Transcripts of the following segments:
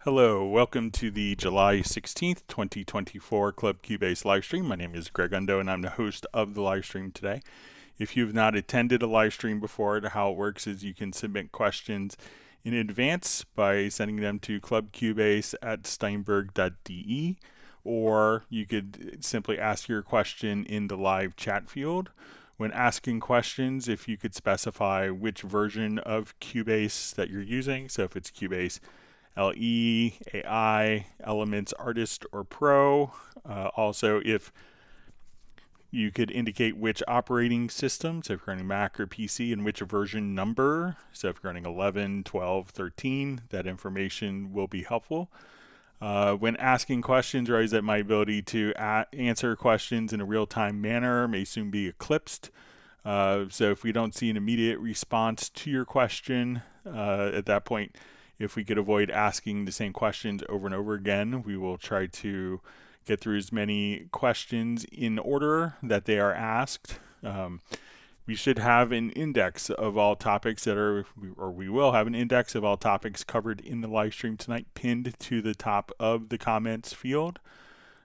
Hello, welcome to the July 16th, 2024 Club Cubase livestream. My name is Greg Undo and I'm the host of the livestream today. If you've not attended a livestream before, how it works is you can submit questions in advance by sending them to clubcubase@steinberg.de, or you could simply ask your question in the live chat field. When asking questions, if you could specify which version of Cubase that you're using, so if it's Cubase LE, AI, Elements, Artist, or Pro. Also, if you could indicate which operating system, so if you're running Mac or PC, and which version number, so if you're running 11, 12, 13, that information will be helpful. When asking questions, realize that my ability to answer questions in a real-time manner may soon be eclipsed. So if we don't see an immediate response to your question, at that point, if we could avoid asking the same questions over and over again, we will try to get through as many questions in order that they are asked. We should have an index of all topics that are, or we will have an index of all topics covered in the live stream tonight pinned to the top of the comments field.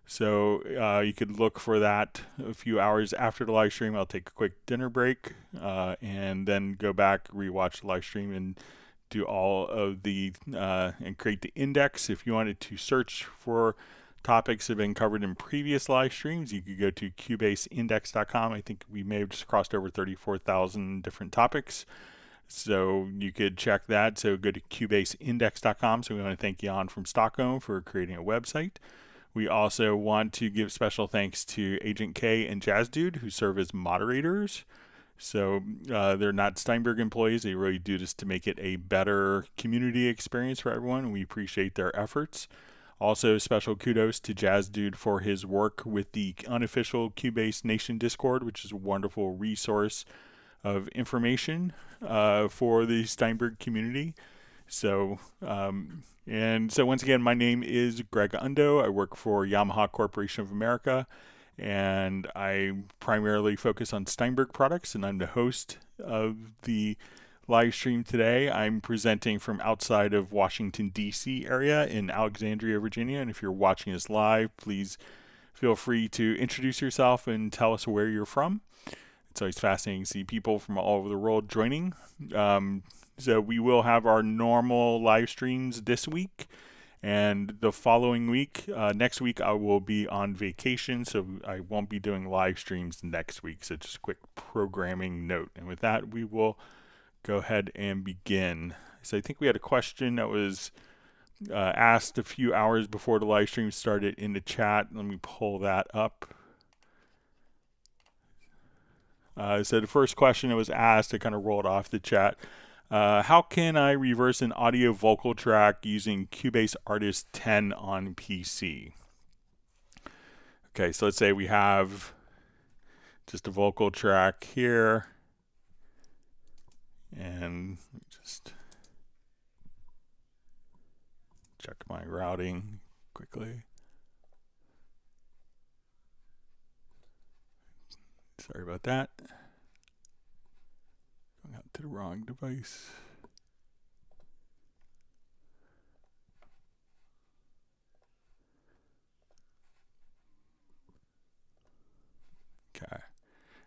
So you could look for that a few hours after the live stream. I'll take a quick dinner break and then go back, rewatch the live stream, and do all of the and create the index. If you wanted to search for topics that have been covered in previous live streams, you could go to cubaseindex.com. I think we may have just crossed over 34,000 different topics, so you could check that. So go to cubaseindex.com. So we want to thank Jan from Stockholm for creating a website. We also want to give special thanks to Agent K and Jazz Dude, who serve as moderators. So they're not Steinberg employees. They really do this to make it a better community experience for everyone, and we appreciate their efforts. Also, special kudos to Jazz Dude for his work with the unofficial Cubase Nation Discord, which is a wonderful resource of information for the Steinberg community. So, once again, my name is Greg Undo. I work for Yamaha Corporation of America, and I primarily focus on Steinberg products, and I'm the host of the live stream today. I'm presenting from outside of Washington, D.C. area in Alexandria, Virginia, and if you're watching us live, please feel free to introduce yourself and tell us where you're from. It's always fascinating to see people from all over the world joining. So we will have our normal live streams this week. And the following week, next week, I will be on vacation, so I won't be doing live streams next week. So just a quick programming note. And with that, we will go ahead and begin. So I think we had a question that was asked a few hours before the live stream started in the chat. Let me pull that up. So the first question that was asked, I kind of rolled off the chat. How can I reverse an audio vocal track using Cubase Artist 10 on PC? Okay, so let's say we have just a vocal track here, and just check my routing quickly. Sorry about that. Going out to the wrong device. Okay.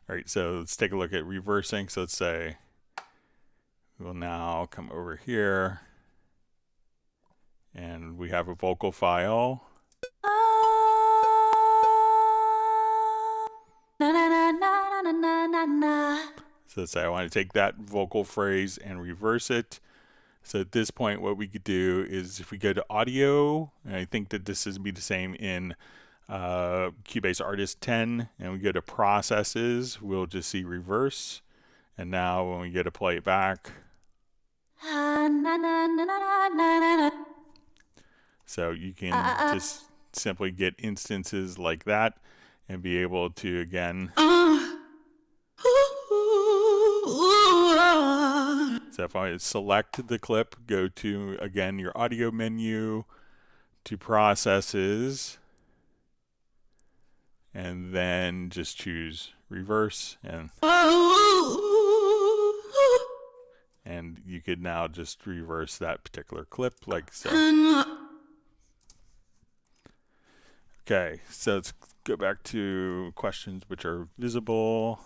All right, so let's take a look at reversing. So let's say we'll now come over here, and we have a vocal file. So let's say I want to take that vocal phrase and reverse it. So at this point, what we could do is if we go to audio, and I think that this is be the same in Cubase Artist 10, and we go to processes, we'll just see reverse. And now when we go to play it back, so you can just simply get instances like that and be able to, again, so if I select the clip, go to, again, your audio menu, to processes, and then just choose reverse, and you could now just reverse that particular clip like so. Okay, so let's go back to questions which are visible.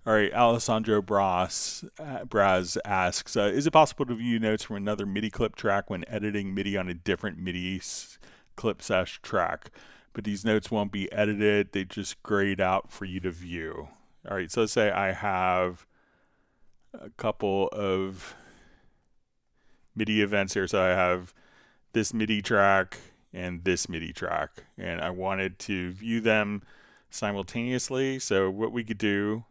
All right, Alessandro Braz asks, is it possible to view notes from another MIDI clip track when editing MIDI on a different MIDI clip / track? But these notes won't be edited, they just grayed out for you to view. All right, so let's say I have a couple of MIDI events here. So I have this MIDI track and this MIDI track, and I wanted to view them simultaneously. So what we could do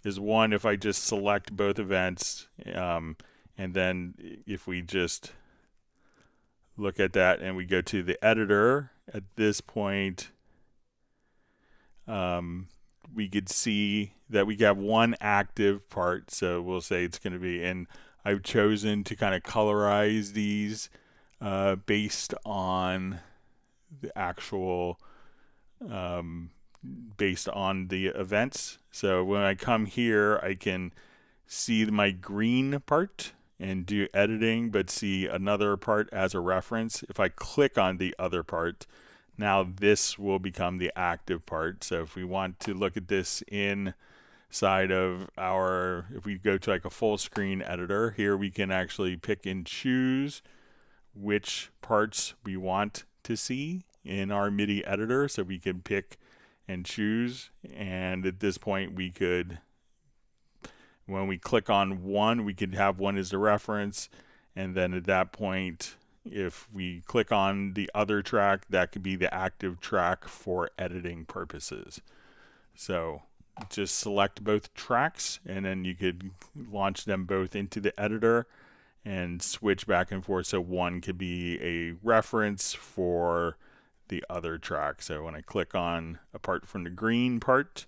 is, one, if I just select both events, and then if we just look at that and we go to the editor, at this point, we could see that we have one active part. So we'll say it's going to be, and I've chosen to kind of colorize these based on the actual based on the events. So when I come here, I can see my green part and do editing, but see another part as a reference. If I click on the other part, now this will become the active part. So if we want to look at this inside of our, if we go to like a full screen editor, here we can actually pick and choose which parts we want to see in our MIDI editor. So we can pick and choose, and at this point we could, when we click on one, we could have one as a reference, and then at that point, if we click on the other track, that could be the active track for editing purposes. So just select both tracks, and then you could launch them both into the editor and switch back and forth. So one could be a reference for the other track. So when I click on a part from the green part,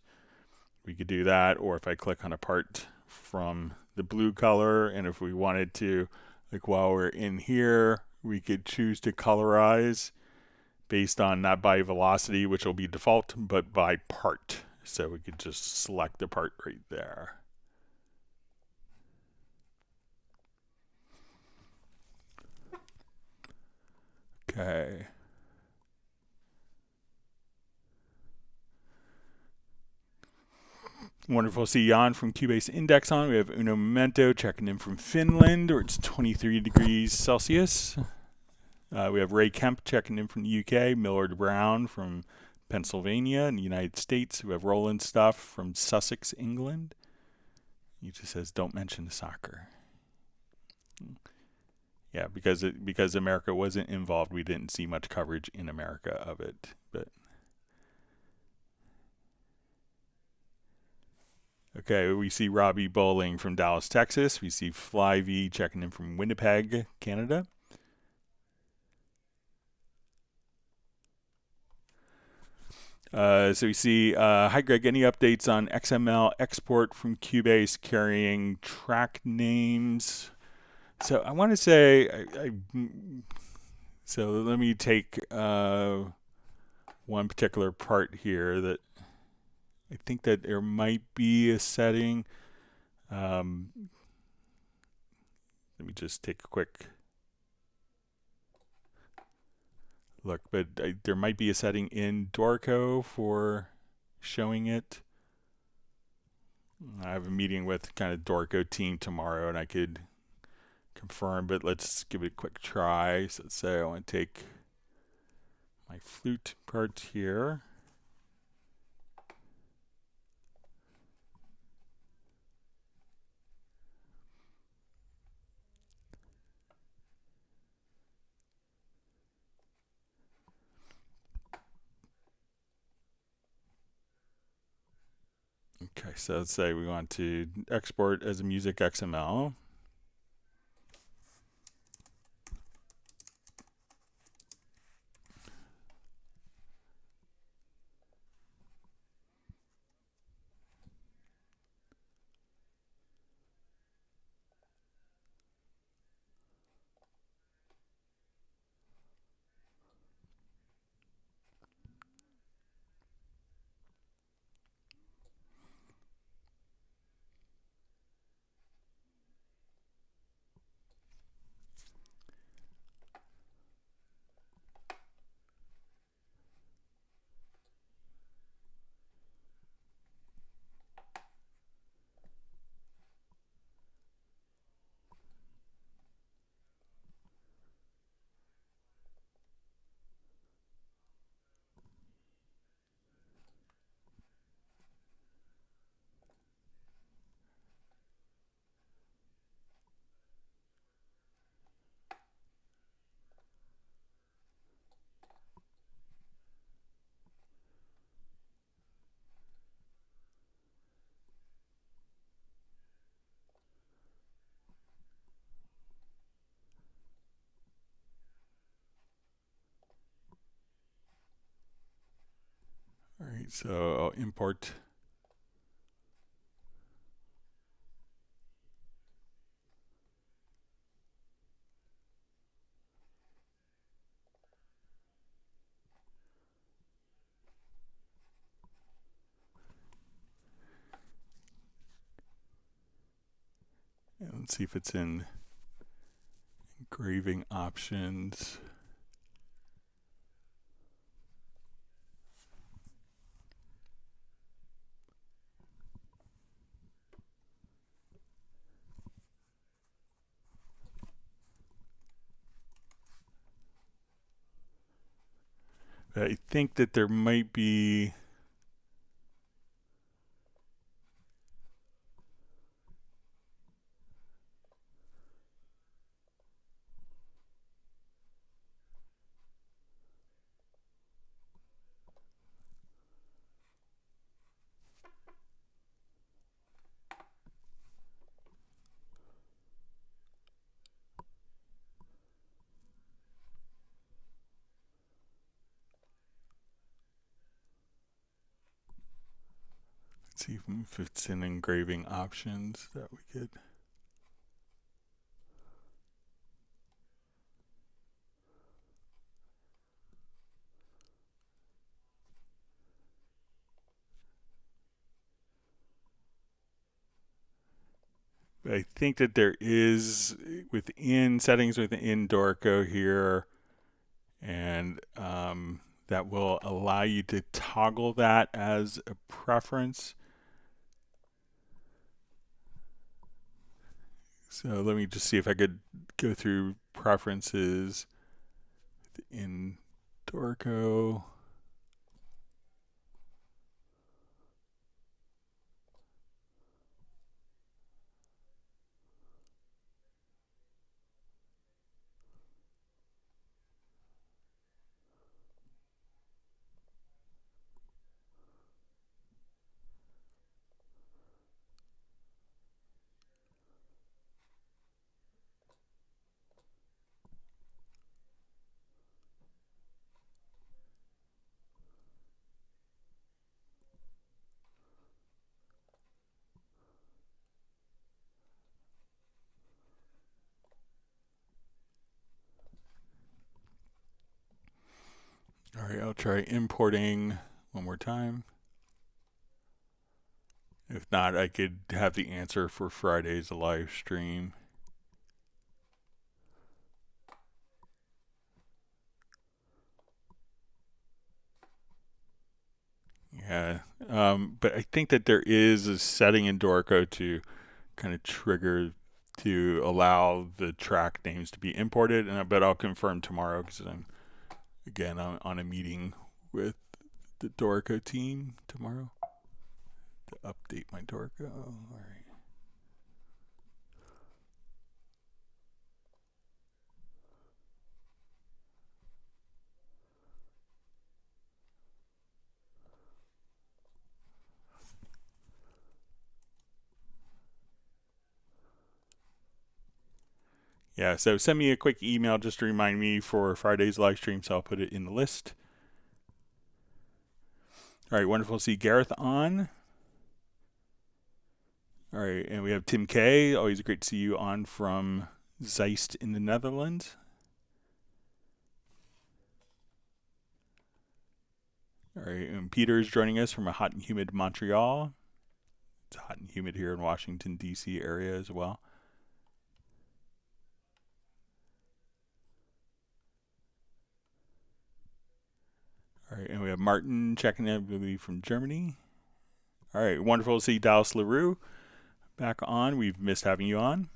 we could do that. Or if I click on a part from the blue color, and if we wanted to, like while we're in here, we could choose to colorize based on not by velocity, which will be default, but by part. So we could just select the part right there. Okay. Wonderful to see Jan from Cubase Index on. We have Uno Memento checking in from Finland, where it's 23 degrees Celsius. We have Ray Kemp checking in from the UK, Millard Brown from Pennsylvania in the United States. We have Roland Stuff from Sussex, England. He just says, don't mention the soccer. Yeah, because America wasn't involved, we didn't see much coverage in America of it. But okay, we see Robbie Bowling from Dallas, Texas. We see Fly V checking in from Winnipeg, Canada. So we see, hi Greg, any updates on XML export from Cubase carrying track names? So I want to say, so let me take one particular part here that I think that there might be a setting. Let me just take a quick look, but there might be a setting in Dorco for showing it. I have a meeting with kind of Dorco team tomorrow, and I could confirm, but let's give it a quick try. So let's say I want to take my flute part here. Okay, so let's say we want to export as a music XML. right, so I'll import. And let's see if it's in engraving options. I think that there might be see if it's in engraving options that we could. I think that there is within settings within Dorico here, and that will allow you to toggle that as a preference. So let me just see if I could go through preferences in Dorico. All right, I'll try importing one more time. If not, I could have the answer for Friday's live stream. Yeah, but I think that there is a setting in Dorico to kind of trigger to allow the track names to be imported, and I bet I'll confirm tomorrow because I'm again on a meeting with the Dorico team tomorrow to update my Dorico. All right. Yeah, so send me a quick email just to remind me for Friday's live stream, so I'll put it in the list. All right, wonderful to see Gareth on. All right, and we have Tim K. Always great to see you on from Zeist in the Netherlands. All right, and Peter's joining us from a hot and humid Montreal. It's hot and humid here in Washington, D.C. area as well. All right, and we have Martin checking in, I believe, from Germany. All right, wonderful to see Dallas LaRue back on. We've missed having you on.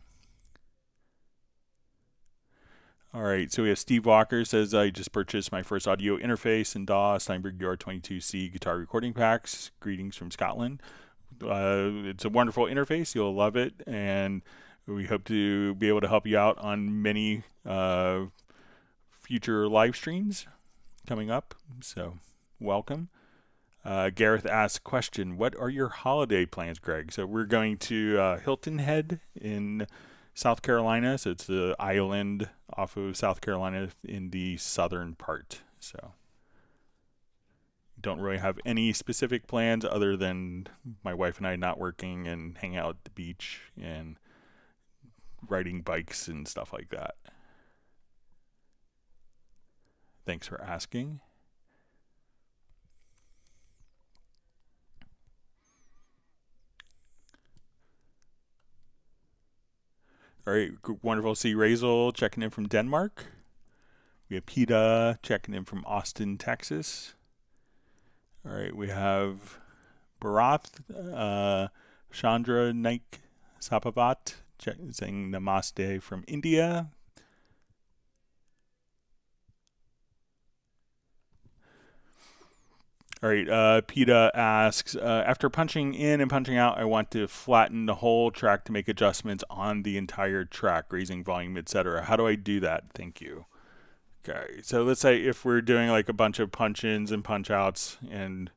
All right, so we have Steve Walker says, I just purchased my first audio interface in DAW, Steinberg UR22C guitar recording packs. Greetings from Scotland. It's a wonderful interface. You'll love it, and we hope to be able to help you out on many future live streams coming up. So welcome. Gareth asks question, what are your holiday plans, Greg? So we're going to Hilton Head in South Carolina. So it's the island off of South Carolina in the southern part. So don't really have any specific plans other than my wife and I not working and hanging out at the beach and riding bikes and stuff like that. Thanks for asking. All right, wonderful. See Razel checking in from Denmark. We have PETA checking in from Austin, Texas. All right, we have Bharath, Chandra Naik Sapavat saying Namaste from India. All right, PETA asks, after punching in and punching out, I want to flatten the whole track to make adjustments on the entire track, raising volume, etc. How do I do that? Thank you. Okay, so let's say if we're doing like a bunch of punch-ins and punch-outs and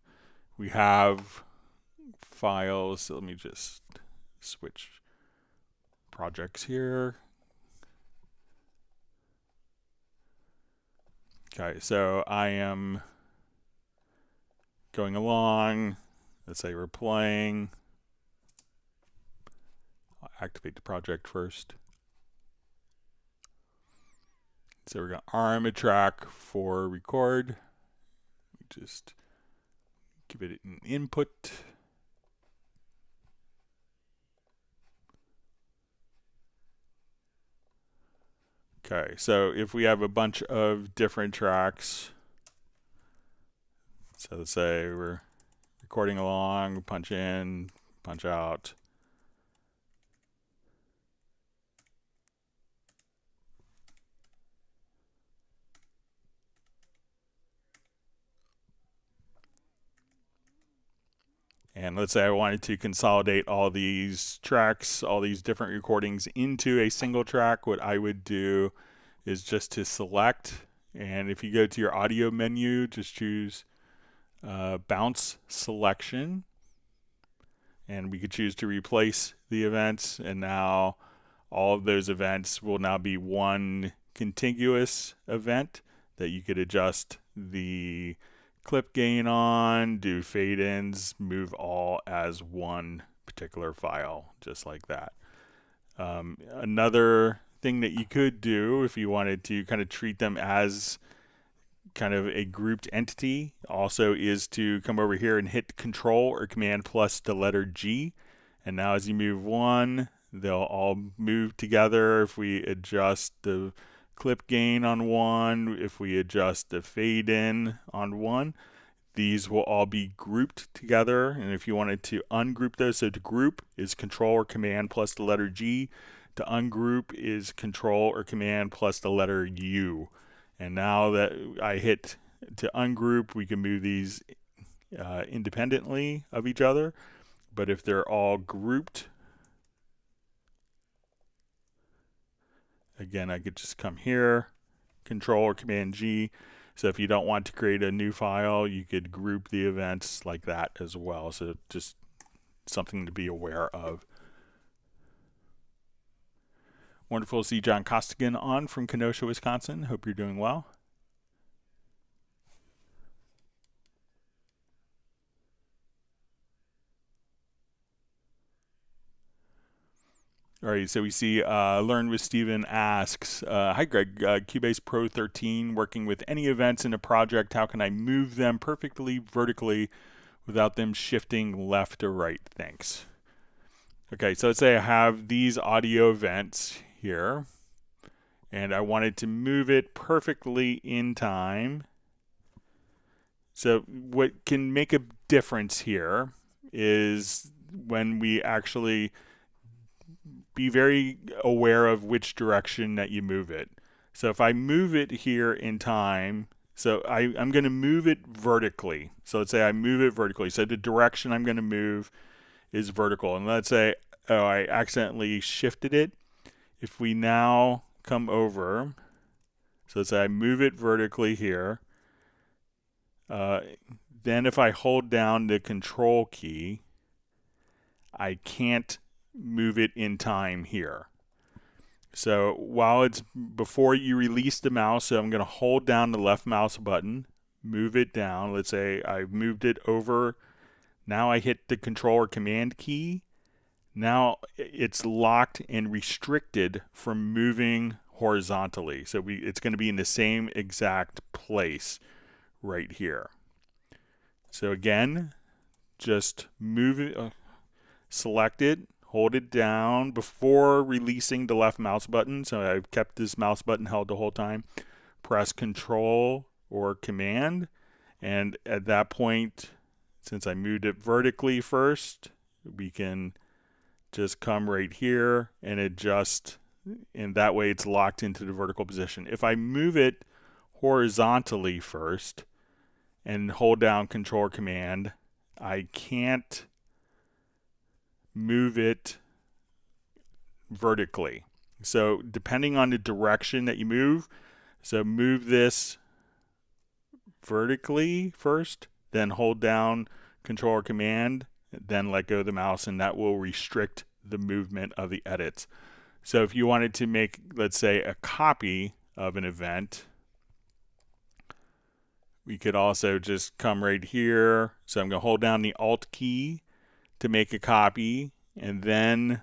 we have files, so let me just switch projects here. Okay, so I am going along, let's say we're playing. I'll activate the project first. So we're going to arm a track for record. Just give it an input. Okay, so if we have a bunch of different tracks, so let's say we're recording along, punch in, punch out. And let's say I wanted to consolidate all these tracks, all these different recordings into a single track. What I would do is just to select, and if you go to your audio menu, just choose bounce selection, and we could choose to replace the events, and now all of those events will now be one contiguous event that you could adjust the clip gain on, do fade ins, move all as one particular file, just like that. Another thing that you could do if you wanted to kind of treat them as kind of a grouped entity also is to come over here and hit Control or Command plus the letter G. And now as you move one, they'll all move together. If we adjust the clip gain on one, if we adjust the fade in on one, these will all be grouped together. And if you wanted to ungroup those, so to group is Control or Command plus the letter G. To ungroup is Control or Command plus the letter U. And now that I hit to ungroup, we can move these independently of each other. But if they're all grouped, again, I could just come here, Control or Command G. So if you don't want to create a new file, you could group the events like that as well. So just something to be aware of. Wonderful to see John Costigan on from Kenosha, Wisconsin. Hope you're doing well. All right, so we see Learn with Steven asks, hi Greg, Cubase Pro 13, working with any events in a project, how can I move them perfectly vertically without them shifting left or right? Thanks. Okay, so let's say I have these audio events here, and I wanted to move it perfectly in time. So what can make a difference here is when we actually be very aware of which direction that you move it. So if I move it here in time, so I'm going to move it vertically. So let's say I move it vertically. So the direction I'm going to move is vertical. And let's say, oh, I accidentally shifted it. If we now come over, so let's say I move it vertically here. Then if I hold down the Control key, I can't move it in time here. So while it's before you release the mouse, so I'm going to hold down the left mouse button, move it down. Let's say I've moved it over. Now I hit the Control or Command key. Now it's locked and restricted from moving horizontally. So it's going to be in the same exact place right here. So again, just move it, select it, hold it down before releasing the left mouse button. So I've kept this mouse button held the whole time. Press Control or Command, and at that point, since I moved it vertically first, we can just come right here and adjust, and that way it's locked into the vertical position. If I move it horizontally first and hold down Control or Command, I can't move it vertically. So depending on the direction that you move, so move this vertically first, then hold down Control or Command, then let go of the mouse, and that will restrict the movement of the edits. So if you wanted to make, let's say, a copy of an event, we could also just come right here. So I'm going to hold down the Alt key to make a copy, and then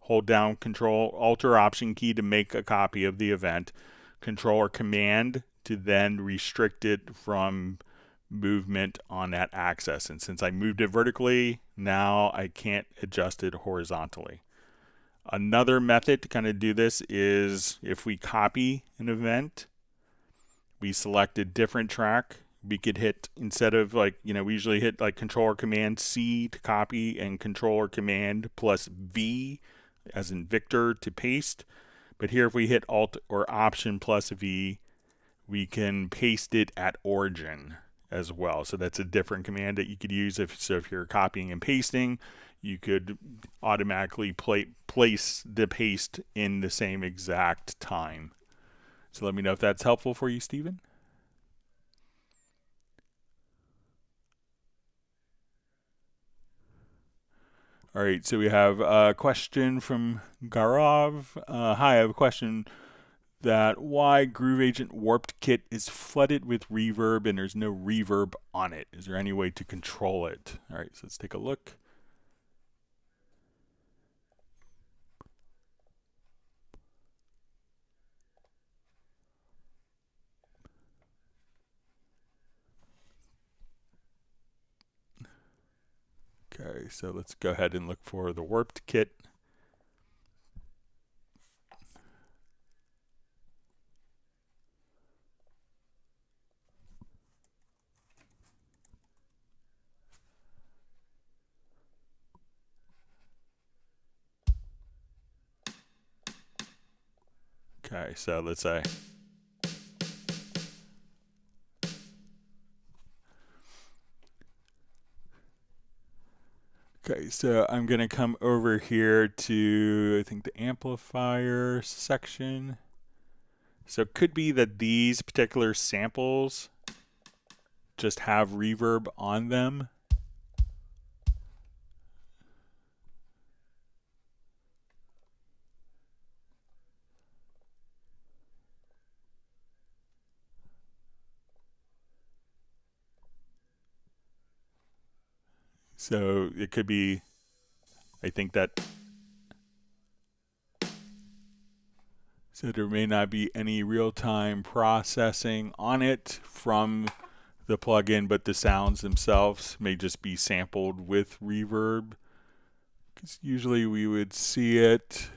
hold down Control, Alt or Option key to make a copy of the event, Control or Command to then restrict it from movement on that axis. And since I moved it vertically, now I can't adjust it horizontally. Another method to kind of do this is if we copy an event, we select a different track. We could hit, instead of we usually hit like Control or Command C to copy and Control or Command plus V as in Victor to paste. But here if we hit Alt or Option plus V, we can paste it at origin as well. So that's a different command that you could use. If you're copying and pasting, you could automatically place the paste in the same exact time. So let me know if that's helpful for you, Stephen. All right, so we have a question from Gaurav. Hi, I have a question that why Groove Agent Warped Kit is flooded with reverb and there's no reverb on it. Is there any way to control it? All right, so let's take a look. Okay, so let's go ahead and look for the Warped Kit. Okay, so let's say okay, so I'm going to come over here to, I think, the amplifier section. So it could be that these particular samples just have reverb on them. So it could be, I think that, so there may not be any real-time processing on it from the plugin, but the sounds themselves may just be sampled with reverb. Because usually we would see it.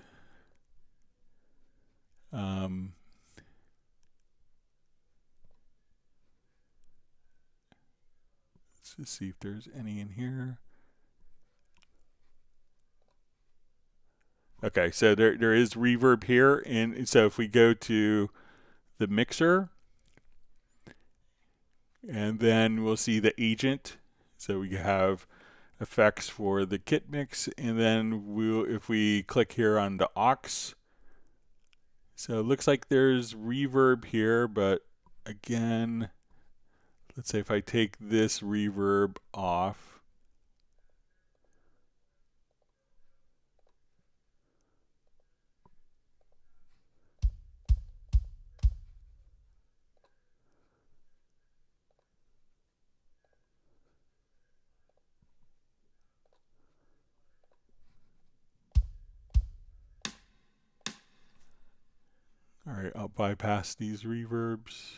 Let's just see if there's any in here. Okay, so there is reverb here, and so if we go to the mixer, and then we'll see the agent. So we have effects for the kit mix, and then if we click here on the aux, so it looks like there's reverb here, but again, let's say if I take this reverb off, All right, I'll bypass these reverbs.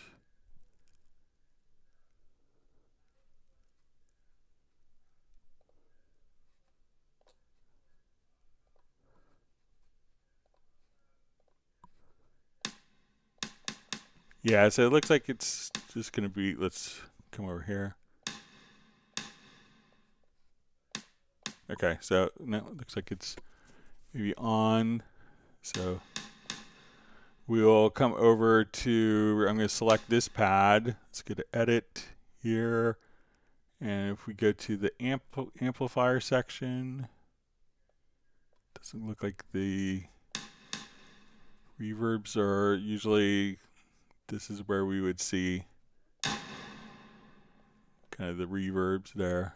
Yeah, so it looks like it's just going to be, let's come over here. Okay, so now it looks like it's maybe on. So we'll come over to, I'm going to select this pad. Let's go to edit here. And if we go to the amplifier section, doesn't look like the reverbs are usually, this is where we would see kind of the reverbs there.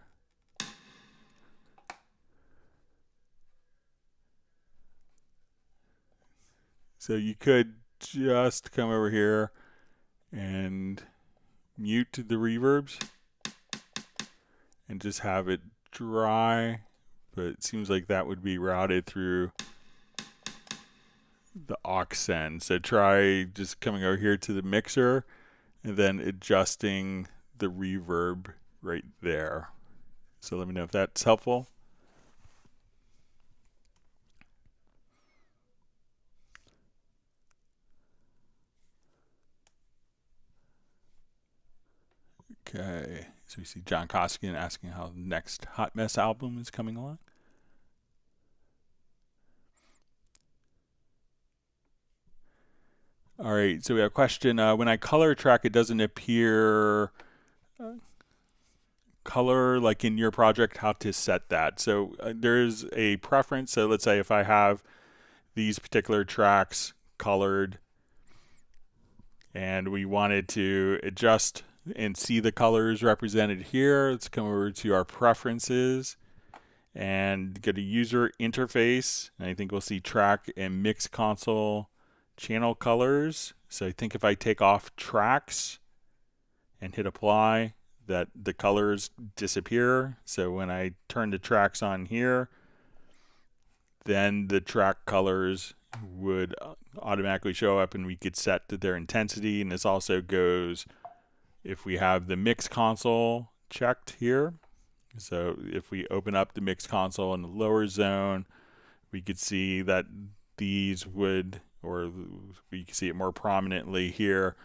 So you could just come over here and mute the reverbs and just have it dry, but it seems like that would be routed through the aux send. So try just coming over here to the mixer and then adjusting the reverb right there. So let me know if that's helpful. Okay, so we see John Koskian asking how the next Hot Mess album is coming along. All right, so we have a question. When I color a track, it doesn't appear color like in your project, how to set that. So there's a preference. So let's say if I have these particular tracks colored and we wanted to adjust and see the colors represented here, let's come over to our preferences and go to user interface. And I think we'll see track and mix console channel colors. So I think if I take off tracks and hit apply, that the colors disappear. So when I turn the tracks on here, then the track colors would automatically show up and we could set to their intensity. And this also goes if we have the mix console checked here. So if we open up the mix console in the lower zone, we could see that these would, or we can see it more prominently here,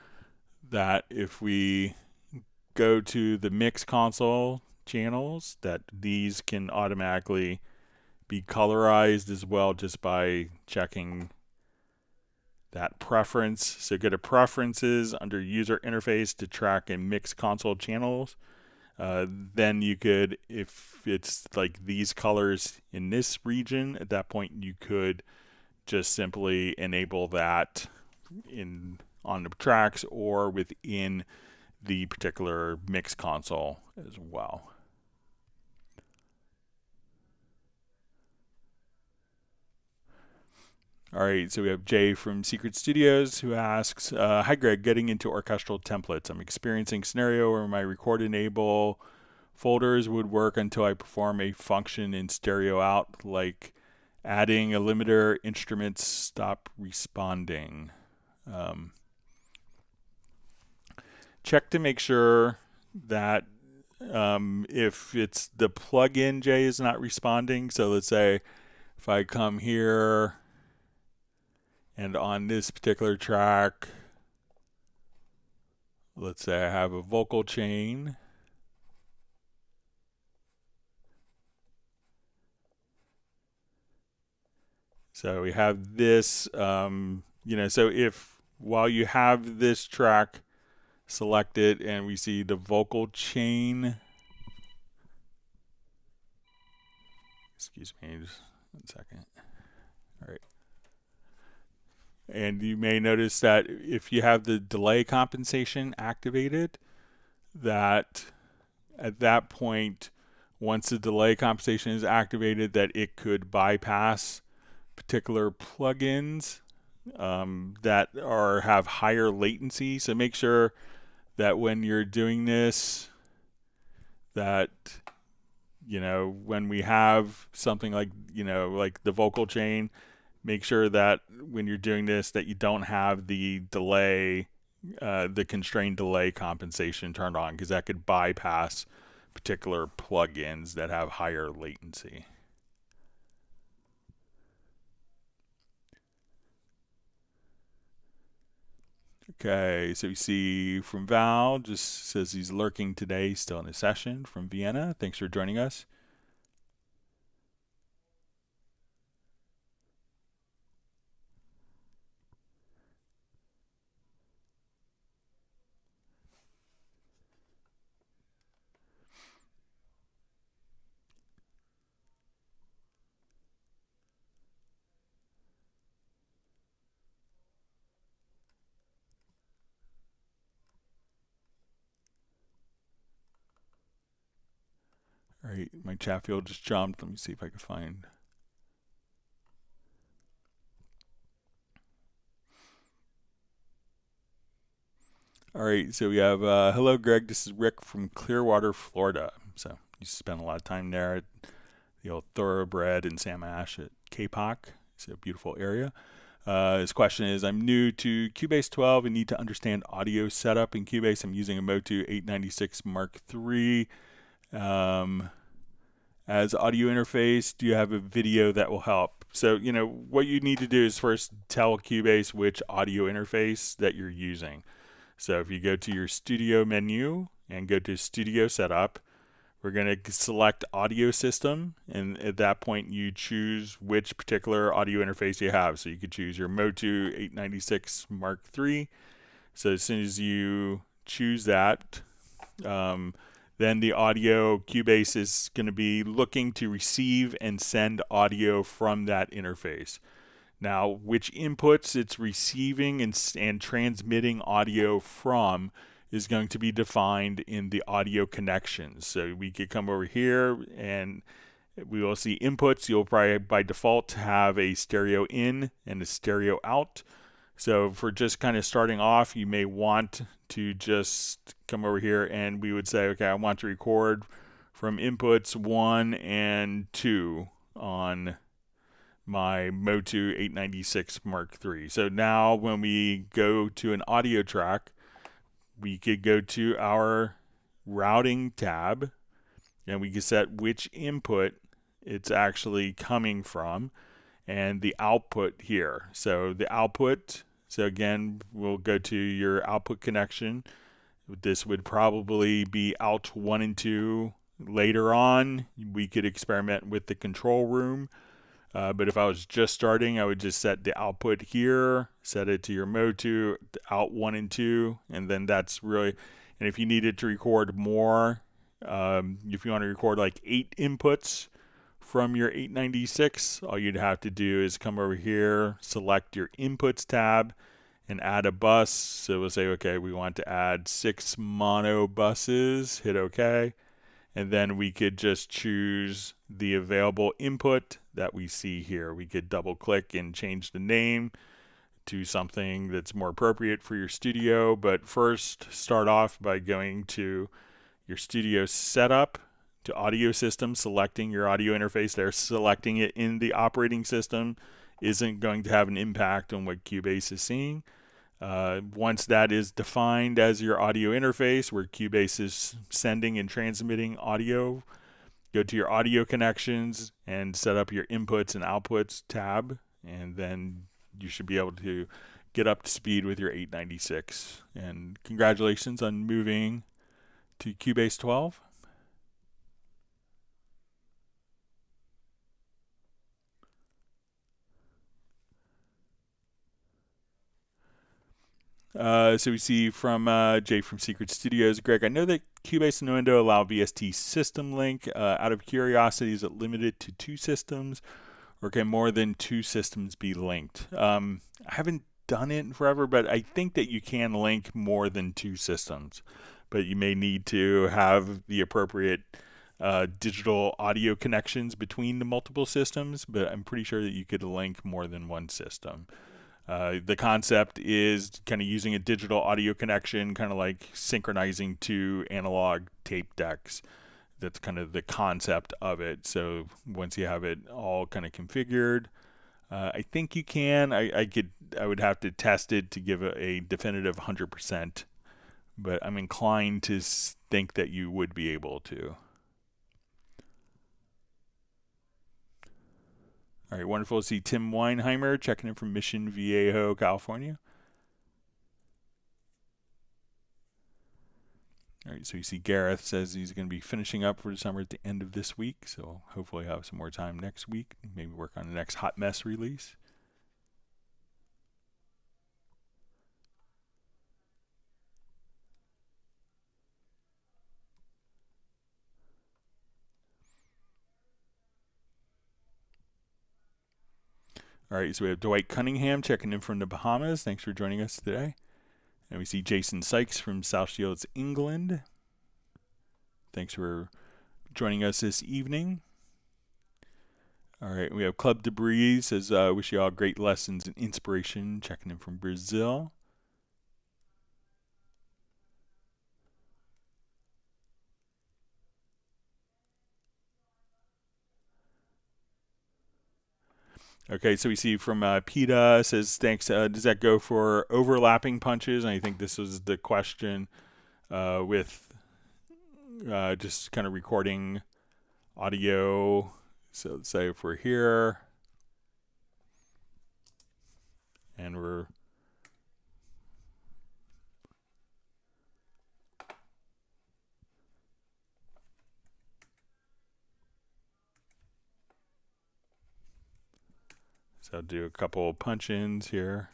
that if we go to the mix console channels, that these can automatically be colorized as well just by checking that preference. So go to preferences under user interface to track and mix console channels. Then you could, if it's like these colors in this region, at that point you could just simply enable that on the tracks or within the particular mix console as well. All right, so we have Jay from Secret Studios who asks, hi Greg, getting into orchestral templates. I'm experiencing a scenario where my record enable folders would work until I perform a function in stereo out, like adding a limiter, instruments stop responding. Check to make sure that if it's the plugin Jay is not responding. So let's say if I come here and on this particular track, let's say I have a vocal chain. So we have this, so if while you have this track selected and we see the vocal chain, excuse me, just 1 second. All right. And you may notice that if you have the delay compensation activated, that at that point, once the delay compensation is activated, that it could bypass particular plugins that have higher latency. So make sure that when you're doing this, that when we have something like like the vocal chain, make sure that when you're doing this that you don't have the delay, the constrained delay compensation turned on, because that could bypass particular plugins that have higher latency. Okay, so you see from Val, just says he's lurking today, still in a session from Vienna. Thanks for joining us. All right, my chat field just jumped. Let me see if I can find. All right, so we have, hello, Greg. This is Rick from Clearwater, Florida. So you spent a lot of time there at the old Thoroughbred in Sam Ash at KPOC. It's a beautiful area. His question is, I'm new to Cubase 12 and need to understand audio setup in Cubase. I'm using a Motu 896 Mark III. As audio interface, do you have a video that will help? So, what you need to do is first tell Cubase which audio interface that you're using. So if you go to your studio menu and go to studio setup, we're going to select audio system, and at that point you choose which particular audio interface you have. So you could choose your Motu 896 Mark III. So as soon as you choose that, then the audio Cubase is going to be looking to receive and send audio from that interface. Now, which inputs it's receiving and transmitting audio from is going to be defined in the audio connections. So we could come over here and we will see inputs. You'll probably by default have a stereo in and a stereo out. So for just kind of starting off, you may want to just come over here and we would say, okay, I want to record from inputs 1 and 2 on my Motu 896 Mark III. So now when we go to an audio track, we could go to our routing tab and we can set which input it's actually coming from and the output here. So the output, so again, we'll go to your output connection. This would probably be out 1 and 2. Later on, we could experiment with the control room. But if I was just starting, I would just set the output here, set it to your Motu, out 1 and 2, and then that's really, and if you needed to record more, if you want to record like 8 inputs from your 896, all you'd have to do is come over here, select your inputs tab, and add a bus. So we'll say, okay, we want to add 6 mono buses, hit OK. And then we could just choose the available input that we see here. We could double click and change the name to something that's more appropriate for your studio. But first, start off by going to your studio setup, to audio system, selecting your audio interface there. Selecting it in the operating system isn't going to have an impact on what Cubase is seeing. Once that is defined as your audio interface where Cubase is sending and transmitting audio, go to your audio connections and set up your inputs and outputs tab, and then you should be able to get up to speed with your 896. And congratulations on moving to Cubase 12. So we see from Jay from Secret Studios, Greg, I know that Cubase and Nuendo allow VST system link. Out of curiosity, is it limited to 2 systems, or can more than 2 systems be linked? I haven't done it in forever, but I think that you can link more than 2 systems, but you may need to have the appropriate digital audio connections between the multiple systems, but I'm pretty sure that you could link more than 1 system. The concept is kind of using a digital audio connection, kind of like synchronizing 2 analog tape decks. That's kind of the concept of it. So once you have it all kind of configured, I think you can. I would have to test it to give a definitive 100%, but I'm inclined to think that you would be able to. All right, wonderful to see Tim Weinheimer checking in from Mission Viejo, California. All right, so you see Gareth says he's going to be finishing up for the summer at the end of this week, so hopefully have some more time next week, maybe work on the next Hot Mess release. All right, so we have Dwight Cunningham checking in from the Bahamas. Thanks for joining us today. And we see Jason Sykes from South Shields, England. Thanks for joining us this evening. All right, we have Club Debris says, wish you all great lessons and inspiration, checking in from Brazil. Okay, so we see from PETA says, thanks. Does that go for overlapping punches? And I think this was the question with just kind of recording audio. So let's say if we're here and we're so I'll do a couple punch-ins here.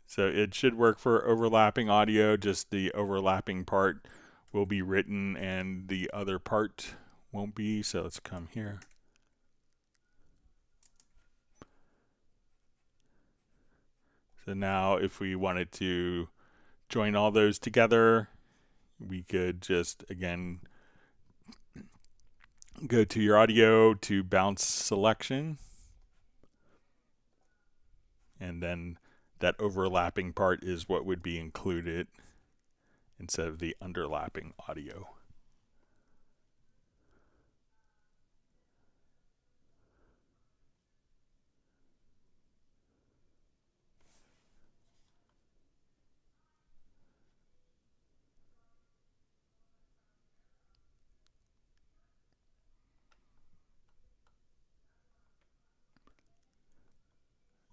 So it should work for overlapping audio, just the overlapping part will be written and the other part won't be. So let's come here. So now if we wanted to join all those together, we could just, again, go to your audio to bounce selection. And then that overlapping part is what would be included instead of the underlapping audio.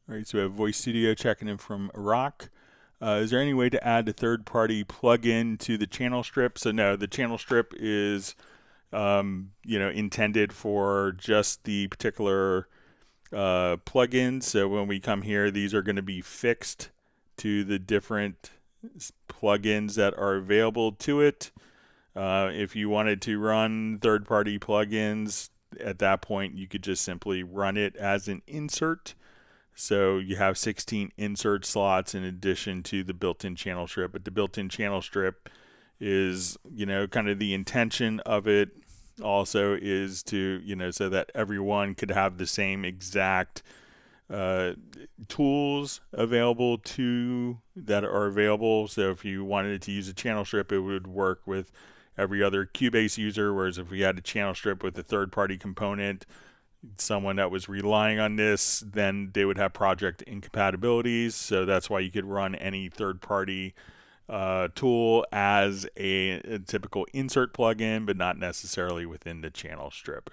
All right, so we have Voice Studio checking in from Iraq. Is there any way to add a third-party plugin to the channel strip? So no, the channel strip is, intended for just the particular plugins. So when we come here, these are going to be fixed to the different plugins that are available to it. If you wanted to run third-party plugins, at that point, you could just simply run it as an insert. So you have 16 insert slots in addition to the built-in channel strip. But the built-in channel strip is, kind of the intention of it also is to, so that everyone could have the same exact tools available that are available. So if you wanted to use a channel strip, it would work with every other Cubase user, whereas if we had a channel strip with a third-party component, someone that was relying on this, then they would have project incompatibilities. So that's why you could run any third-party tool as a typical insert plugin, but not necessarily within the channel strip.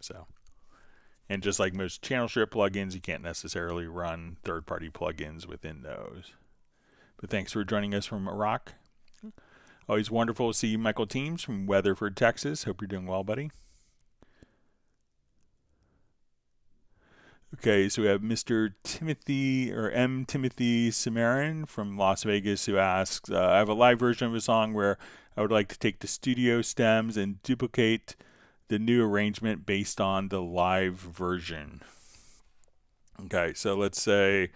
So, and just like most channel strip plugins, you can't necessarily run third-party plugins within those. But thanks for joining us from Iraq. Always wonderful to see Michael Teams from Weatherford, Texas. Hope you're doing well, buddy. Okay, so we have Mr. Timothy or M. Timothy Cimarron from Las Vegas who asks, I have a live version of a song where I would like to take the studio stems and duplicate the new arrangement based on the live version. Okay, so let's say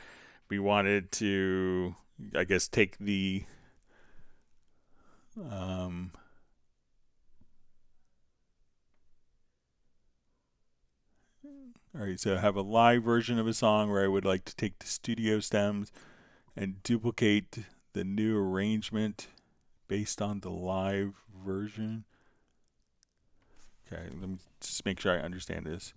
we wanted to, I guess, take the all right, so I have a live version of a song where I would like to take the studio stems and duplicate the new arrangement based on the live version. Okay, let me just make sure I understand this.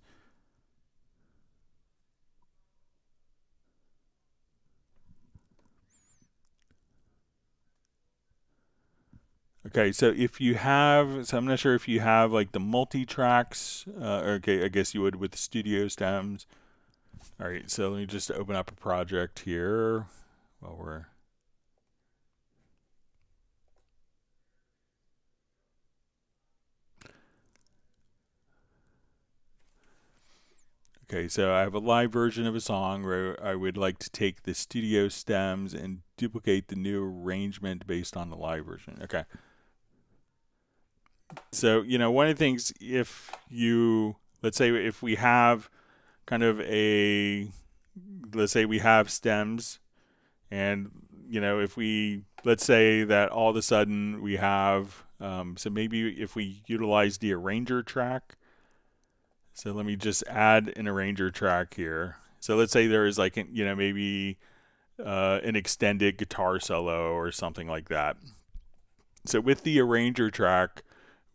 Okay, so if you have, so I'm not sure if you have like the multi-tracks, okay, I guess you would with the studio stems. All right, so let me just open up a project here while we're. Okay, so I have a live version of a song where I would like to take the studio stems and duplicate the new arrangement based on the live version. Okay. So, one of the things, if you, let's say if we have kind of let's say we have stems, and, if we, let's say that all of a sudden we have, so maybe if we utilize the arranger track, so let me just add an arranger track here. So let's say there is like, maybe an extended guitar solo or something like that. So with the arranger track,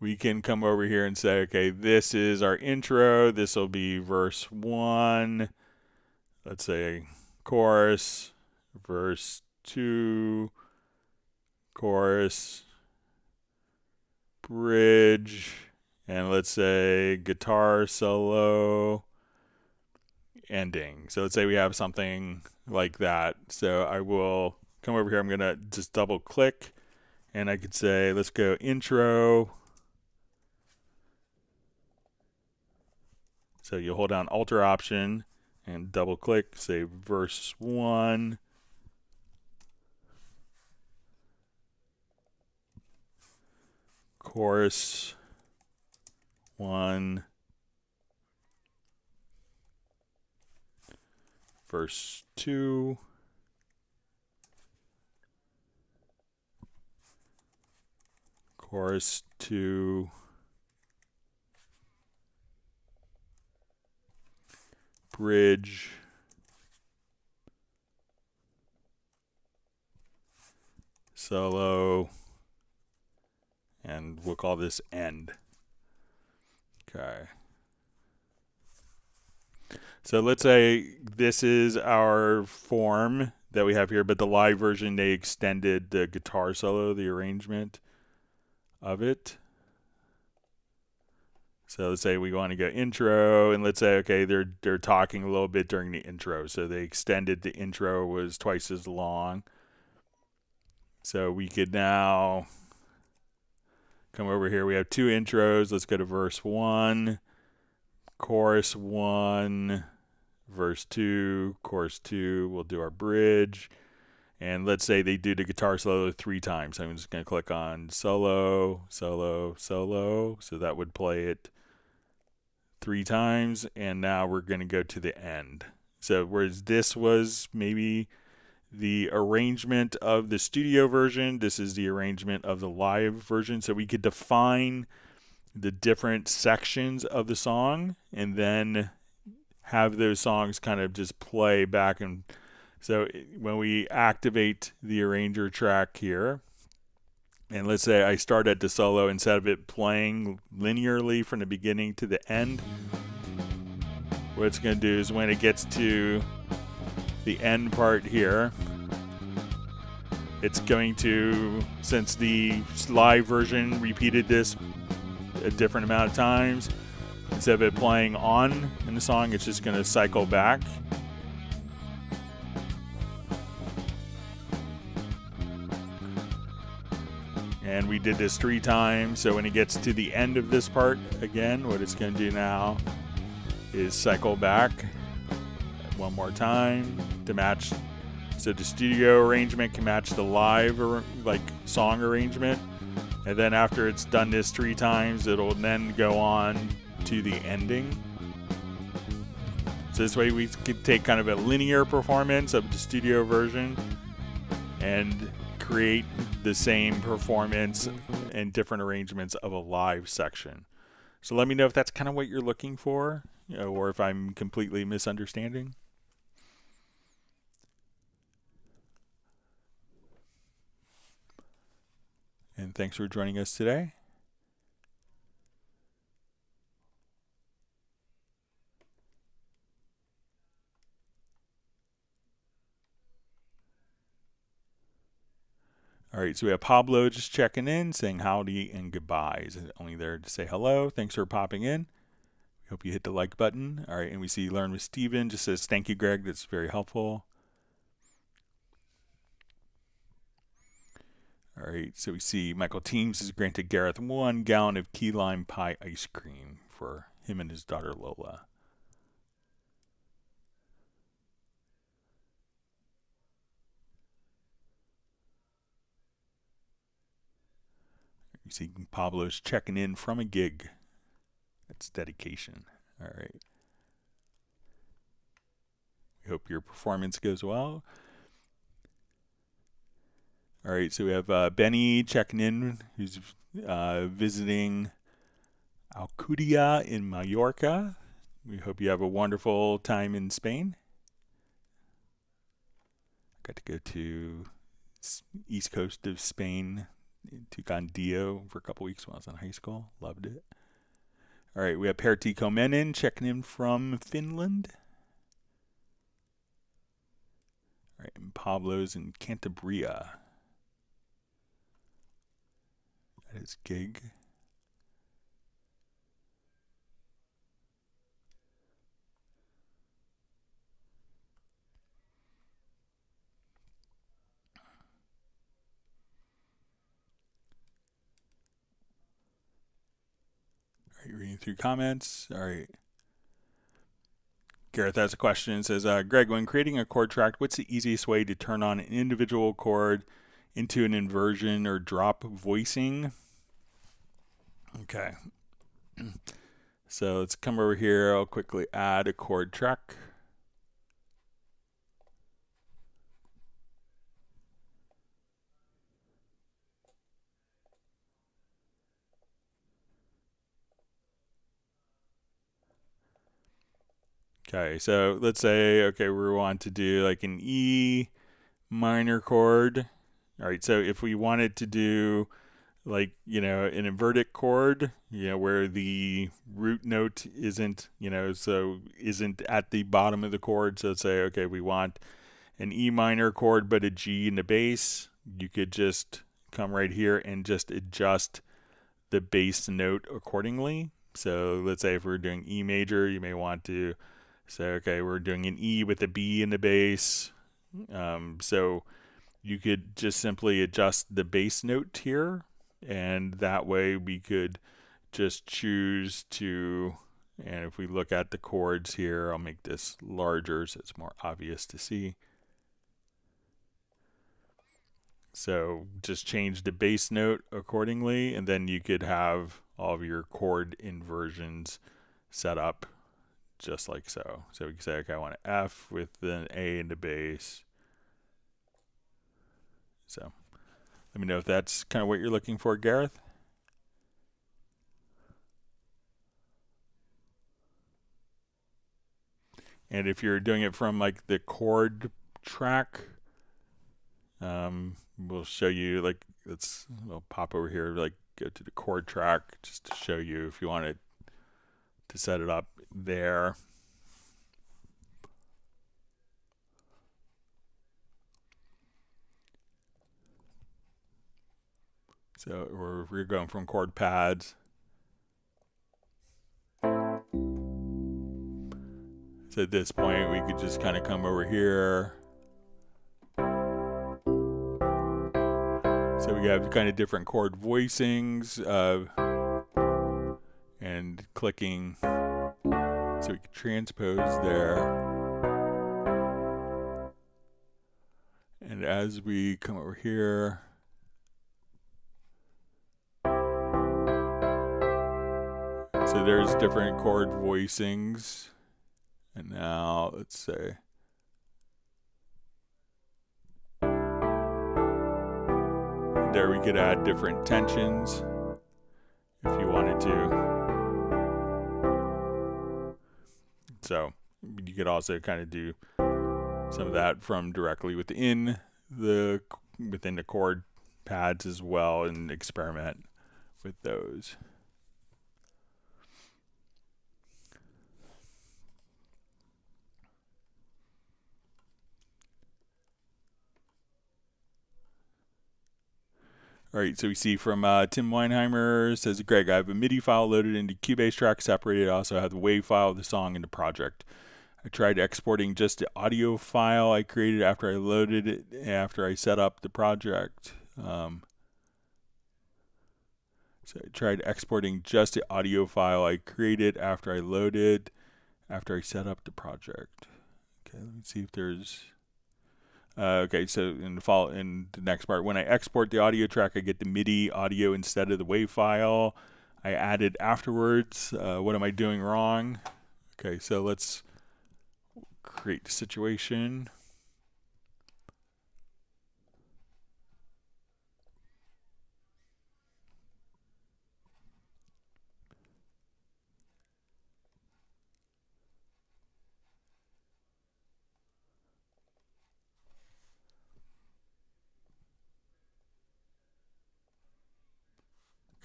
we can come over here and say, okay, this is our intro. This will be verse 1. Let's say chorus, verse 2, chorus, bridge, and let's say guitar solo, ending. So let's say we have something like that. So I will come over here. I'm going to just double click, and I could say, let's go intro. So you'll hold down Alt or Option and double click, say verse 1. Chorus 1. Verse 2. Chorus 2. Bridge. Solo. And we'll call this end. Okay. So let's say this is our form that we have here, but the live version, they extended the guitar solo, the arrangement of it. So let's say we want to go intro, and let's say, okay, they're talking a little bit during the intro. So they extended the intro, was twice as long. So we could now come over here. We have 2 intros. Let's go to verse 1, chorus 1, verse 2, chorus 2. We'll do our bridge. And let's say they do the guitar solo 3 times. So I'm just going to click on solo, solo, solo. So that would play it 3 times. And now we're going to go to the end. So whereas this was maybe the arrangement of the studio version, this is the arrangement of the live version. So we could define the different sections of the song and then have those songs kind of just play back. And so when we activate the arranger track here, and let's say I start at the solo, instead of it playing linearly from the beginning to the end, what it's going to do is when it gets to the end part here, it's going to, since the live version repeated this a different amount of times, instead of it playing on in the song, it's just going to cycle back. And we did this 3 times, so when it gets to the end of this part, again, what it's going to do now is cycle back one more time to match. So the studio arrangement can match the live song arrangement. And then after it's done this 3 times, it'll then go on to the ending. So this way we could take kind of a linear performance of the studio version and create the same performance and different arrangements of a live section. So let me know if that's kind of what you're looking for, or if I'm completely misunderstanding. And thanks for joining us today. All right, so we have Pablo just checking in, saying howdy and goodbye. Is only there to say hello. Thanks for popping in. We hope you hit the like button. All right, and we see Learn with Steven just says, thank you, Greg. That's very helpful. All right, so we see Michael Teams has granted Gareth 1 gallon of key lime pie ice cream for him and his daughter Lola. You see Pablo's checking in from a gig. That's dedication. All right. We hope your performance goes well. All right, so we have Benny checking in, who's visiting Alcudia in Mallorca. We hope you have a wonderful time in Spain. Got to go to east coast of Spain, to Gandio for a couple weeks when I was in high school. Loved it. All right, we have Pertti Komenen checking in from Finland. All right, and Pablo's in Cantabria at his gig. All right, reading through comments. All right. Gareth has a question. It says, Greg, when creating a chord track, what's the easiest way to turn on an individual chord into an inversion or drop voicing? Okay. So let's come over here. I'll quickly add a chord track. Okay, so let's say, okay, we want to do like an E minor chord. All right, so if we wanted to do like, you know, an inverted chord, you know, where the root note isn't, you know, so isn't at the bottom of the chord. So let's say, okay, we want an E minor chord but a G in the bass. You could just come right here and just adjust the bass note accordingly. So let's say if we're doing E major, you may want to say, okay, we're doing an E with a B in the bass. So you could just simply adjust the bass note here, and that way we could just choose to, and if we look at the chords here, I'll make this larger so it's more obvious to see. So just change the bass note accordingly, and then you could have all of your chord inversions set up just like so. So we can say, okay, I want an F with an A in the bass. So let me know if that's kind of what you're looking for, Gareth. And if you're doing it from like the chord track, we'll show you, like, we'll pop over here, like go to the chord track just to show you if you wanted to set it up there. So we're going from Chord Pads. So at this point, we could just kind of come over here. So we have kind of different chord voicings and clicking. So we can transpose there. And as we come over here, so there's different chord voicings. And now let's say, there we could add different tensions if you wanted to. So you could also kind of do some of that from directly within the chord pads as well, and experiment with those. All right, so we see from Tim Weinheimer, says, Greg, I have a MIDI file loaded into Cubase track separated. I also have the WAV file of the song in the project. I tried exporting just the audio file I created after I loaded it, after I set up the project. So I tried exporting just the audio file I created after I set up the project. Okay, let me see if there's... okay, so in the next part, when I export the audio track, I get the MIDI audio instead of the WAV file I added afterwards. What am I doing wrong? Okay, so let's create the situation.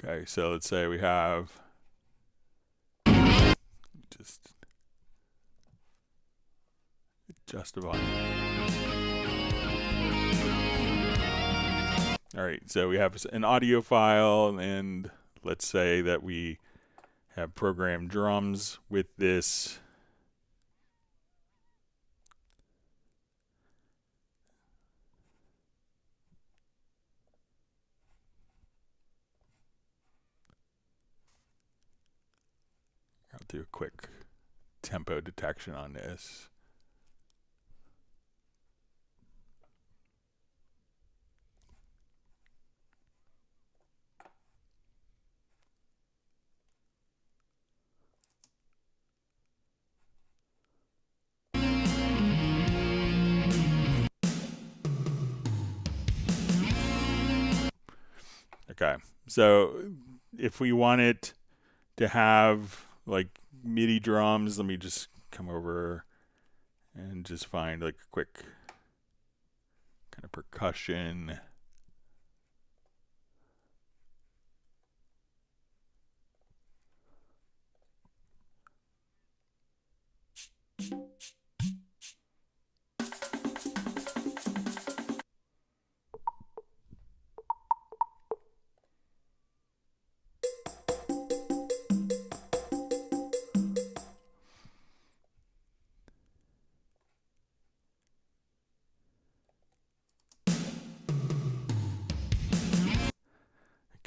Okay, so let's say we have just adjust the volume. All right, so we have an audio file, and let's say that we have programmed drums with this. I'll do a quick tempo detection on this. Okay, so if we wanted to have like MIDI drums, let me just come over and just find like a quick kind of percussion.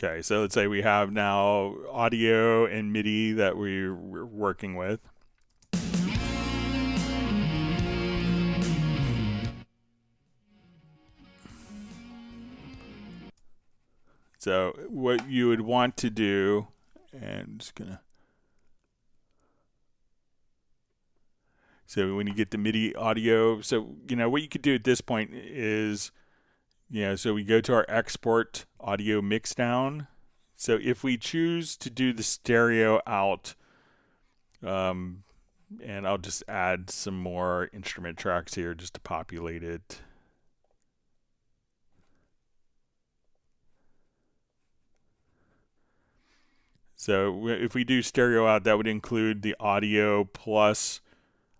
Okay, so let's say we have now audio and MIDI that we're working with. So what you would want to do, and I'm just gonna, so when you get the MIDI audio, so what you could do at this point is, so we go to our export audio mixdown. So if we choose to do the stereo out, and I'll just add some more instrument tracks here just to populate it. So if we do stereo out, that would include the audio plus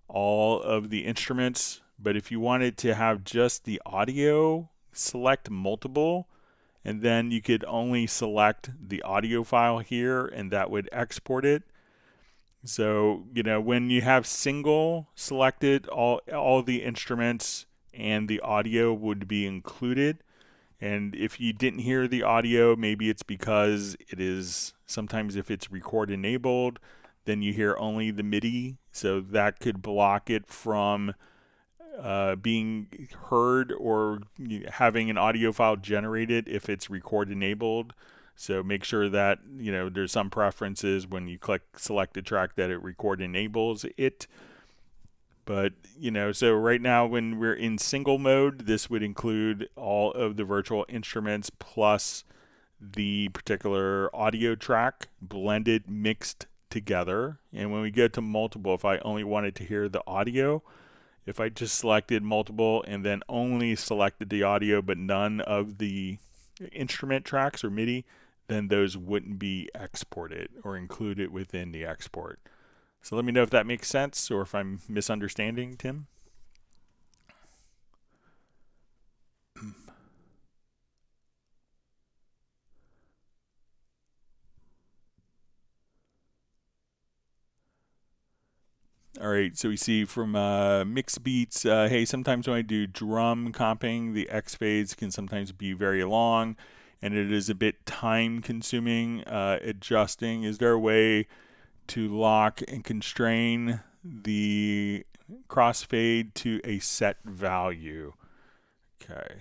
all of the instruments. But if you wanted to have just the audio, select multiple, and then you could only select the audio file here, and that would export it. So, when you have single selected, all the instruments and the audio would be included. And if you didn't hear the audio, maybe it's because it is, sometimes if it's record enabled, then you hear only the MIDI. So that could block it from being heard or having an audio file generated if it's record enabled. So make sure that, there's some preferences when you click select a track that it record enables it. But, so right now when we're in single mode, this would include all of the virtual instruments plus the particular audio track blended, mixed together. And when we get to multiple, if I only wanted to hear the audio, if I just selected multiple and then only selected the audio but none of the instrument tracks or MIDI, then those wouldn't be exported or included within the export. So let me know if that makes sense or if I'm misunderstanding, Tim. All right, so we see from mix beats, hey, sometimes when I do drum comping, the X fades can sometimes be very long, and it is a bit time consuming adjusting. Is there a way to lock and constrain the crossfade to a set value? Okay.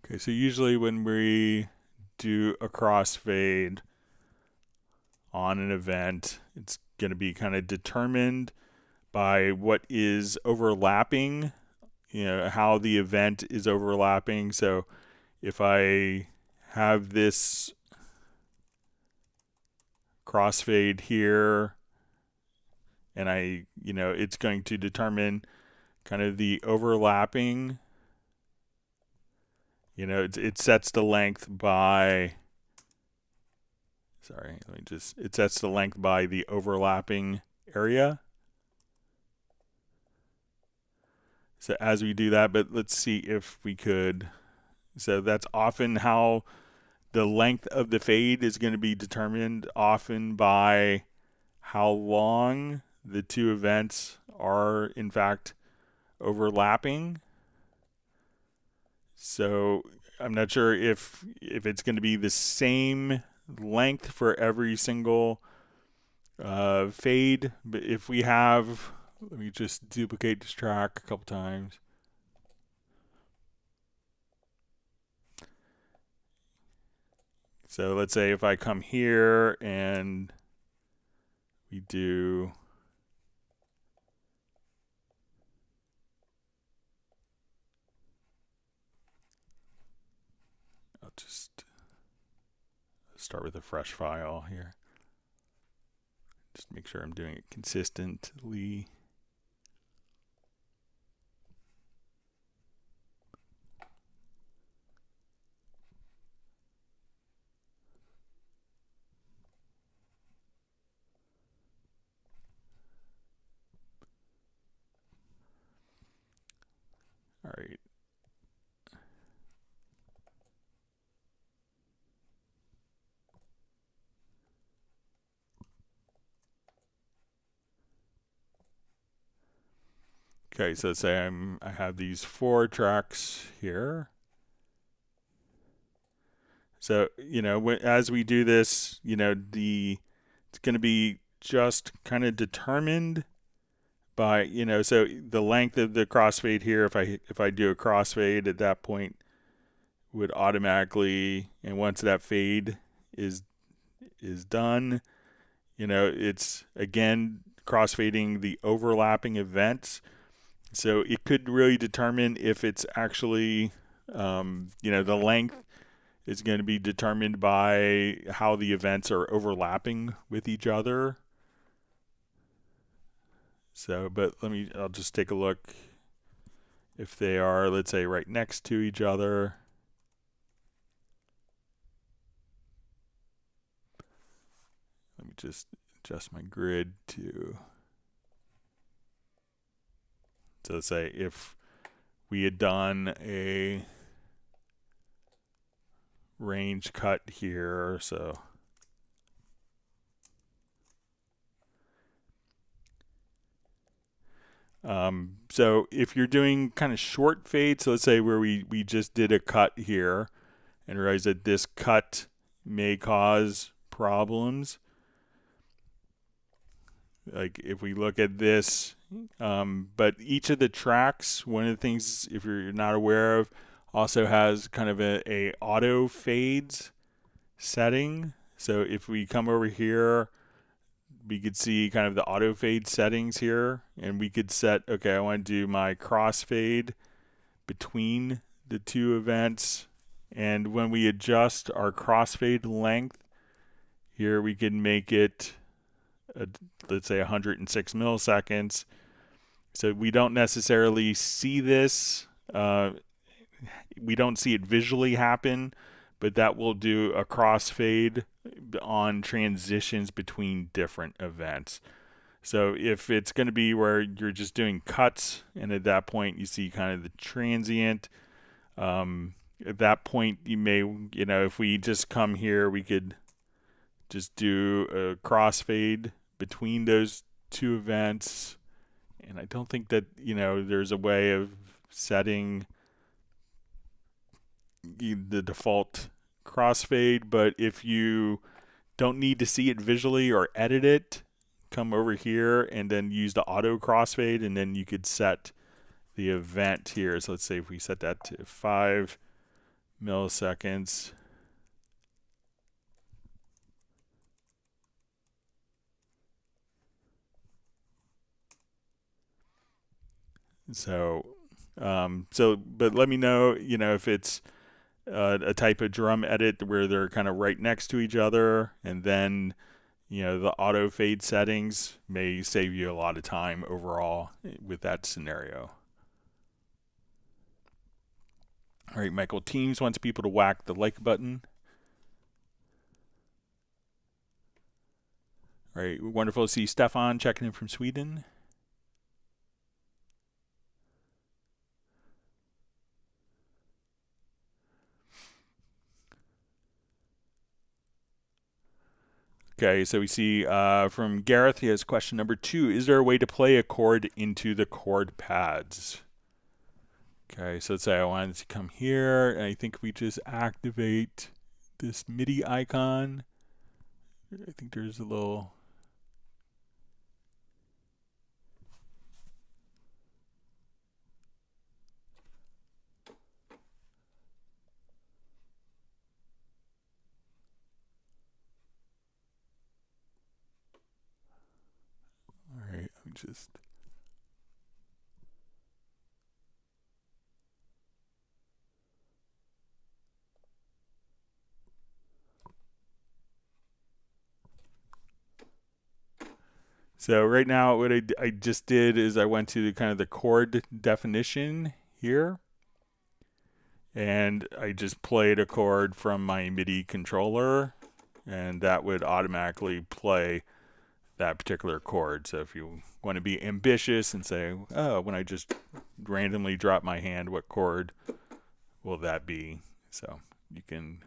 Okay, so usually when we do a crossfade on an event, it's going to be kind of determined by what is overlapping, how the event is overlapping. So if I have this crossfade here, and it's going to determine kind of the overlapping. It sets the length by. It sets the length by the overlapping area. So as we do that, but let's see if we could. So that's often how the length of the fade is going to be determined, often by how long the two events are in fact overlapping. So I'm not sure if it's going to be the same length for every single fade, but if we have, let me just duplicate this track a couple times. So let's say if I come here and we do I'll just start with a fresh file here. Just make sure I'm doing it consistently. All right. Okay, so let's say I have these 4 tracks here. So, as we do this, it's going to be just kind of determined by, so the length of the crossfade here, if I do a crossfade at that point, would automatically, and once that fade is done, it's again crossfading the overlapping events. So it could really determine if it's actually, the length is going to be determined by how the events are overlapping with each other. So, but I'll just take a look if they are, let's say, right next to each other. Let me just adjust my grid to. So let's say if we had done a range cut here, so if you're doing kind of short fade, so let's say where we just did a cut here and realize that this cut may cause problems. Like if we look at this, but each of the tracks, one of the things, if you're not aware of, also has kind of a auto fades setting. So if we come over here, we could see kind of the auto fade settings here, and we could set, okay, I want to do my crossfade between the two events, and when we adjust our crossfade length here, we can make it let's say 106 milliseconds. So we don't necessarily see this, we don't see it visually happen, but that will do a crossfade on transitions between different events. So if it's going to be where you're just doing cuts, and at that point you see kind of the transient, at that point you may, if we just come here, we could just do a crossfade between those two events. And I don't think that, there's a way of setting the default crossfade, but if you don't need to see it visually or edit it, come over here and then use the auto crossfade, and then you could set the event here. So let's say if we set that to 5 milliseconds. So, but let me know, if it's a type of drum edit where they're kind of right next to each other, and then, the auto fade settings may save you a lot of time overall with that scenario. All right, Michael Teams wants people to whack the like button. All right, wonderful to see Stefan checking in from Sweden. Okay, so we see from Gareth, he has question number 2. Is there a way to play a chord into the chord pads? Okay, so let's say I wanted to come here, and I think we just activate this MIDI icon. I think there's a little... All right, I'm just... So right now, what I just did is I went to kind of the chord definition here, and I just played a chord from my MIDI controller, and that would automatically play that particular chord. So if you want to be ambitious and say, oh, when I just randomly drop my hand, what chord will that be? So you can,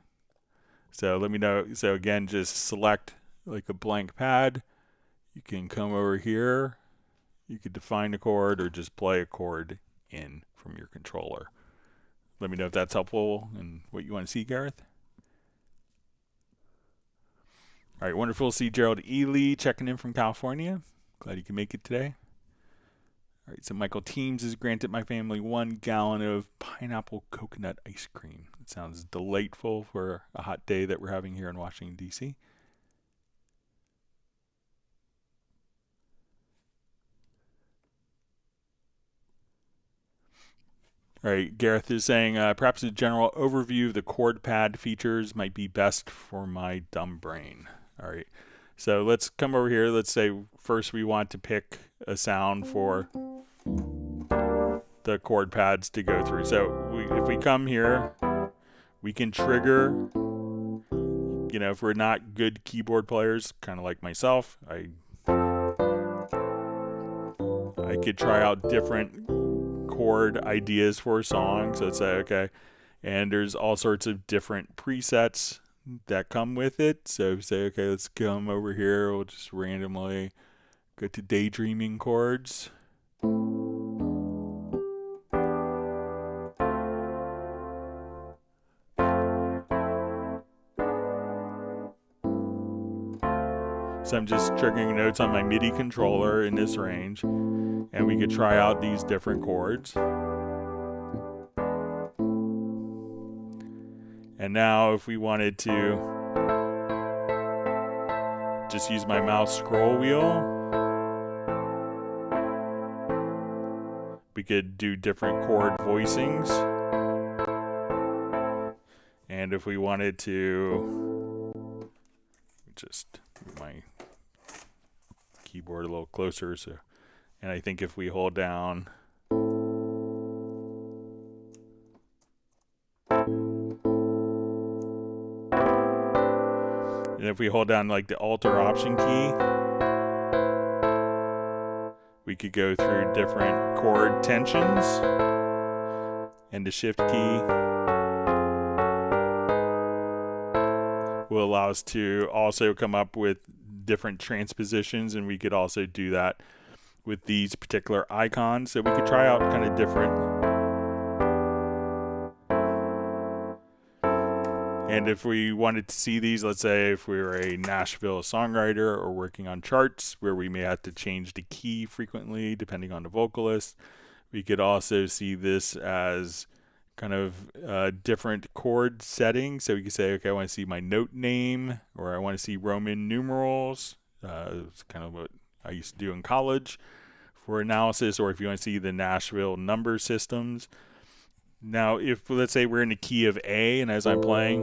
so let me know. So again, just select like a blank pad. You can come over here. You could define a chord or just play a chord in from your controller. Let me know if that's helpful and what you want to see, Gareth. All right, wonderful to see Gerald Ely checking in from California. Glad you can make it today. All right, so Michael Teams has granted my family 1 gallon of pineapple coconut ice cream. It sounds delightful for a hot day that we're having here in Washington, D.C. All right, Gareth is saying, perhaps a general overview of the chord pad features might be best for my dumb brain. All right, so let's come over here. Let's say first we want to pick a sound for the chord pads to go through. So if we come here, we can trigger, if we're not good keyboard players, kind of like myself, I could try out different chord ideas for a song. So let's say, okay, and there's all sorts of different presets that come with it. So say, okay, let's come over here. We'll just randomly go to daydreaming chords. So I'm just triggering notes on my MIDI controller in this range, and we could try out these different chords. And now if we wanted to just use my mouse scroll wheel, we could do different chord voicings. And if we wanted to just move my keyboard a little closer, so, and I think if we hold down And if we hold down like the Alt or Option key, we could go through different chord tensions, and the Shift key will allow us to also come up with different transpositions, and we could also do that with these particular icons. So we could try out kind of different. And if we wanted to see these, let's say if we were a Nashville songwriter or working on charts where we may have to change the key frequently depending on the vocalist, we could also see this as kind of different chord settings. So we could say, okay, I want to see my note name, or I want to see Roman numerals. It's kind of what I used to do in college for analysis, or if you want to see the Nashville number systems. Now, if let's say we're in the key of A, and as I'm playing,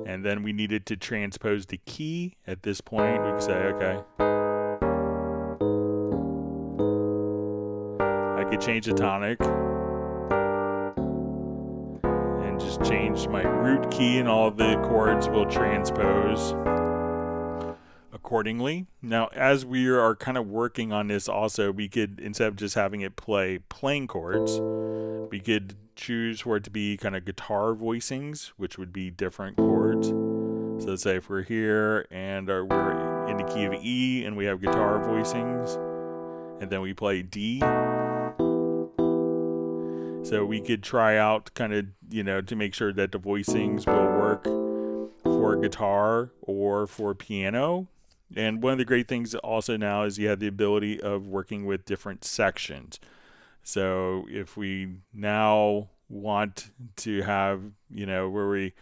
and then we needed to transpose the key at this point, we could say, okay, I could change the tonic and just change my root key, and all the chords will transpose accordingly. Now, as we are kind of working on this also, we could, instead of just having it play plain chords, we could choose for it to be kind of guitar voicings, which would be different chords. So let's say if we're here and we're in the key of E and we have guitar voicings, and then we play D. So we could try out kind of, to make sure that the voicings will work for guitar or for piano. And one of the great things also now is you have the ability of working with different sections. So if we now want to have, where we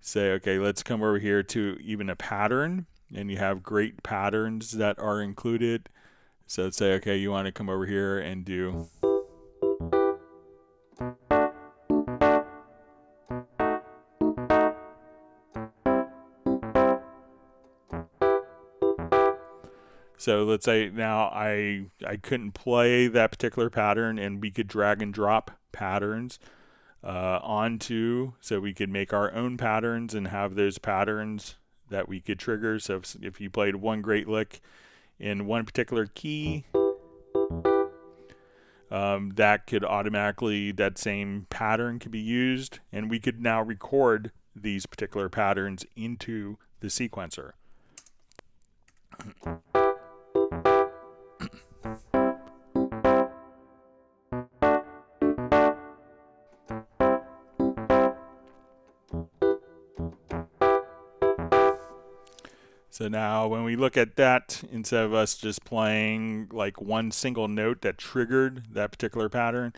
say, okay, let's come over here to even a pattern, and you have great patterns that are included. So let's say, okay, you want to come over here and do. So let's say now I couldn't play that particular pattern, and we could drag and drop patterns onto, so we could make our own patterns and have those patterns that we could trigger. So if you played one great lick in one particular key, that could automatically, that same pattern could be used, and we could now record these particular patterns into the sequencer. So now when we look at that, instead of us just playing like one single note that triggered that particular pattern,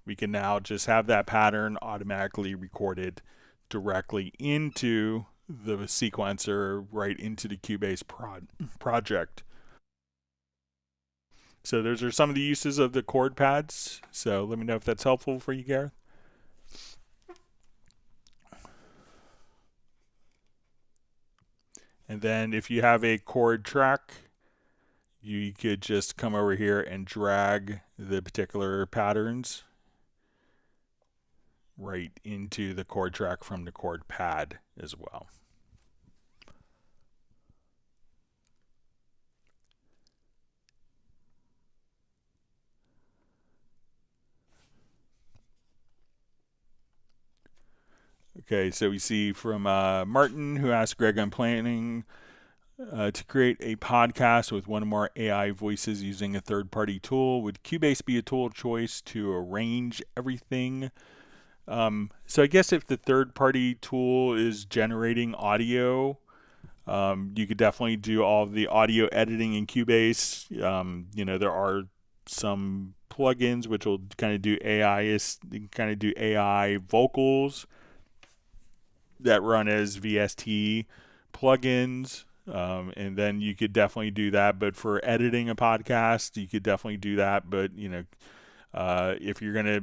we can now just have that pattern automatically recorded directly into the sequencer, right into the Cubase project. So those are some of the uses of the chord pads. So let me know if that's helpful for you, Gareth. And then if you have a chord track, you could just come over here and drag the particular patterns right into the chord track from the chord pad as well. Okay, so we see from Martin, who asked, Greg, I'm planning to create a podcast with one or more AI voices using a third-party tool. Would Cubase be a tool of choice to arrange everything? So I guess if the third-party tool is generating audio, you could definitely do all of the audio editing in Cubase. There are some plugins which will kind of do AI vocals that run as VST plugins, and then you could definitely do that. But for editing a podcast, you could definitely do that. But if you're gonna,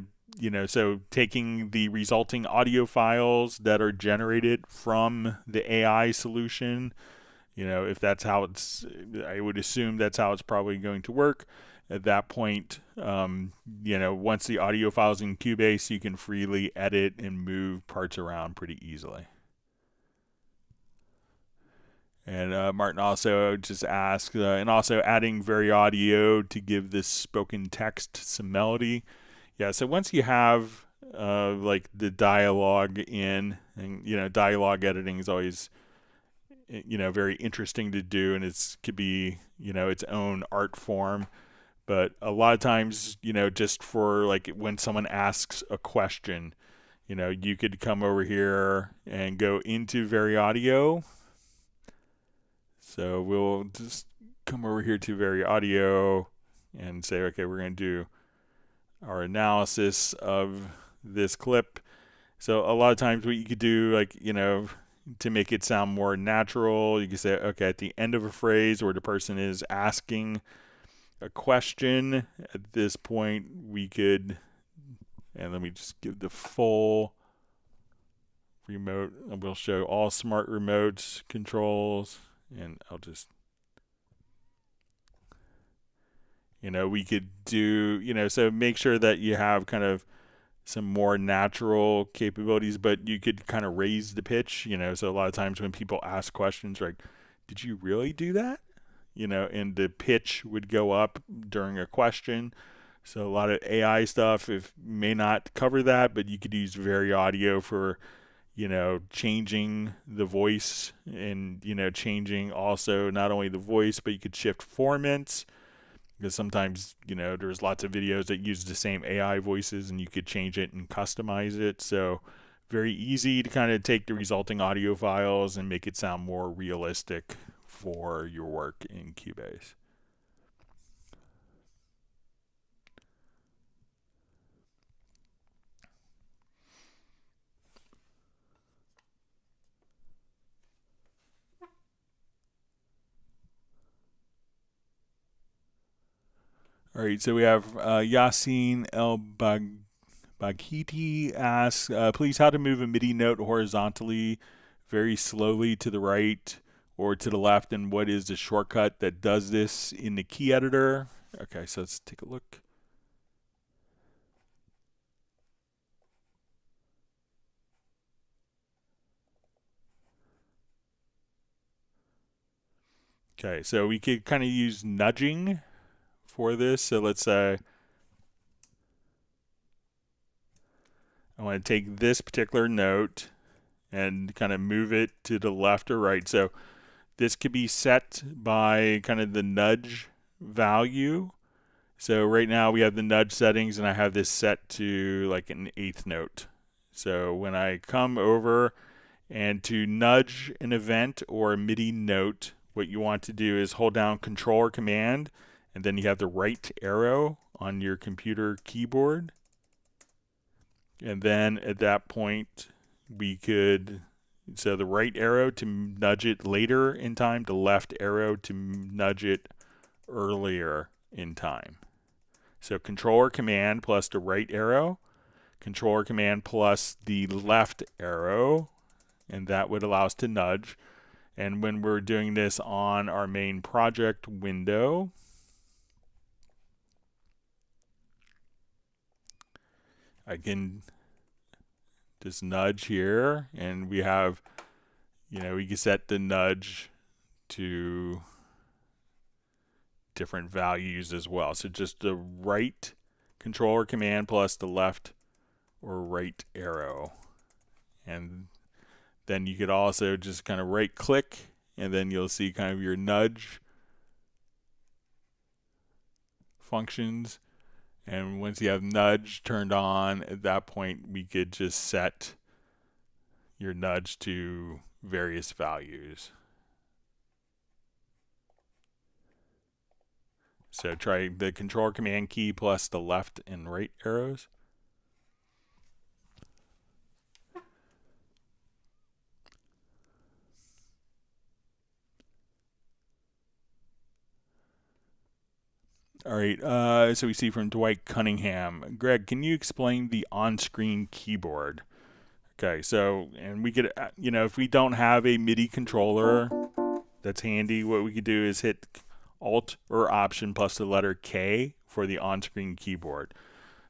so taking the resulting audio files that are generated from the AI solution, if that's how it's, I would assume that's how it's probably going to work. At that point, once the audio file's in Cubase, you can freely edit and move parts around pretty easily. And Martin also just asked, and also adding Very Audio to give this spoken text some melody. Yeah, so once you have like the dialogue in, and dialogue editing is always very interesting to do, and it could be its own art form. But a lot of times, just for like when someone asks a question, you could come over here and go into Very Audio. So we'll just come over here to Very Audio and say, okay, we're going to do our analysis of this clip. So a lot of times what you could do, like, to make it sound more natural, you could say, okay, at the end of a phrase where the person is asking a question, at this point we could, and let me just give the full remote, and we'll show all smart remotes controls, and I'll just, we could do, so make sure that you have kind of some more natural capabilities, but you could kind of raise the pitch, so a lot of times when people ask questions like, did you really do that? And the pitch would go up during a question. So a lot of AI stuff may not cover that, but you could use Very Audio for, changing the voice and, changing also not only the voice, but you could shift formants. Because sometimes, there's lots of videos that use the same AI voices and you could change it and customize it. So very easy to kind of take the resulting audio files and make it sound more realistic for your work in Cubase. All right, so we have Yasin El Baghiti asks, please, how to move a MIDI note horizontally very slowly to the right or to the left, and what is the shortcut that does this in the key editor? Okay, so let's take a look. Okay, so we could kind of use nudging for this. So let's say I want to take this particular note and kind of move it to the left or right. So this could be set by kind of the nudge value. So right now we have the nudge settings and I have this set to like an eighth note. So when I come over and to nudge an event or a MIDI note, what you want to do is hold down Control or Command, and then you have the right arrow on your computer keyboard. And then at that point, we could, so the right arrow to nudge it later in time, the left arrow to nudge it earlier in time. So Control or Command plus the right arrow, Control or Command plus the left arrow, and that would allow us to nudge. And when we're doing this on our main project window, I can just nudge here, and we have, we can set the nudge to different values as well. So just the right Control or Command plus the left or right arrow. And then you could also just kind of right click, and then you'll see kind of your nudge functions. And once you have nudge turned on, at that point we could just set your nudge to various values. So try the Control Command key plus the left and right arrows. All right, so we see from Dwight Cunningham. Greg, can you explain the on-screen keyboard? Okay, so, and we could, if we don't have a MIDI controller that's handy, what we could do is hit Alt or Option plus the letter K for the on-screen keyboard.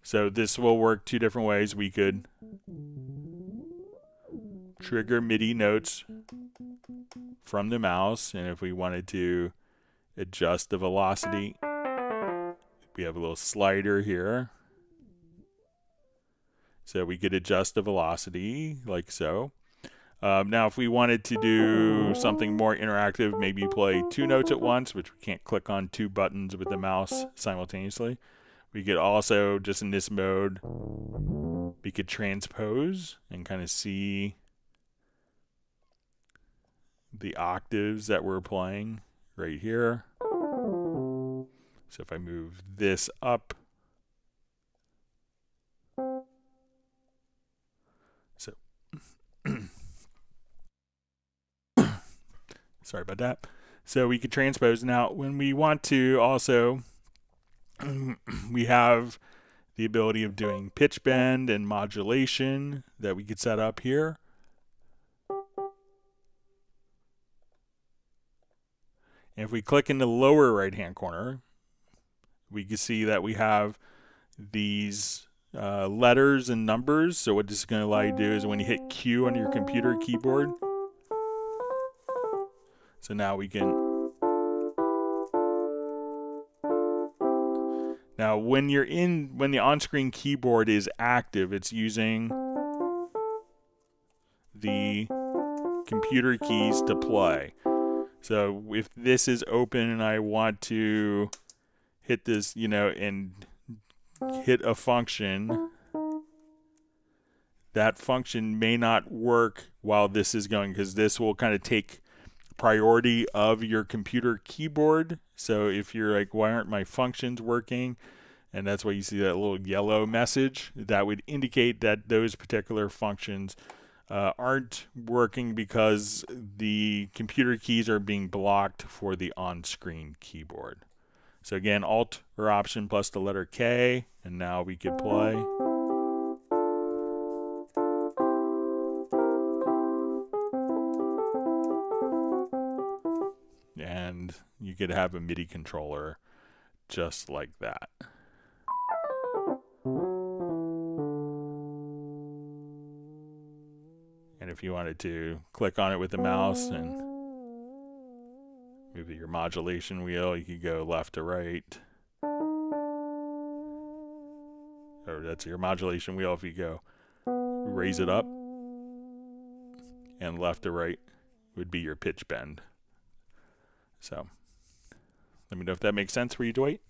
So this will work two different ways. We could trigger MIDI notes from the mouse, and if we wanted to adjust the velocity, we have a little slider here. So we could adjust the velocity like so. Now, if we wanted to do something more interactive, maybe play 2 notes at once, which we can't click on 2 buttons with the mouse simultaneously. We could also, just in this mode, we could transpose and kind of see the octaves that we're playing right here. So if I move this up, so sorry about that. So we could transpose. Now, when we want to also, we have the ability of doing pitch bend and modulation that we could set up here. And if we click in the lower right-hand corner, we can see that we have these letters and numbers. So what this is going to allow you to do is when you hit Q on your computer keyboard, so now we can, now when the on-screen keyboard is active, it's using the computer keys to play. So if this is open and I want to hit this, and hit a function, that function may not work while this is going, because this will kind of take priority of your computer keyboard. So if you're like, why aren't my functions working? And that's why you see that little yellow message. That would indicate that those particular functions aren't working because the computer keys are being blocked for the on-screen keyboard. So again, Alt or Option plus the letter K, and now we could play. And you could have a MIDI controller just like that. And if you wanted to click on it with the mouse and move your modulation wheel, you could go left to right. Or that's your modulation wheel if you go raise it up. And left to right would be your pitch bend. So let me know if that makes sense for you, Dwight.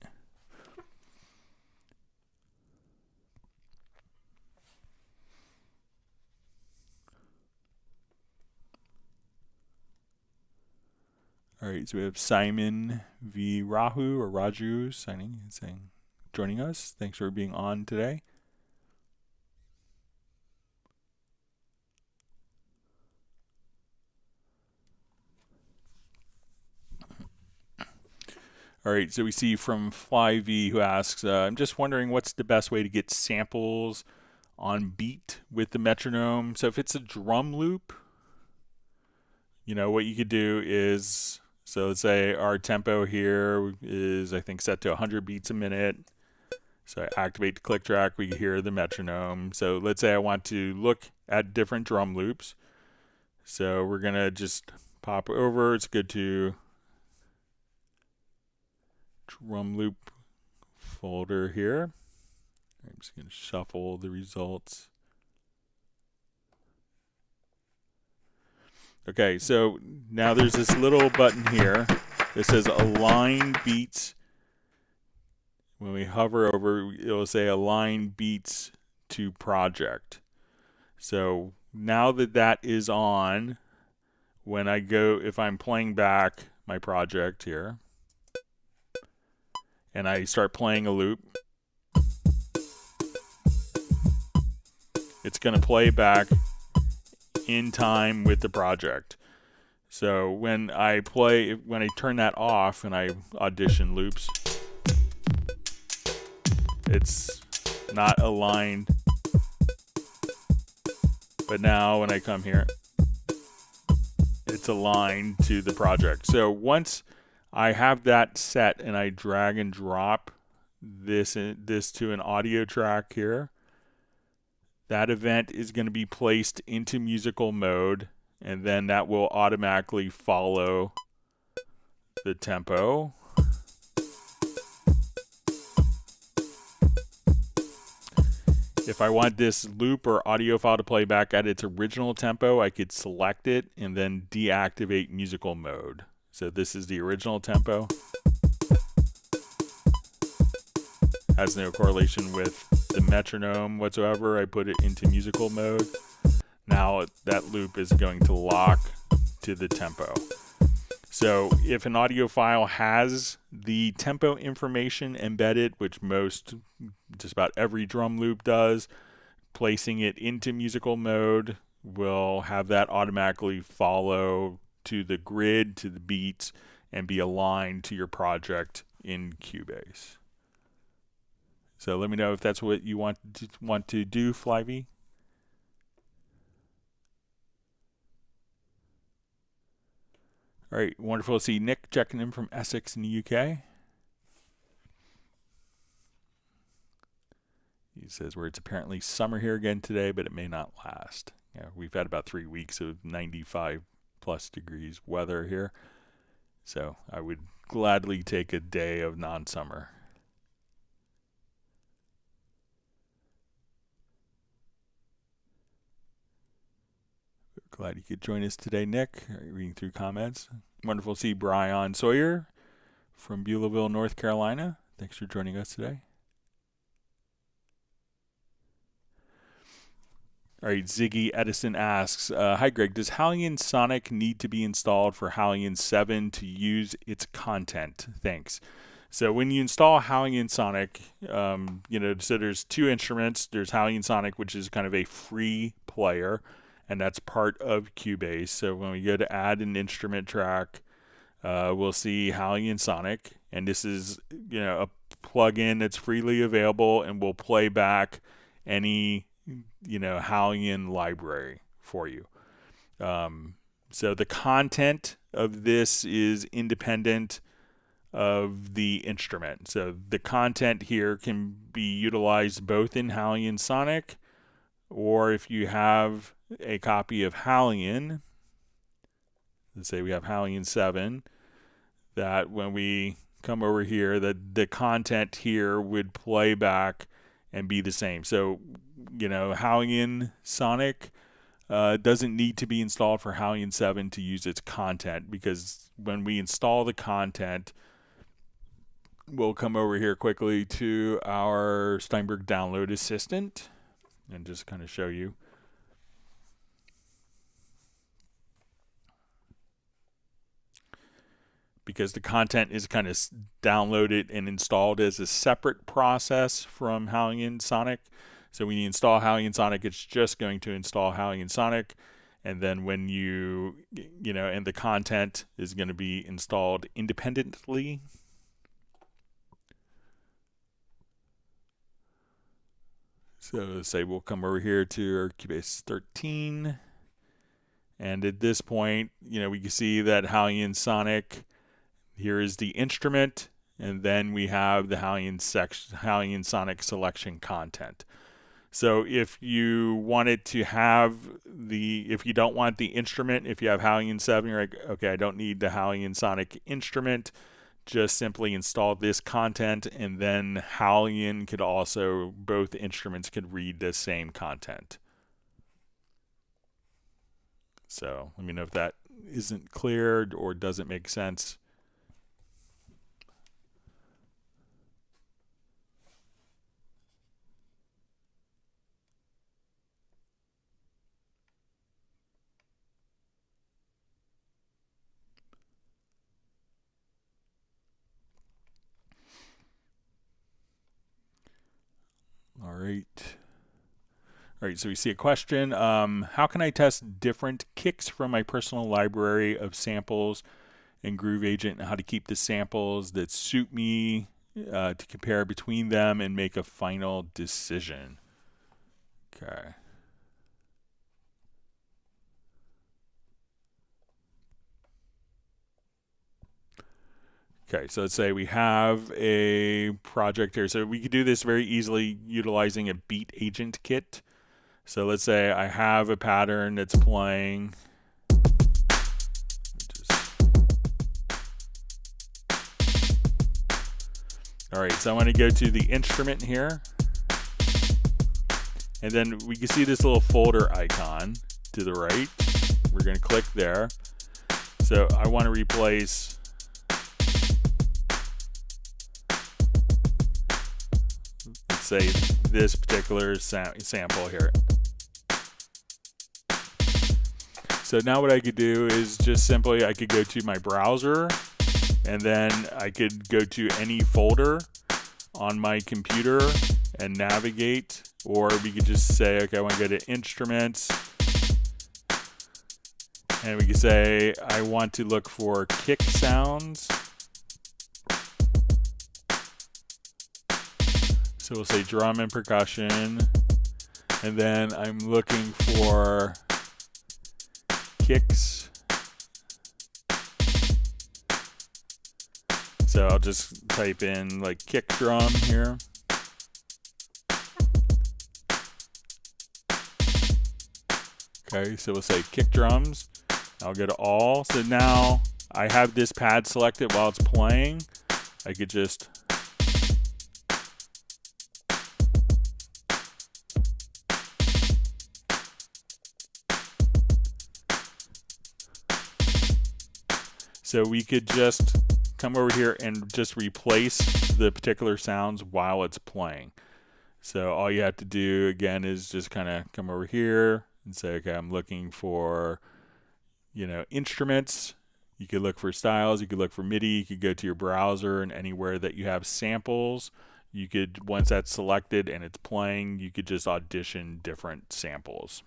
All right, so we have Simon V. Rahu or Raju joining us. Thanks for being on today. All right, so we see from FlyV who asks, I'm just wondering what's the best way to get samples on beat with the metronome. So if it's a drum loop, what you could do is, so let's say our tempo here is, I think, set to 100 beats a minute. So I activate the click track, we hear the metronome. So let's say I want to look at different drum loops. So we're going to just pop over. It's good to drum loop folder here. I'm just going to shuffle the results. Okay, so now there's this little button here that says Align Beats. When we hover over, it'll say Align Beats to Project. So now that that is on, when I go, if I'm playing back my project here, and I start playing a loop, it's going to play back in time with the project. So when I turn that off and I audition loops, it's not aligned. But now when I come here, it's aligned to the project. So once I have that set and I drag and drop this to an audio track here, that event is going to be placed into musical mode, and then that will automatically follow the tempo. If I want this loop or audio file to play back at its original tempo, I could select it and then deactivate musical mode. So this is the original tempo. Has no correlation with the metronome whatsoever. I put it into musical mode. Now that loop is going to lock to the tempo. So if an audio file has the tempo information embedded, which just about every drum loop does, placing it into musical mode will have that automatically follow to the grid, to the beats, and be aligned to your project in Cubase. So let me know if that's what you want to do, Flyvy. All right, wonderful to see Nick checking in from Essex in the UK. He says where it's apparently summer here again today, but it may not last. Yeah, we've had about 3 weeks of 95 plus degrees weather here. So I would gladly take a day of non-summer. Glad you could join us today, Nick. Reading through comments. Wonderful to see Brian Sawyer from Beulahville, North Carolina. Thanks for joining us today. All right, Ziggy Edison asks, hi Greg, does Hallian Sonic need to be installed for Hallian 7 to use its content? Thanks. So when you install Hallian Sonic, so there's two instruments. There's Hallian Sonic, which is kind of a free player, and that's part of Cubase. So when we go to add an instrument track, we'll see Hallian Sonic, and this is a plugin that's freely available and will play back any Hallian library for you. So the content of this is independent of the instrument. So the content here can be utilized both in Hallian Sonic, or if you have a copy of Hallian, let's say we have Hallian 7, that when we come over here, the content here would play back and be the same. So, Hallian Sonic doesn't need to be installed for Hallian 7 to use its content, because when we install the content, we'll come over here quickly to our Steinberg download assistant and just kind of show you. Because the content is kind of downloaded and installed as a separate process from Hallian Sonic. So when you install Hallian Sonic, it's just going to install Hallian Sonic. And then when and the content is going to be installed independently. So let's say we'll come over here to our Cubase 13. And at this point, we can see that Hallian Sonic, here is the instrument, and then we have the Hallian Sonic selection content. So if you wanted to have if you don't want the instrument, if you have Hallian 7, you're like, okay, I don't need the Hallian Sonic instrument, just simply install this content, and then Hallian could also, both instruments could read the same content. So let me know if that isn't clear or doesn't make sense. All right, so we see a question. How can I test different kicks from my personal library of samples in Groove Agent, and how to keep the samples that suit me to compare between them and make a final decision? Okay. Okay, so let's say we have a project here. So we could do this very easily utilizing a beat agent kit. So let's say I have a pattern that's playing. All right, so I want to go to the instrument here. And then we can see this little folder icon to the right. We're going to click there. So I want to replace let's say this particular sample here. So now what I could do is just simply I could go to my browser and then I could go to any folder on my computer and navigate, or we could just say, okay, I want to go to instruments, and we could say I want to look for kick sounds. So we'll say drum and percussion, and then I'm looking for kicks. So I'll just type in like kick drum here. Okay, so we'll say kick drums. I'll go to all. So now I have this pad selected while it's playing. I could just so we could just come over here and just replace the particular sounds while it's playing. So all you have to do again is just kind of come over here and say, okay, I'm looking for, instruments. You could look for styles, you could look for MIDI, you could go to your browser, and anywhere that you have samples, you could, once that's selected and it's playing, you could just audition different samples.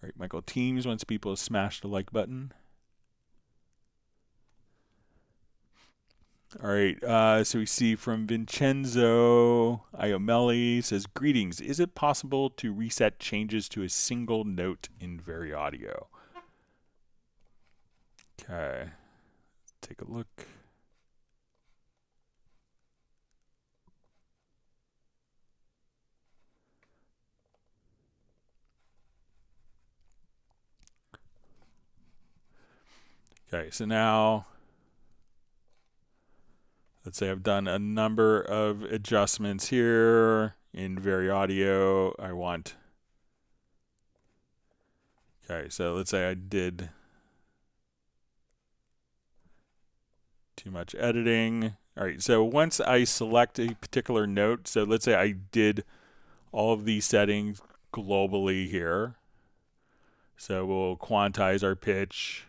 All right, Michael Teams wants people to smash the like button. All right, so we see from Vincenzo Iomelli says, greetings. Is it possible to reset changes to a single note in Very Audio? Okay, let's take a look. Okay, so now let's say I've done a number of adjustments here in Very Audio. I want, okay, so let's say I did too much editing. All right, so once I select a particular note, so let's say I did all of these settings globally here. So we'll quantize our pitch.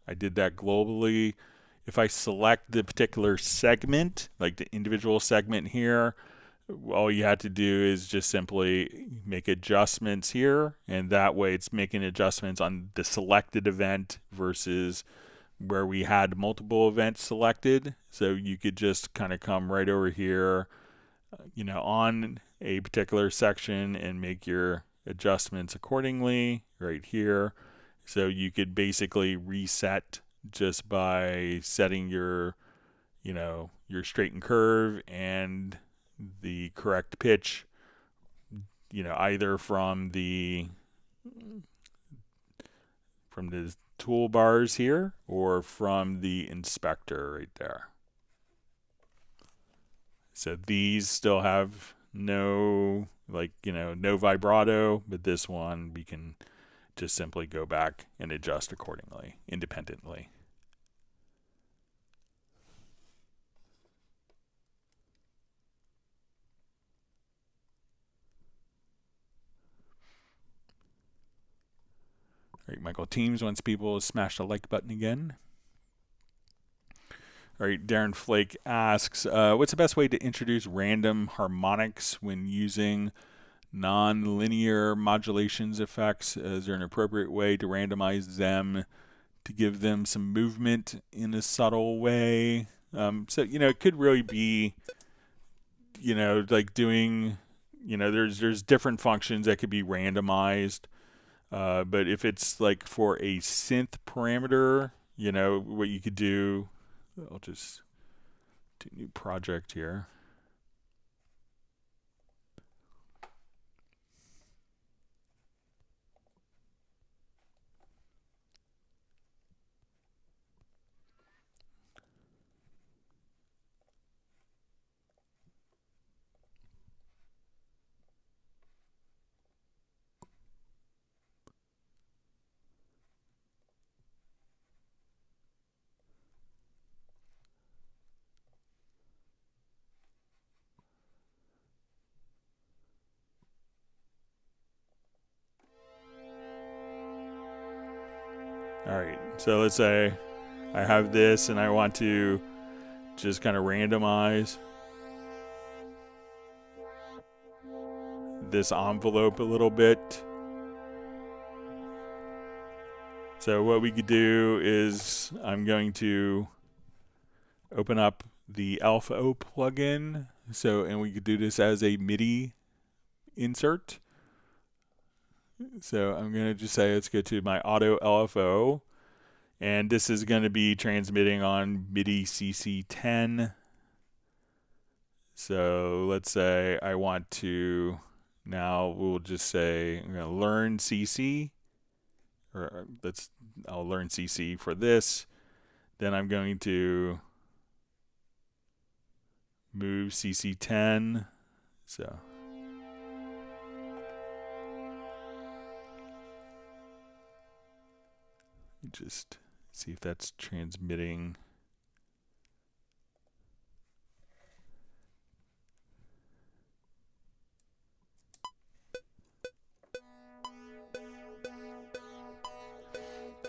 I did that globally. If I select the particular segment, like the individual segment here, all you have to do is just simply make adjustments here, and that way it's making adjustments on the selected event versus where we had multiple events selected. So you could just kind of come right over here, on a particular section and make your adjustments accordingly right here. So you could basically reset just by setting your, your straighten curve and the correct pitch, either from the toolbars here or from the inspector right there. So these still have no vibrato, but this one we can just simply go back and adjust accordingly, independently. All right, Michael Teams wants people to smash the like button again. All right, Darren Flake asks, what's the best way to introduce random harmonics when using non-linear modulations effects? Is there an appropriate way to randomize them to give them some movement in a subtle way? So, it could really be, like doing, there's different functions that could be randomized. But if it's like for a synth parameter, what you could do, I'll just do a new project here. Alright, so let's say I have this and I want to just kind of randomize this envelope a little bit. So what we could do is I'm going to open up the LFO plugin. And we could do this as a MIDI insert. So I'm going to just say, let's go to my auto LFO. And this is going to be transmitting on MIDI CC10. So let's say I want to, now we'll just say, I'm going to learn CC. I'll learn CC for this. Then I'm going to move CC10. So just see if that's transmitting.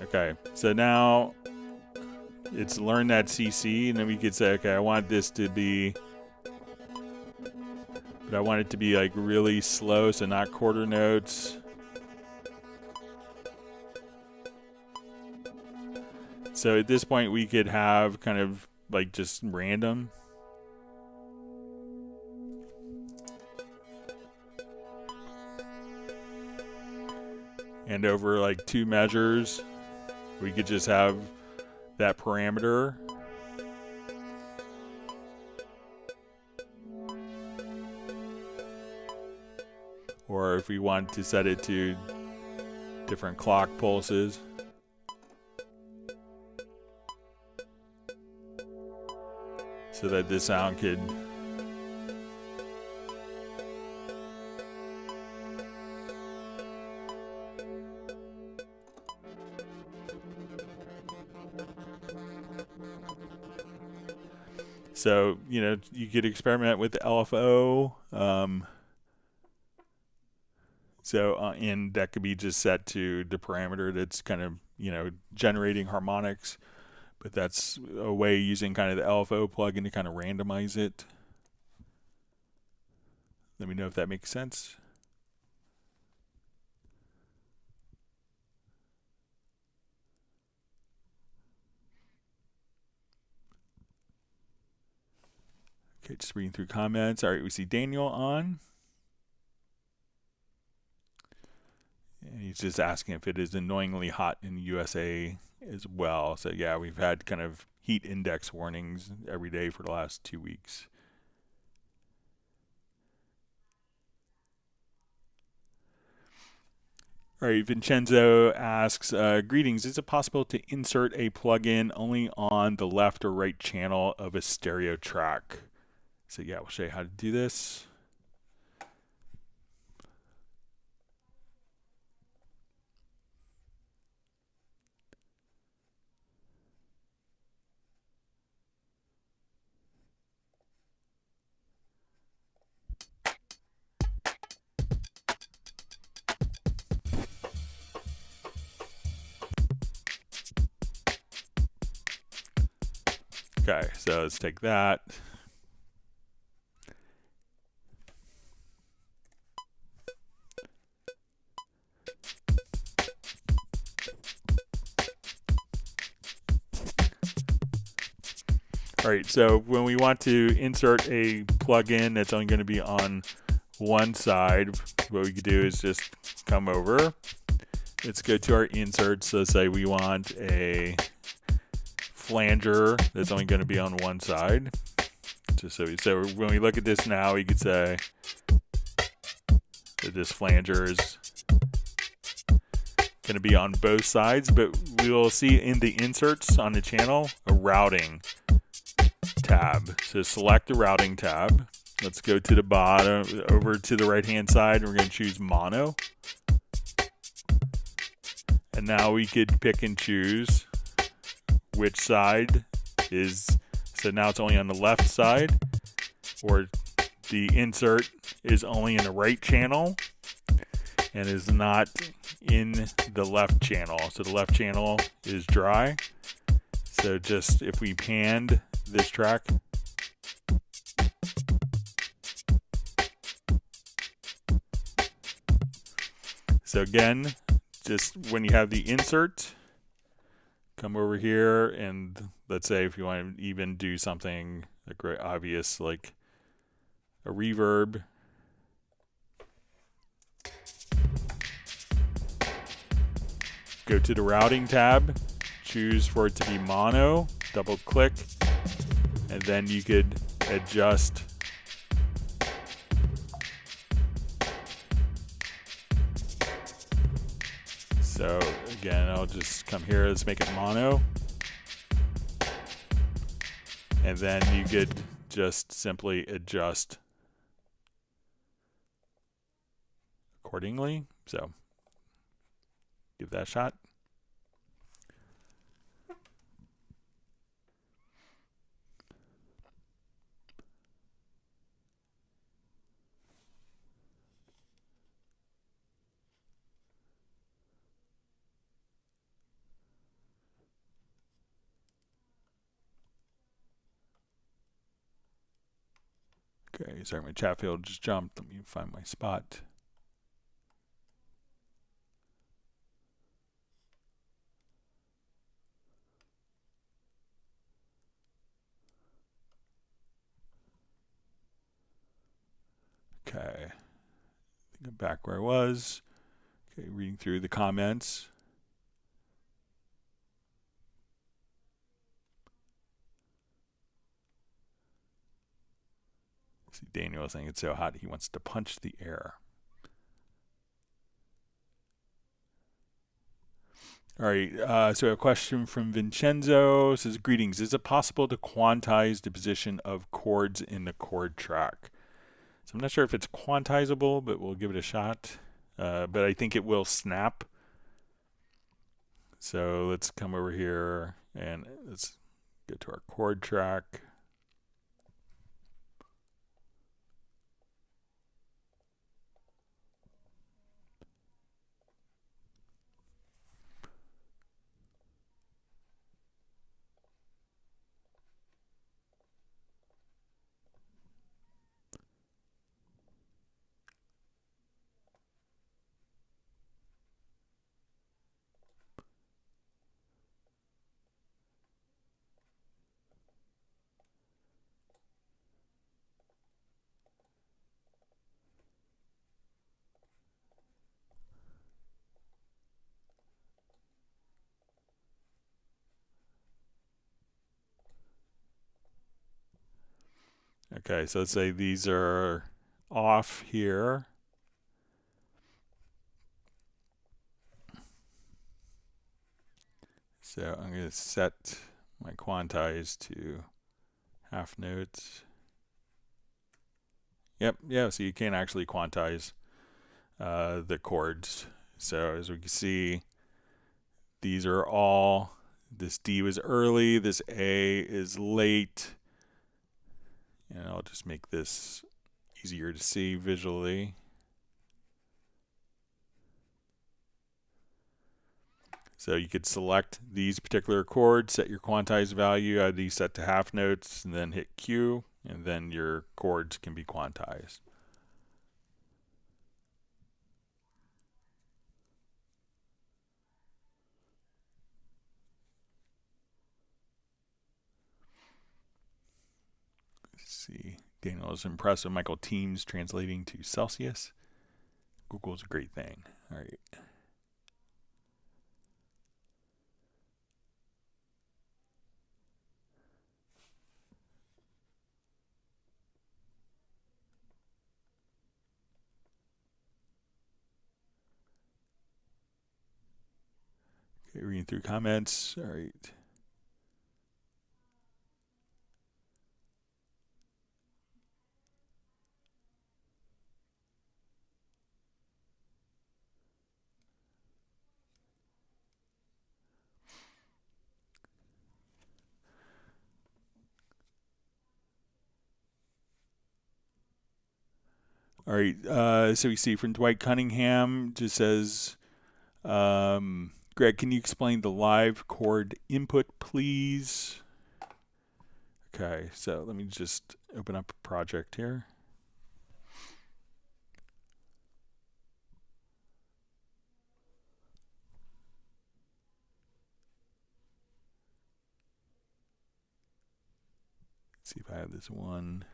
Okay, so now it's learned that CC, and then we could say, okay, I want this to be, but I want it to be like really slow, so not quarter notes. So at this point we could have kind of like just random. And over like 2 measures, we could just have that parameter. Or if we want to set it to different clock pulses. So that the sound could so, you know, you could experiment with the LFO. And that could be just set to the parameter that's kind of, you know, generating harmonics. But that's a way using kind of the LFO plugin to kind of randomize it. Let me know if that makes sense. Okay, just reading through comments. All right, we see Daniel on. And he's just asking if it is annoyingly hot in the USA as well. So yeah, we've had kind of heat index warnings every day for the last 2 weeks. All right, Vincenzo asks, greetings, is it possible to insert a plugin only on the left or right channel of a stereo track? So yeah, we'll show you how to do this. Okay, so let's take that. All right, so when we want to insert a plugin that's only going to be on one side, what we could do is just come over. Let's go to our inserts. So say we want a flanger that's only going to be on one side. So when we look at this now, we could say that this flanger is going to be on both sides, but we will see in the inserts on the channel a routing tab. So select the routing tab. Let's go to the bottom, over to the right hand side, and we're going to choose mono. And now we could pick and choose which side is, so now it's only on the left side, or the insert is only in the right channel. and is not in the left channel. So the left channel is dry. So just if we panned this track, so again, just when you have the insert, come over here and let's say if you want to even do something like very obvious like a reverb, go to the routing tab, choose for it to be mono, double click, and then you could adjust so again, I'll just come here, let's make it mono. And then you could just simply adjust accordingly. So give that a shot. Okay, sorry, my chat field just jumped. Let me find my spot. Okay, I'm back where I was. Okay, reading through the comments. See, Daniel is saying it's so hot he wants to punch the air. All right, so a question from Vincenzo. It says, greetings. Is it possible to quantize the position of chords in the chord track? So I'm not sure if it's quantizable, but we'll give it a shot. But I think it will snap. So let's come over here and let's get to our chord track. Okay, so let's say these are off here. So I'm going to set my quantize to half notes. Yep, yeah, so you can actually quantize the chords. So as we can see, these are all, this D was early, this A is late. And I'll just make this easier to see visually. So you could select these particular chords, set your quantized value, have these set to half notes, and then hit Q, and then your chords can be quantized. Let's see. Daniel is impressed with Michael Teams translating to Celsius. Google's a great thing. All right. Okay, reading through comments. All right. All right, so we see from Dwight Cunningham, just says, Greg, can you explain the live chord input, please? Okay, so let me just open up a project here. Let's see if I have this one.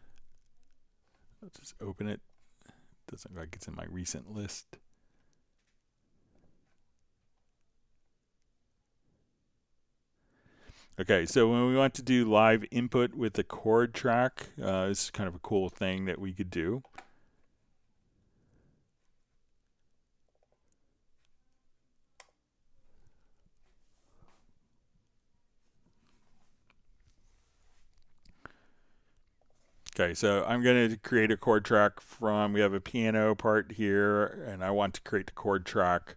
I'll just open it. Doesn't look like it's in my recent list. Okay, so when we want to do live input with the chord track, this is kind of a cool thing that we could do. Okay, so I'm going to create a chord track from, we have a piano part here, and I want to create the chord track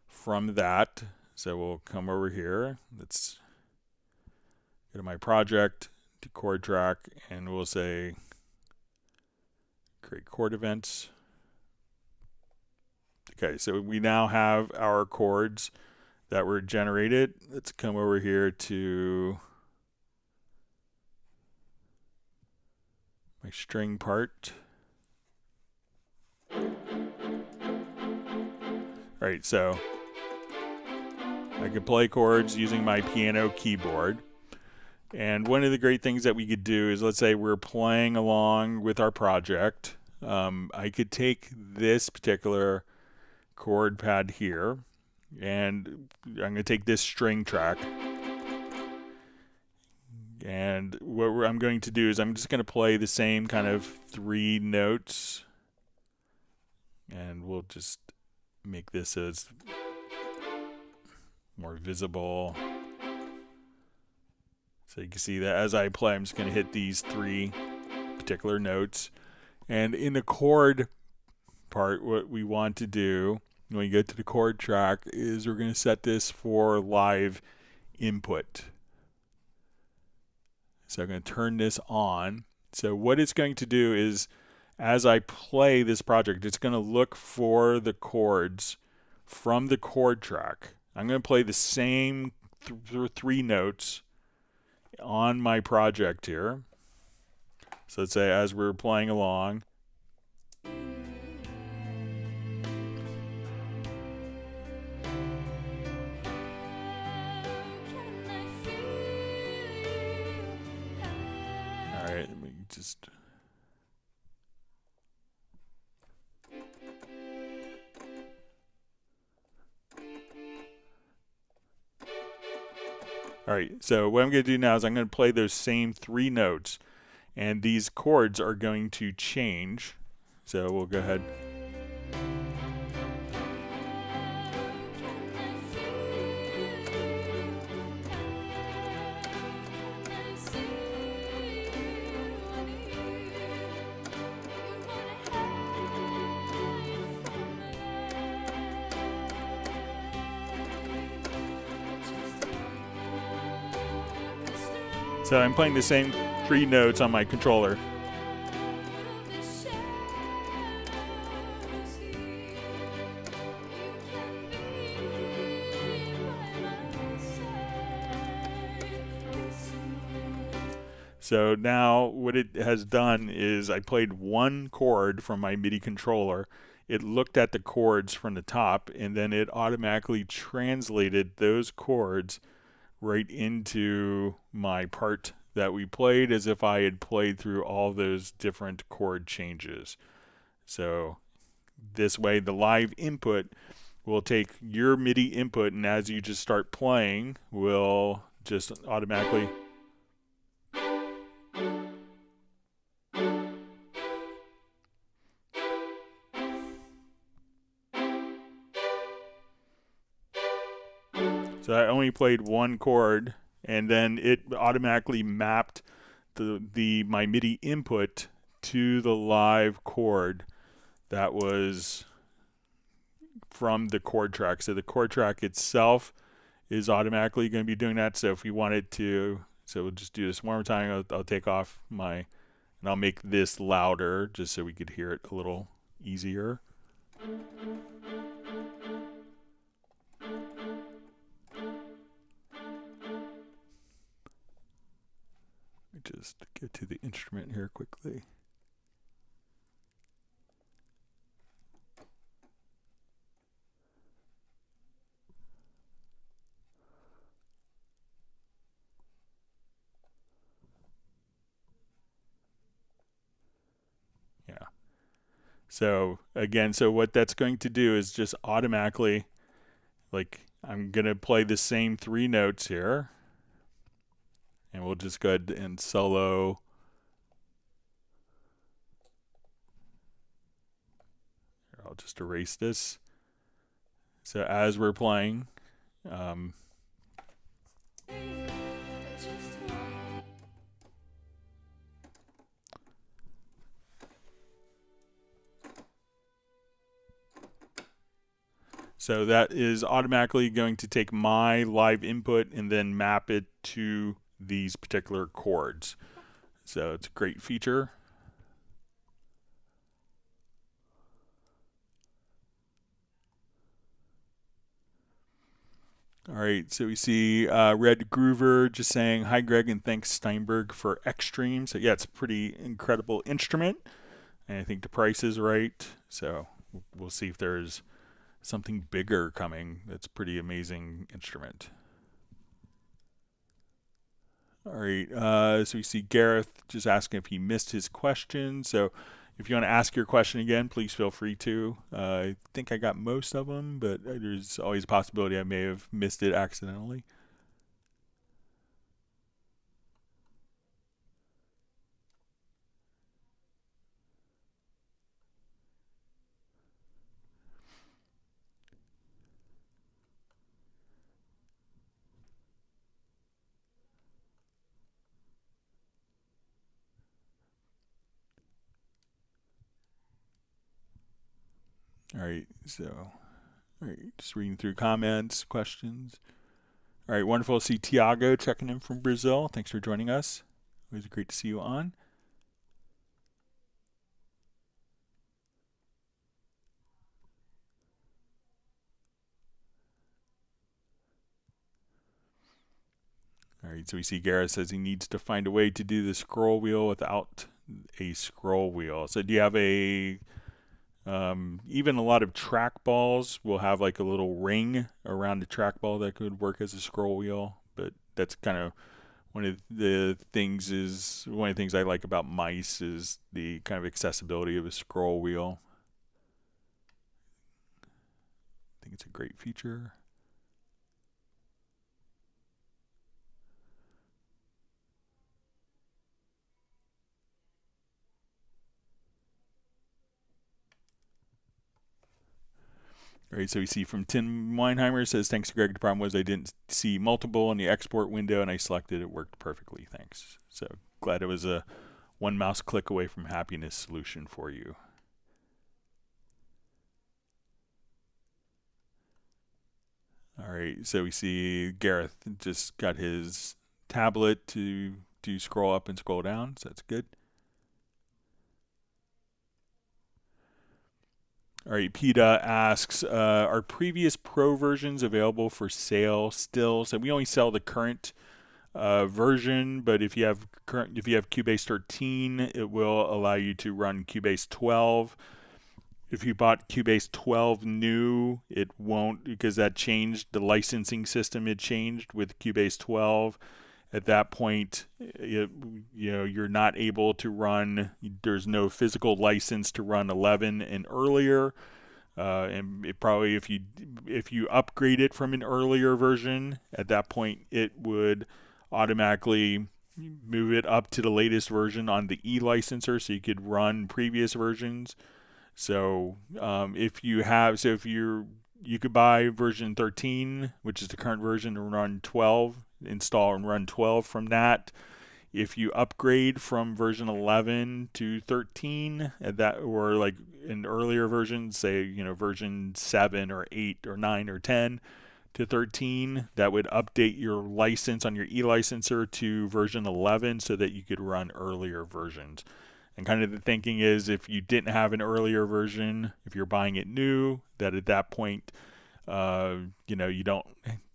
from that. So we'll come over here. Let's go to my project, to chord track, and we'll say create chord events. Okay, so we now have our chords that were generated. Let's come over here to my string part. All right, so I can play chords using my piano keyboard. And one of the great things that we could do is, let's say we're playing along with our project. I could take this particular chord pad here, and I'm going to take this string track. And what I'm going to do is I'm just going to play the same kind of 3 notes. And we'll just make this as more visible. So you can see that as I play, I'm just going to hit these 3 particular notes. And in the chord part, what we want to do when we get to the chord track is we're going to set this for live input. So I'm going to turn this on. So what it's going to do is, as I play this project, it's going to look for the chords from the chord track. I'm going to play the same 3 notes on my project here. So let's say as we're playing along, all right, let me just all right, so what I'm going to do now is I'm going to play those same 3 notes, and these chords are going to change. So we'll go ahead. So I'm playing the same 3 notes on my controller. So now what it has done is I played 1 chord from my MIDI controller. It looked at the chords from the top, and then it automatically translated those chords right into my part that we played, as if I had played through all those different chord changes. So this way the live input will take your MIDI input, and as you just start playing, will just automatically So I only played 1 chord, and then it automatically mapped my MIDI input to the live chord that was from the chord track. So the chord track itself is automatically going to be doing that. So if we wanted to, so we'll just do this one more time. I'll take off and I'll make this louder just so we could hear it a little easier. Just get to the instrument here quickly. Yeah. So again, so what that's going to do is just automatically, like, I'm going to play the same 3 notes here. And we'll just go ahead and solo. I'll just erase this. So as we're playing, so that is automatically going to take my live input and then map it to these particular chords. So it's a great feature. All right, so we see Red Groover just saying, hi, Greg, and thanks, Steinberg, for Extreme. So, yeah, it's a pretty incredible instrument, and I think the price is right. So we'll see if there's something bigger coming. That's a pretty amazing instrument. All right, so we see Gareth just asking if he missed his question. So if you want to ask your question again, please feel free to. I think I got most of them, but there's always a possibility I may have missed it accidentally. All right, so, all right, just reading through comments, questions. All right, wonderful to see Tiago checking in from Brazil. Thanks for joining us. Always great to see you on. All right, so we see Gareth says he needs to find a way to do the scroll wheel without a scroll wheel. So do you have a, even a lot of trackballs will have like a little ring around the trackball that could work as a scroll wheel, but that's kind of one of the things I like about mice is the kind of accessibility of a scroll wheel. I think it's a great feature. All right, so we see from Tim Weinheimer says, thanks, Greg. The problem was I didn't see multiple in the export window, and I selected it. Worked perfectly. Thanks. So glad it was a one mouse click away from happiness solution for you. All right, so we see Gareth just got his tablet to scroll up and scroll down, so that's good. All right, PETA asks, are previous Pro versions available for sale still? So we only sell the current version, but if you have Cubase 13, it will allow you to run Cubase 12. If you bought Cubase 12 new, it won't, because that changed the licensing system. It changed with Cubase 12. At that point, you're not able to run. There's no physical license to run 11 and earlier. And it probably, if you upgrade it from an earlier version, at that point it would automatically move it up to the latest version on the E licenser, so you could run previous versions. So you could buy version 13, which is the current version, and run 12. Install and run 12 from that. If you upgrade from version 11 to 13, or like an earlier version, say version 7 or 8 or 9 or 10 to 13, that would update your license on your e-licenser to version 11 so that you could run earlier versions. And kind of the thinking is if you didn't have an earlier version, if you're buying it new, that at that point, you don't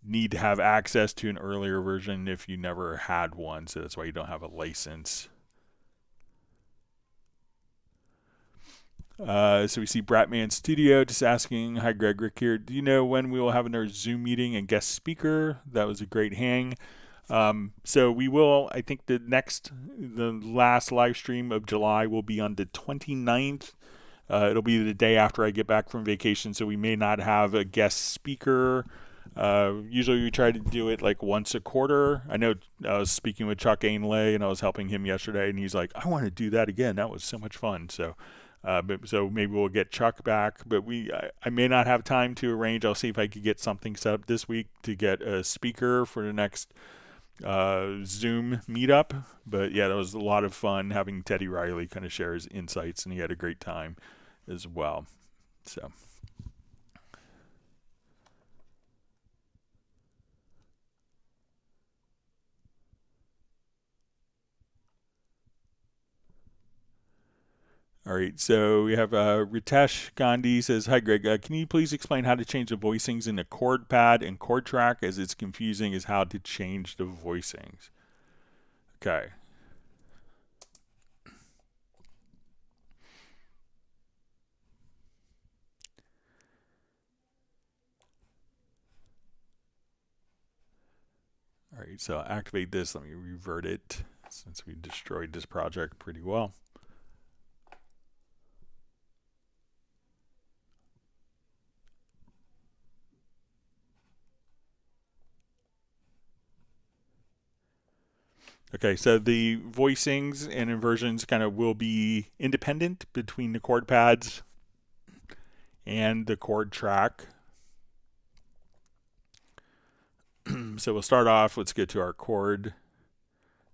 need to have access to an earlier version if you never had one. So that's why you don't have a license. So we see Bratman Studio just asking, hi Greg, Rick here. Do you know when we will have another Zoom meeting and guest speaker? That was a great hang. So we will, I think the last live stream of July will be on the 29th. It'll be the day after I get back from vacation, so we may not have a guest speaker. Usually we try to do it like once a quarter. I know I was speaking with Chuck Ainlay and I was helping him yesterday, and he's like, I want to do that again. That was so much fun. So maybe we'll get Chuck back, but I may not have time to arrange. I'll see if I could get something set up this week to get a speaker for the next Zoom meetup. But yeah, that was a lot of fun having Teddy Riley kind of share his insights, and he had a great time as well. So all right, so we have Ritesh Gandhi says, hi Greg, can you please explain how to change the voicings in the chord pad and chord track, as it's confusing as how to change the voicings. Okay. All right, so I'll activate this. Let me revert it since we destroyed this project pretty well. Okay, so the voicings and inversions kind of will be independent between the chord pads and the chord track. So we'll start off, let's get to our chord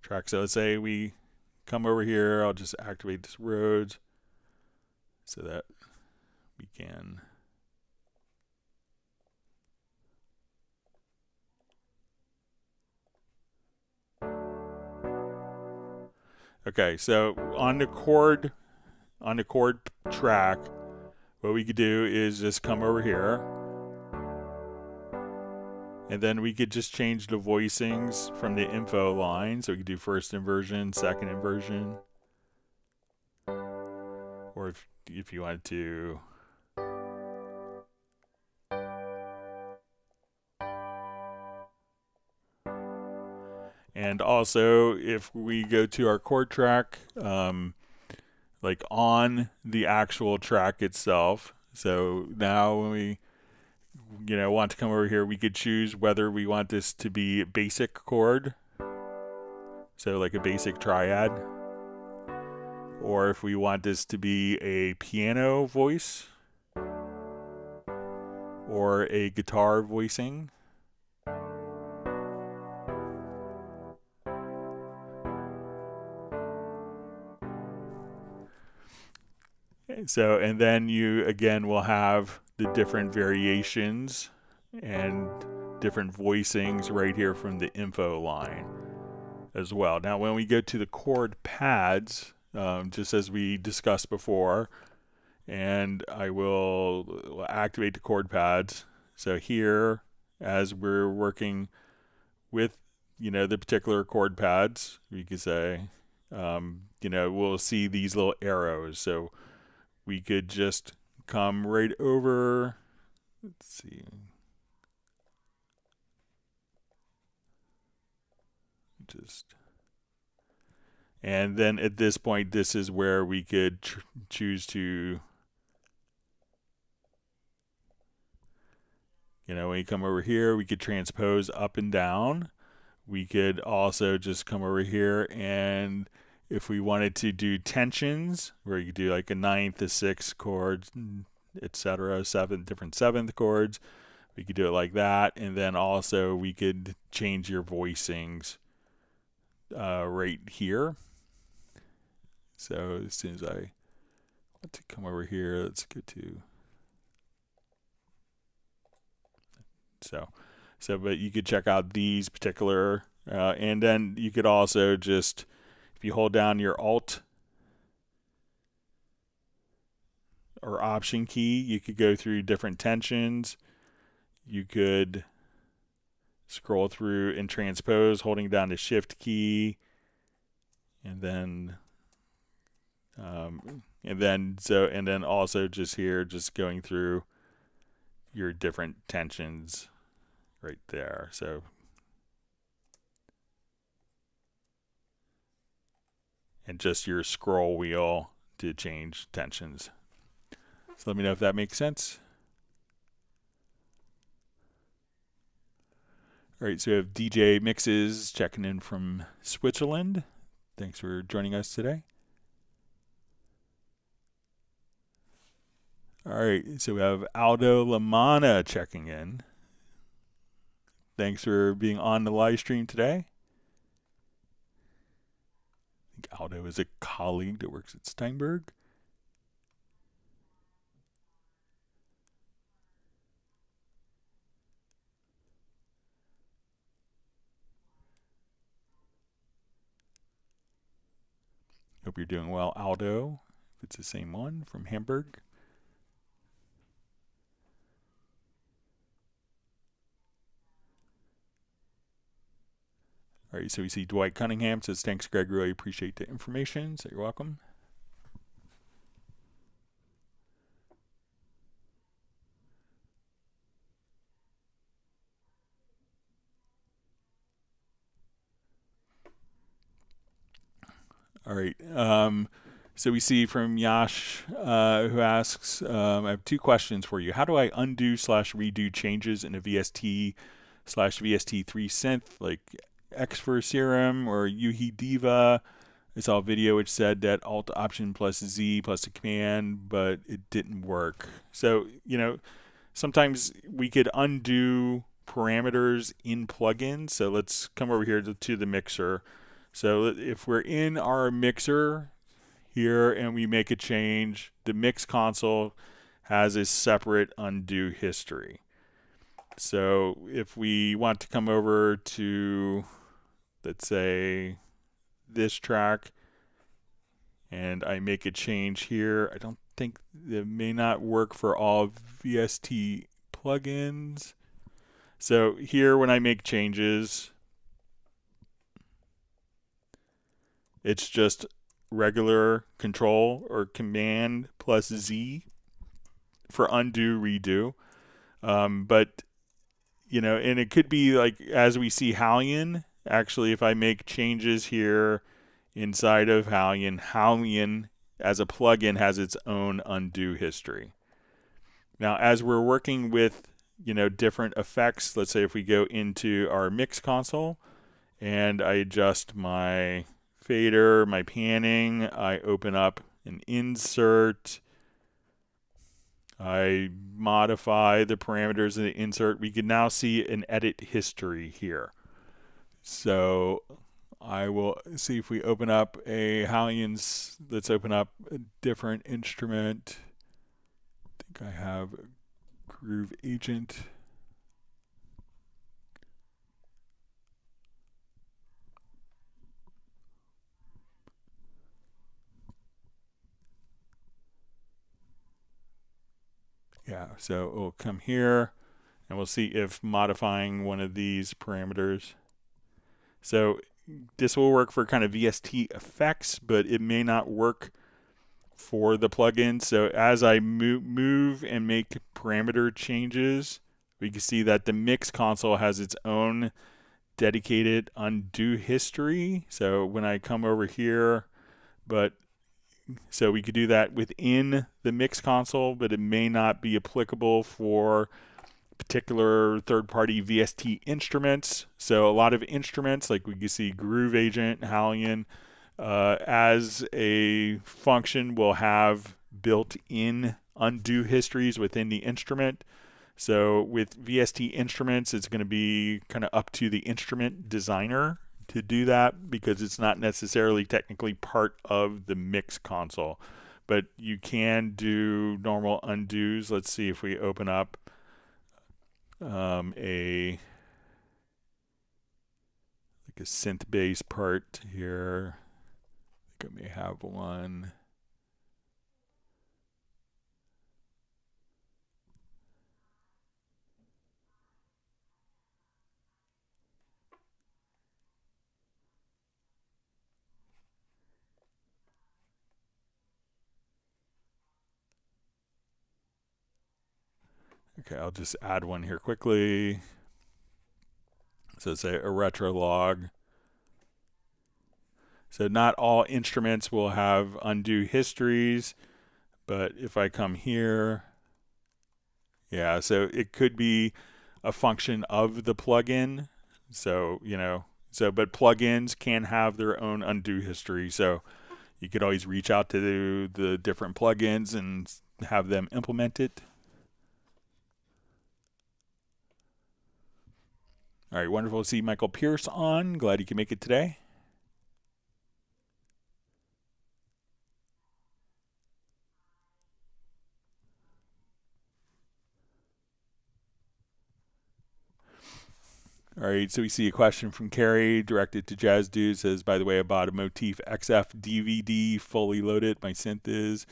track. So let's say we come over here, I'll just activate this Rhodes so that we can okay, so on the chord track, what we could do is just come over here, and then we could just change the voicings from the info line. So we could do first inversion, second inversion, or if you wanted to and also if we go to our chord track, like on the actual track itself. So now when we want to come over here, we could choose whether we want this to be a basic chord, so like a basic triad, or if we want this to be a piano voice or a guitar voicing. So, and then you again will have the different variations and different voicings right here from the info line as well. Now, when we go to the chord pads, just as we discussed before, and I will activate the chord pads. So here, as we're working with, the particular chord pads, we could say, we'll see these little arrows. So we could just come right over, let's see. And then at this point, this is where we could choose to, when you come over here, we could transpose up and down. We could also just come over here, and if we wanted to do tensions, where you could do like a ninth, a sixth chords, etc., different seventh chords, we could do it like that. And then also we could change your voicings right here. So as soon as I want to come over here, let's go to but you could check out these particular and then you could also just, if you hold down your Alt or Option key, you could go through different tensions. You could scroll through and transpose, holding down the Shift key, and then also just here, just going through your different tensions right there. So, and just your scroll wheel to change tensions. So let me know if that makes sense. All right, so we have DJ Mixes checking in from Switzerland. Thanks for joining us today. All right, so we have Aldo Lamana checking in. Thanks for being on the live stream today. I think Aldo is a colleague that works at Steinberg. Hope you're doing well, Aldo, if it's the same one from Hamburg. All right, so we see Dwight Cunningham says, thanks, Greg. Really appreciate the information. So you're welcome. All right. So we see from Yash, who asks, I have two questions for you. How do I undo/redo changes in a VST/VST3 synth, like X for Serum or Yuhi Diva? I saw a video which said that Alt+Option+Z plus a command, but it didn't work. So, sometimes we could undo parameters in plugins. So let's come over here to the mixer. So if we're in our mixer here and we make a change, the mix console has a separate undo history. So if we want to come over to, let's say, this track, and I make a change here, I don't think it may not work for all VST plugins. So here when I make changes, it's just regular control or command plus Z for undo, redo. But, and it could be like, as we see Hallion, actually, if I make changes here inside of Hallion as a plugin has its own undo history. Now, as we're working with, different effects, let's say if we go into our mix console and I adjust my fader, my panning, I open up an insert, I modify the parameters of the insert, we can now see an edit history here. So I will see if we open up a Hallion's, let's open up a different instrument. I think I have a Groove Agent. Yeah, so we'll come here and we'll see if modifying one of these parameters. So this will work for kind of VST effects, but it may not work for the plugin. So as I move and make parameter changes, we can see that the mix console has its own dedicated undo history. So when I come over here, so we could do that within the mix console, but it may not be applicable for particular third-party VST instruments. So a lot of instruments, like we can see Groove Agent, Hallion, as a function will have built-in undo histories within the instrument. So with VST instruments, it's going to be kind of up to the instrument designer to do that because it's not necessarily technically part of the mix console. But you can do normal undos. Let's see if we open up a synth bass part here. I think I may have one. Okay, I'll just add one here quickly. So say a retro log. So not all instruments will have undo histories, but if I come here, yeah, so it could be a function of the plugin. So, but plugins can have their own undo history. So you could always reach out to the different plugins and have them implement it. All right, wonderful to see Michael Pierce on. Glad you can make it today. All right, so we see a question from Carrie directed to Jazz Dude. Says, by the way, I bought a Motif XF DVD fully loaded. My synth is.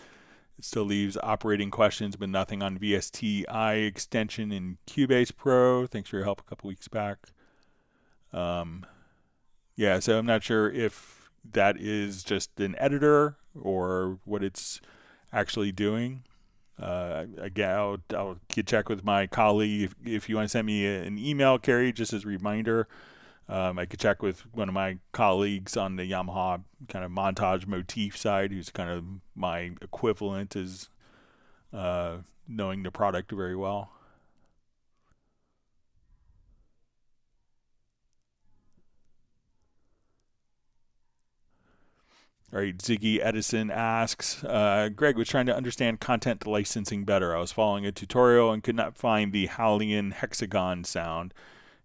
It still leaves operating questions, but nothing on VSTi extension in Cubase Pro. Thanks for your help a couple weeks back. Yeah, so I'm not sure if that is just an editor or what it's actually doing. Again, I'll check with my colleague. If you want to send me an email, Carrie, just as a reminder, I could check with one of my colleagues on the Yamaha kind of montage motif side, who's kind of my equivalent as knowing the product very well. All right, Ziggy Edison asks, Greg was trying to understand content licensing better. I was following a tutorial and could not find the Hallian hexagon sound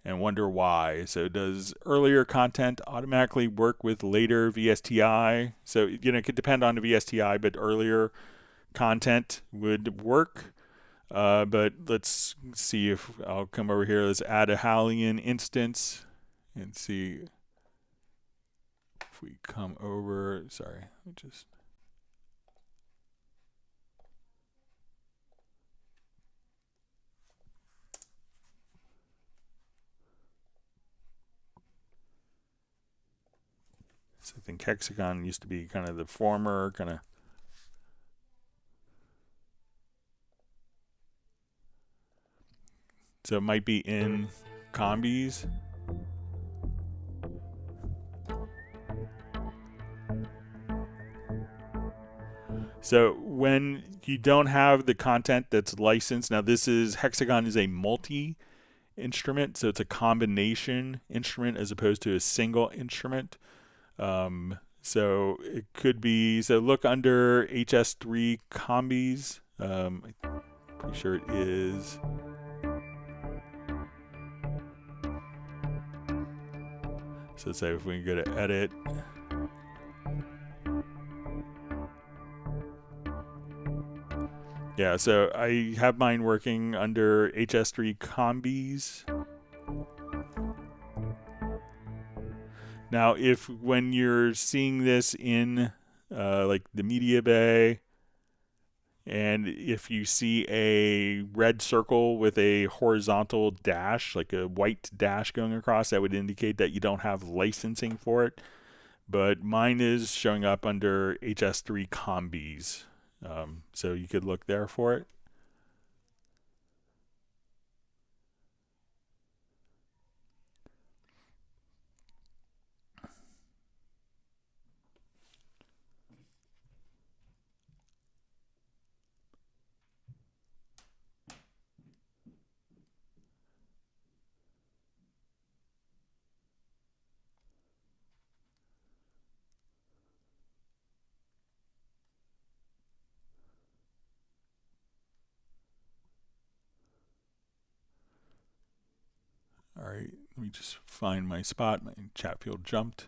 and wonder why. So does earlier content automatically work with later VSTi? So, it could depend on the VSTi, but earlier content would work. But let's see if I'll come over here. Let's add a Hallian instance and see if we come over. Sorry, just. So I think hexagon used to be kind of the former kind of. So it might be in combis. So when you don't have the content that's licensed, now hexagon is a multi-instrument, so it's a combination instrument as opposed to a single instrument. So it could be, so look under HS3 combis. I'm pretty sure it is. So say if we can go to edit. Yeah, so I have mine working under HS3 combis. Now, when you're seeing this in like the media bay, and if you see a red circle with a horizontal dash, like a white dash going across, that would indicate that you don't have licensing for it. But mine is showing up under HS3 combis. So you could look there for it. All right, let me just find my spot. My chat field jumped.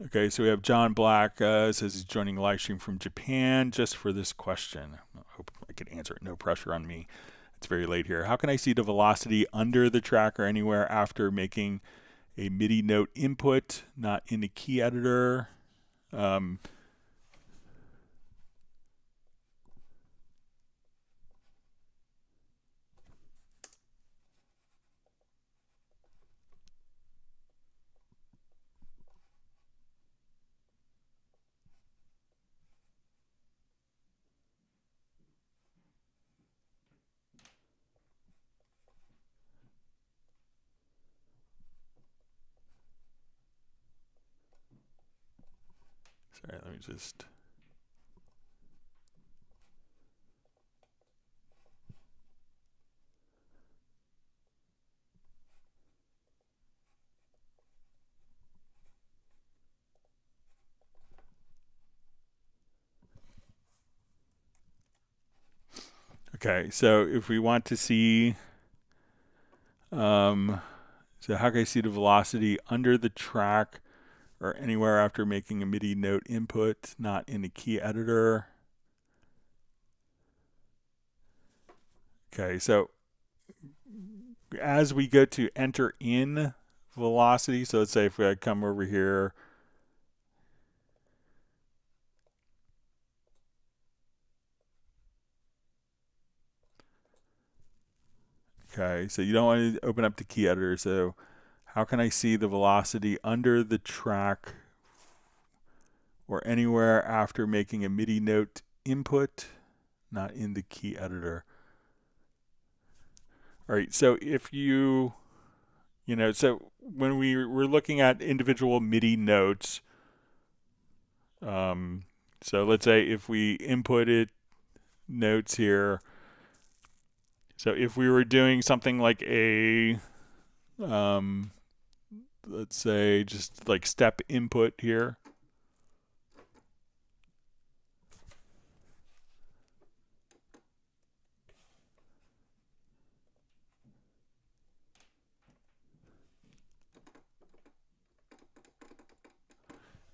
Okay, so we have John Black says he's joining live stream from Japan just for this question. I hope I can answer it. No pressure on me. It's very late here. How can I see the velocity under the track or anywhere after making a MIDI note input, not in the key editor? All right, let me just. Okay, so if we want to see, so how can I see the velocity under the track or anywhere after making a MIDI note input, not in the key editor? Okay, so as we go to enter in velocity, so let's say if I come over here, okay, so you don't want to open up the key editor, so how can I see the velocity under the track or anywhere after making a MIDI note input, not in the key editor? All right, so if you know, so when we're looking at individual MIDI notes, so let's say if we inputted notes here, so if we were doing something like a, let's say just like step input here.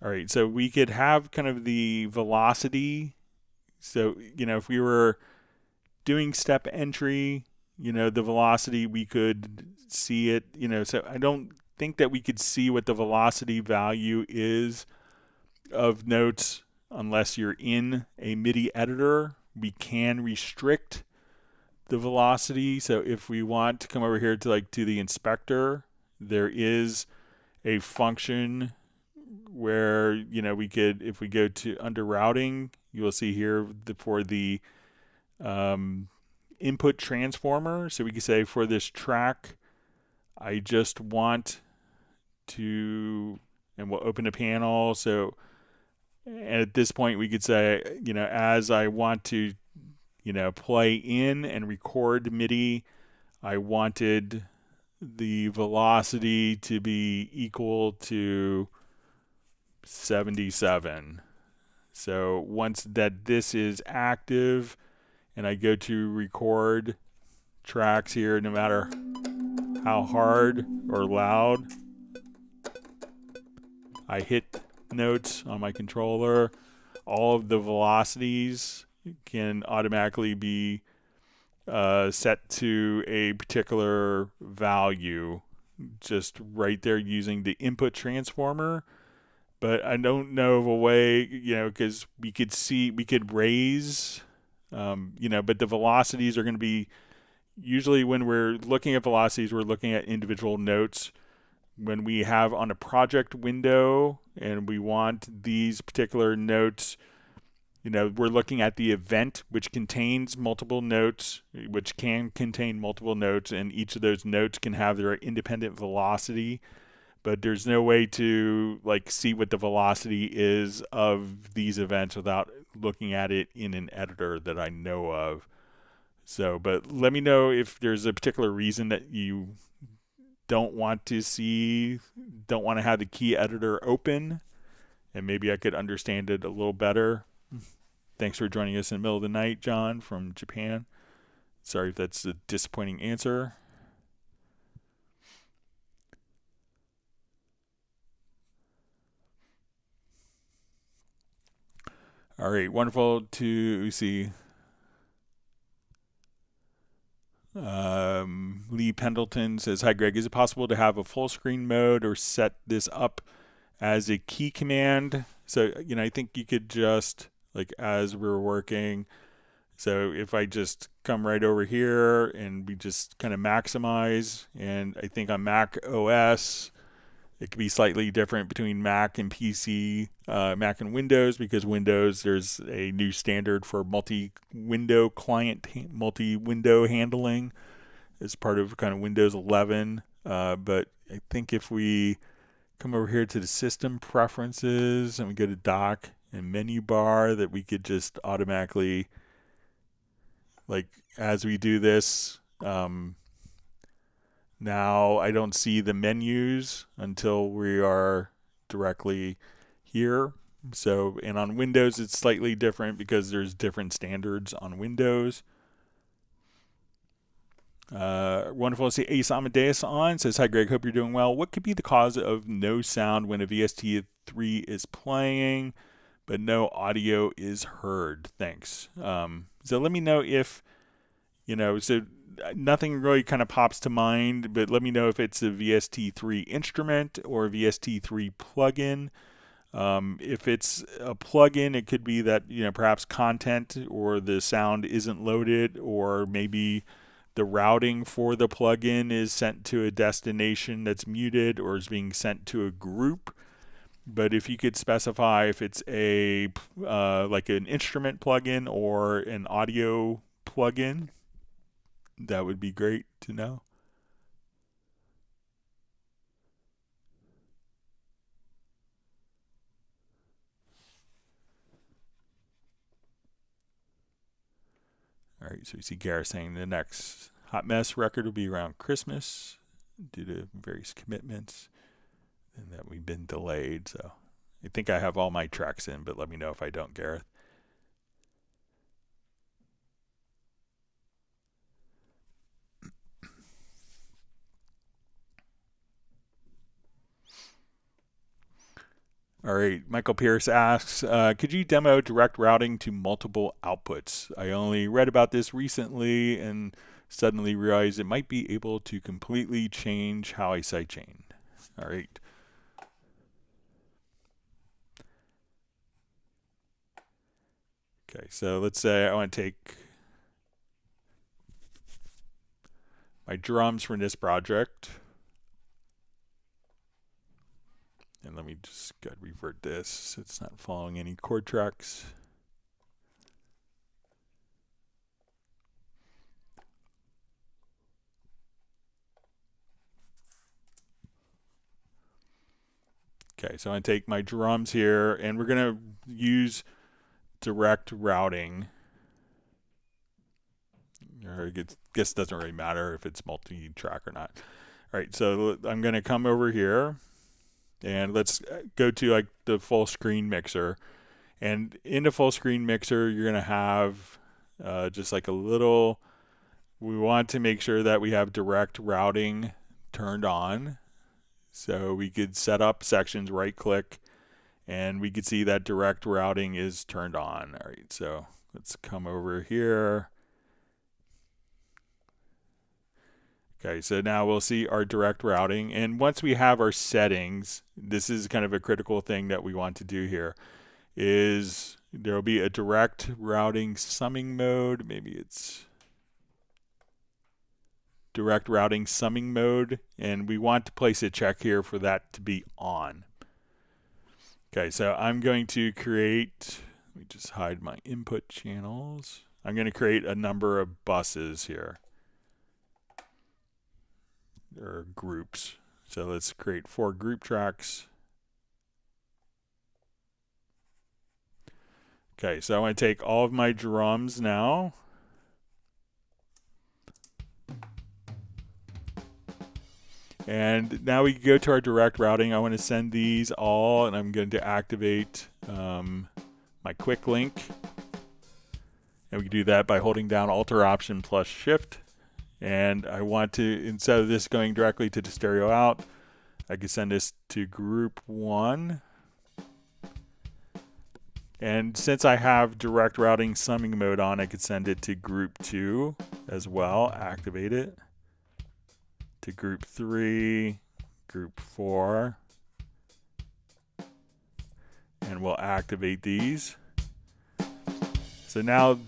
All right, so we could have kind of the velocity. So, you know, if we were doing step entry, you know, the velocity, we could see it, you know, so I don't think that we could see what the velocity value is of notes unless you're in a MIDI editor. We can restrict the velocity. So if we want to come over here to like to the inspector, there is a function where, you know, we could, if we go to under routing, you will see here for the input transformer. So we can say for this track, I just want to, and we'll open a panel. So at this point we could say, you know, as I want to, you know, play in and record MIDI, I wanted the velocity to be equal to 77. So once that this is active and I go to record tracks here, no matter how hard or loud I hit notes on my controller, all of the velocities can automatically be set to a particular value just right there using the input transformer. But I don't know of a way, you know, because we could raise, you know, but the velocities are going to be, usually when we're looking at velocities, we're looking at individual notes. When we have on a project window and we want these particular notes, you know, we're looking at the event, which contains multiple notes, which can contain multiple notes, and each of those notes can have their independent velocity. But there's no way to like see what the velocity is of these events without looking at it in an editor that I know of. So, but let me know if there's a particular reason that you don't want to have the key editor open, and maybe I could understand it a little better. Thanks for joining us in the middle of the night, John from Japan. Sorry if that's a disappointing answer. All right, wonderful to see. Lee Pendleton says, "Hi Greg, is it possible to have a full screen mode or set this up as a key command?" So, you know, I think you could just, like as we're working, so if I just come right over here and we just kind of maximize, and I think on Mac OS, it could be slightly different between Mac and PC, Mac and Windows, because Windows, there's a new standard for multi-window client, multi-window handling as part of kind of Windows 11. But I think if we come over here to the system preferences and we go to dock and menu bar that we could just automatically, like as we do this, now I don't see the menus until we are directly here. So, and on Windows it's slightly different because there's different standards on Windows. Wonderful to see Ace Amadeus on. Says, hi Greg, hope you're doing well. What could be the cause of no sound when a VST3 is playing but no audio is heard? Thanks. So let me know if, so nothing really kind of pops to mind, but let me know if it's a VST3 instrument or a VST3 plugin. If it's a plugin, it could be that, perhaps content or the sound isn't loaded, or maybe the routing for the plugin is sent to a destination that's muted or is being sent to a group. But if you could specify if it's a like an instrument plugin or an audio plugin, that would be great to know. All right, so you see Gareth saying the next Hot Mess record will be around Christmas due to various commitments, and that we've been delayed. So I think I have all my tracks in, but let me know if I don't, Gareth. All right, Michael Pierce asks, could you demo direct routing to multiple outputs? I only read about this recently and suddenly realized it might be able to completely change how I sidechain. All right. Okay, so let's say I want to take my drums from this project. And let me just revert this so it's not following any chord tracks. Okay, so I'm going to take my drums here, and we're going to use direct routing. Or I guess it doesn't really matter if it's multi-track or not. All right, so I'm going to come over here. And let's go to like the full screen mixer. And in the full screen mixer, you're going to have just like a little, we want to make sure that we have direct routing turned on. So we could set up sections, right click, and we could see that direct routing is turned on. All right, so let's come over here. Okay, so now we'll see our direct routing. And once we have our settings, this is kind of a critical thing that we want to do here, is there will be a direct routing summing mode. Maybe it's direct routing summing mode. And we want to place a check here for that to be on. Okay, so I'm going to create, let me just hide my input channels. I'm going to create a number of buses here, or groups. So let's create 4 group tracks. Okay, so I want to take all of my drums now. And now we go to our direct routing. I want to send these all, and I'm going to activate my quick link. And we can do that by holding down Alt-Option plus Shift. And I want to, instead of this going directly to the stereo out, I can send this to group 1. And since I have direct routing summing mode on, I could send it to group 2 as well, activate it, to group 3, group 4, and we'll activate these. So now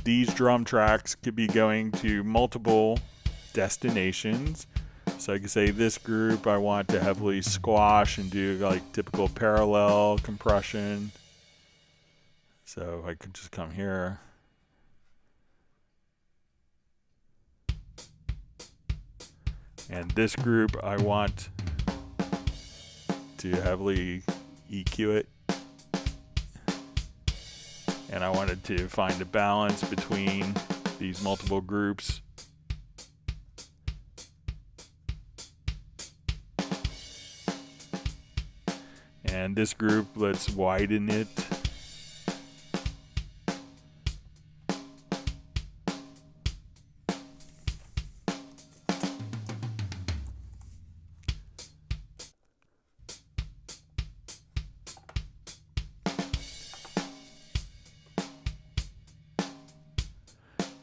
these drum tracks could be going to multiple destinations. So I can say this group I want to heavily squash and do like typical parallel compression. So I could just come here. And this group I want to heavily EQ it. and I wanted to find a balance between these multiple groups. And this group, let's widen it.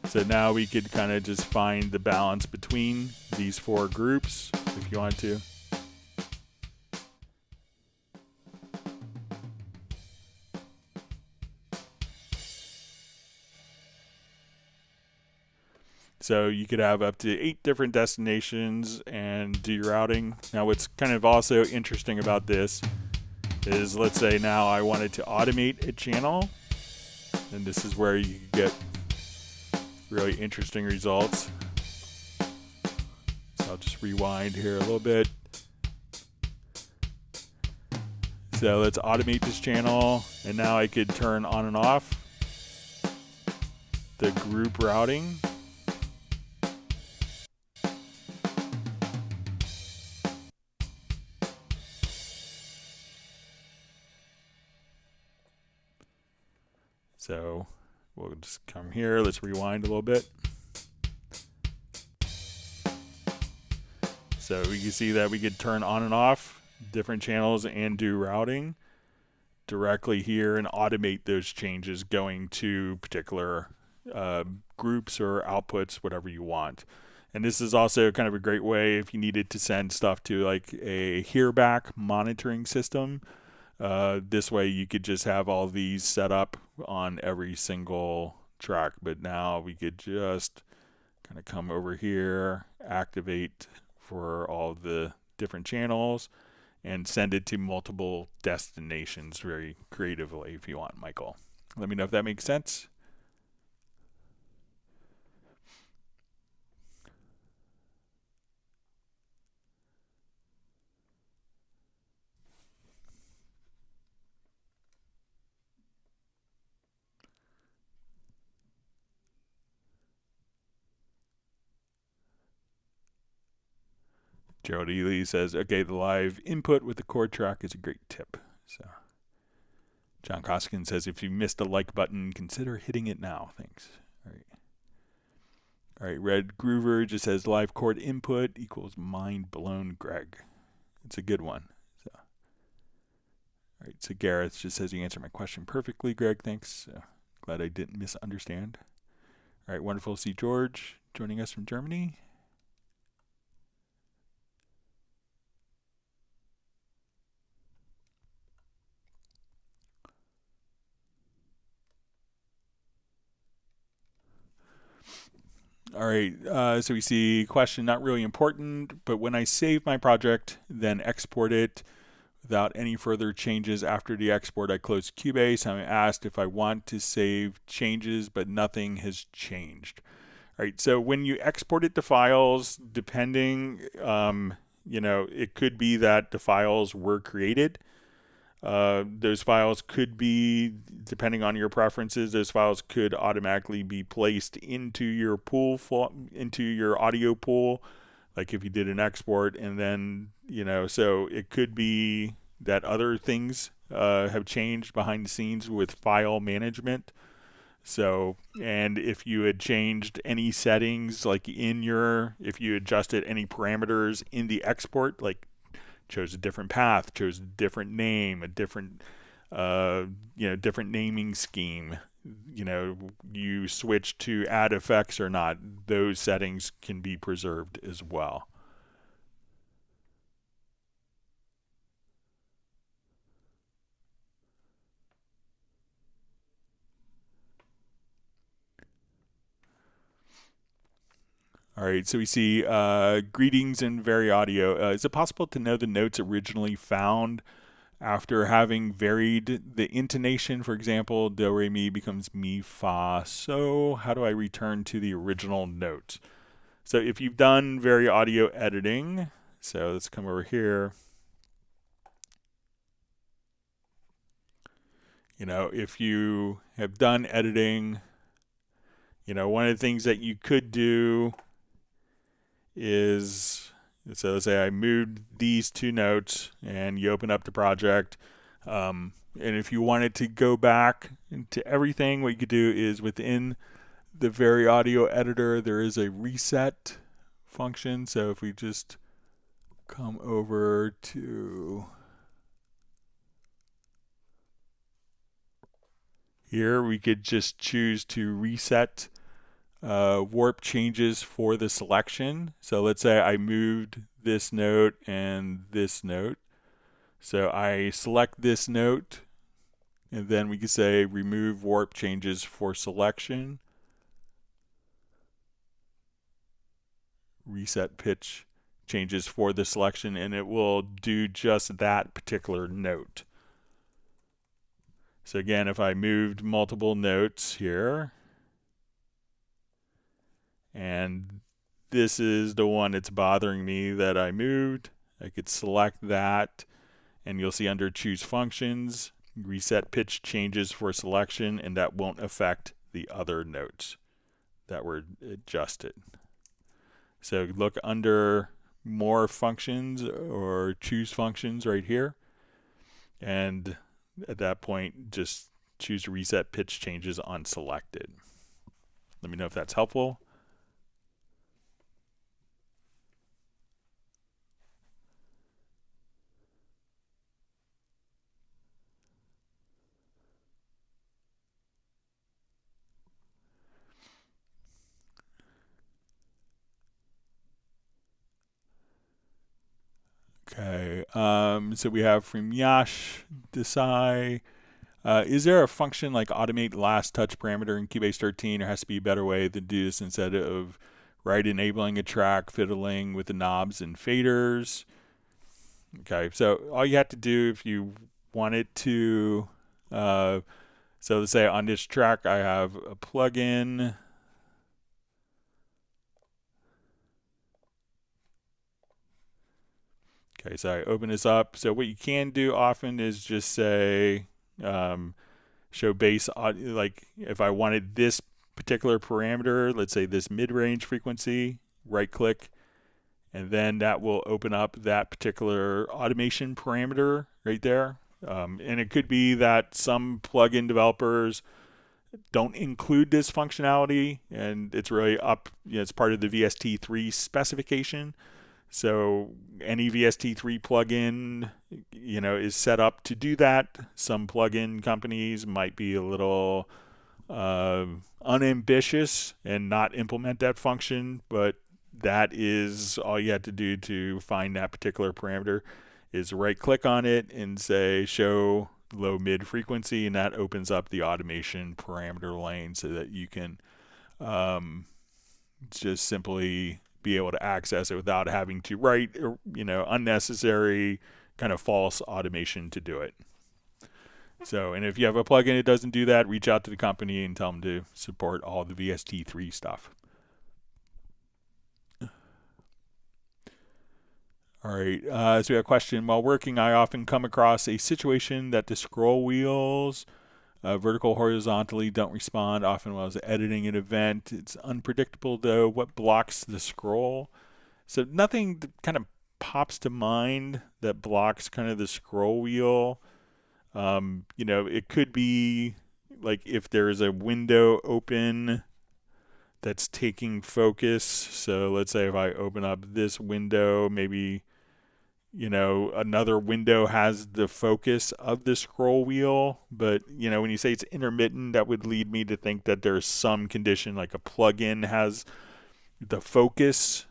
So now we could kind of just find the balance between these four groups if you want to. So you could have up to 8 different destinations and do your routing. Now what's kind of also interesting about this is, let's say now I wanted to automate a channel, and this is where you get really interesting results. So I'll just rewind here a little bit. So let's automate this channel, and now I could turn on and off the group routing. So we'll just come here, let's rewind a little bit. So we can see that we could turn on and off different channels and do routing directly here and automate those changes going to particular groups or outputs, whatever you want. And this is also kind of a great way if you needed to send stuff to like a hearback monitoring system. This way you could just have all these set up on every single track, but now we could just kind of come over here, activate for all the different channels, and send it to multiple destinations very creatively if you want, Michael. Let me know if that makes sense. Gerald Ely says, okay, the live input with the chord track is a great tip. So John Koskin says, if you missed the like button, consider hitting it now. Thanks. All right. All right. Red Groover just says live chord input equals mind blown, Greg. It's a good one. So, all right. So Gareth just says, you answered my question perfectly, Greg. Thanks. Glad I didn't misunderstand. All right. Wonderful to see George joining us from Germany. All right, so we see question not really important, but when I save my project, then export it without any further changes after the export, I close Cubase. I'm asked if I want to save changes, but nothing has changed. All right, so when you export it to files, depending, it could be that the files were created. Those files could be, depending on your preferences, those files could automatically be placed into your pool, into your audio pool, like if you did an export, and then, so it could be that other things have changed behind the scenes with file management. So, and if you had changed any settings, like if you adjusted any parameters in the export, like chose a different path, chose a different name, a different, different naming scheme, you switch to add effects or not, those settings can be preserved as well. All right, so we see greetings in Very Audio. Is it possible to know the notes originally found after having varied the intonation? For example, do, re, mi becomes mi, fa, so. How do I return to the original note? So if you've done Very Audio editing, so let's come over here. if you have done editing, one of the things that you could do is, so let's say I moved these two notes and you open up the project. And if you wanted to go back into everything, what you could do is within the Very Audio editor, there is a reset function. So if we just come over to here, we could just choose to reset warp changes for the selection. So let's say I moved this note and this note. So I select this note, and then we can say remove warp changes for selection. Reset pitch changes for the selection, and it will do just that particular note. So again, if I moved multiple notes here, and this is the one that's bothering me that I moved, I could select that, and you'll see under choose functions, reset pitch changes for selection, and that won't affect the other notes that were adjusted. So look under more functions or choose functions right here, and at that point just choose reset pitch changes on selected. Let me know if that's helpful. Okay, so we have from Yash Desai. Is there a function like automate last touch parameter in Cubase 13, or has to be a better way to do this instead of enabling a track, fiddling with the knobs and faders? Okay, so all you have to do if you wanted to, so let's say on this track I have a plugin. Okay, so I open this up. So what you can do often is just say show bass audio. Like if I wanted this particular parameter, let's say this mid-range frequency, right click, and then that will open up that particular automation parameter right there. And it could be that some plugin developers don't include this functionality, and it's really up, it's part of the VST3 specification. So any VST3 plugin, is set up to do that. Some plugin companies might be a little unambitious and not implement that function, but that is all you have to do to find that particular parameter is right click on it and say show low mid frequency, and that opens up the automation parameter lane so that you can just simply be able to access it without having to write, unnecessary kind of false automation to do it. So, and if you have a plugin that doesn't do that, reach out to the company and tell them to support all the VST3 stuff. All right, so we have a question. While working, I often come across a situation that the scroll wheels vertical, horizontally don't respond often while I was editing an event. It's unpredictable though. What blocks the scroll? So nothing that kind of pops to mind that blocks kind of the scroll wheel. It could be like if there's a window open that's taking focus. So let's say if I open up this window, maybe another window has the focus of the scroll wheel, but when you say it's intermittent, that would lead me to think that there's some condition like a plugin has the focus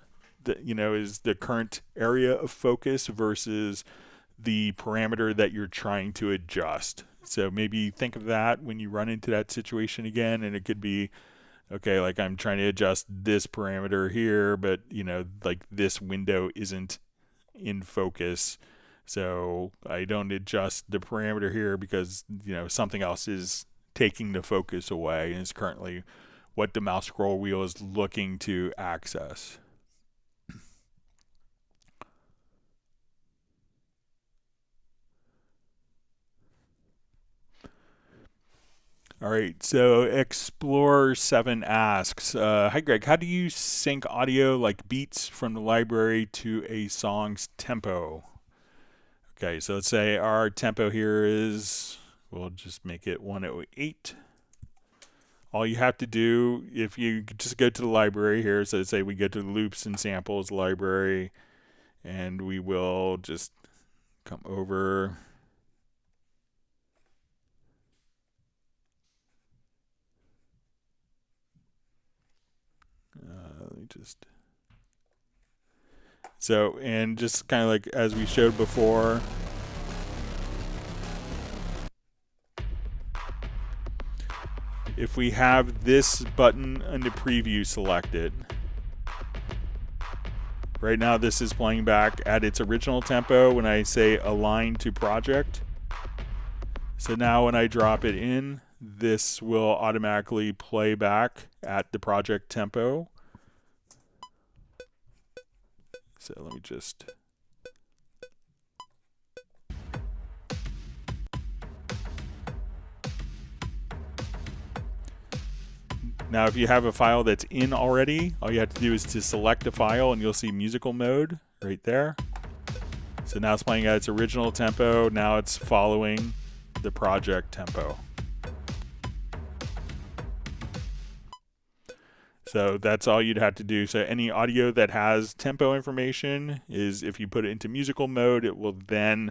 that is the current area of focus versus the parameter that you're trying to adjust. So maybe think of that when you run into that situation again, and it could be okay, like I'm trying to adjust this parameter here, but like this window isn't in focus, so I don't adjust the parameter here because something else is taking the focus away, and it's currently what the mouse scroll wheel is looking to access. All right, so Explorer7 asks, hi Greg, how do you sync audio like beats from the library to a song's tempo? Okay, so let's say our tempo here is, we'll just make it 108. All you have to do, if you just go to the library here, so let's say we go to the loops and samples library, and we will just come over. Let me just. So, and just kind of like as we showed before, if we have this button under preview selected, right now this is playing back at its original tempo when I say align to project. So now when I drop it in, this will automatically play back at the project tempo. So let me just. Now if you have a file that's in already, all you have to do is to select a file and you'll see musical mode right there. So now it's playing at its original tempo, now it's following the project tempo. So that's all you'd have to do. So any audio that has tempo information is, if you put it into musical mode, it will then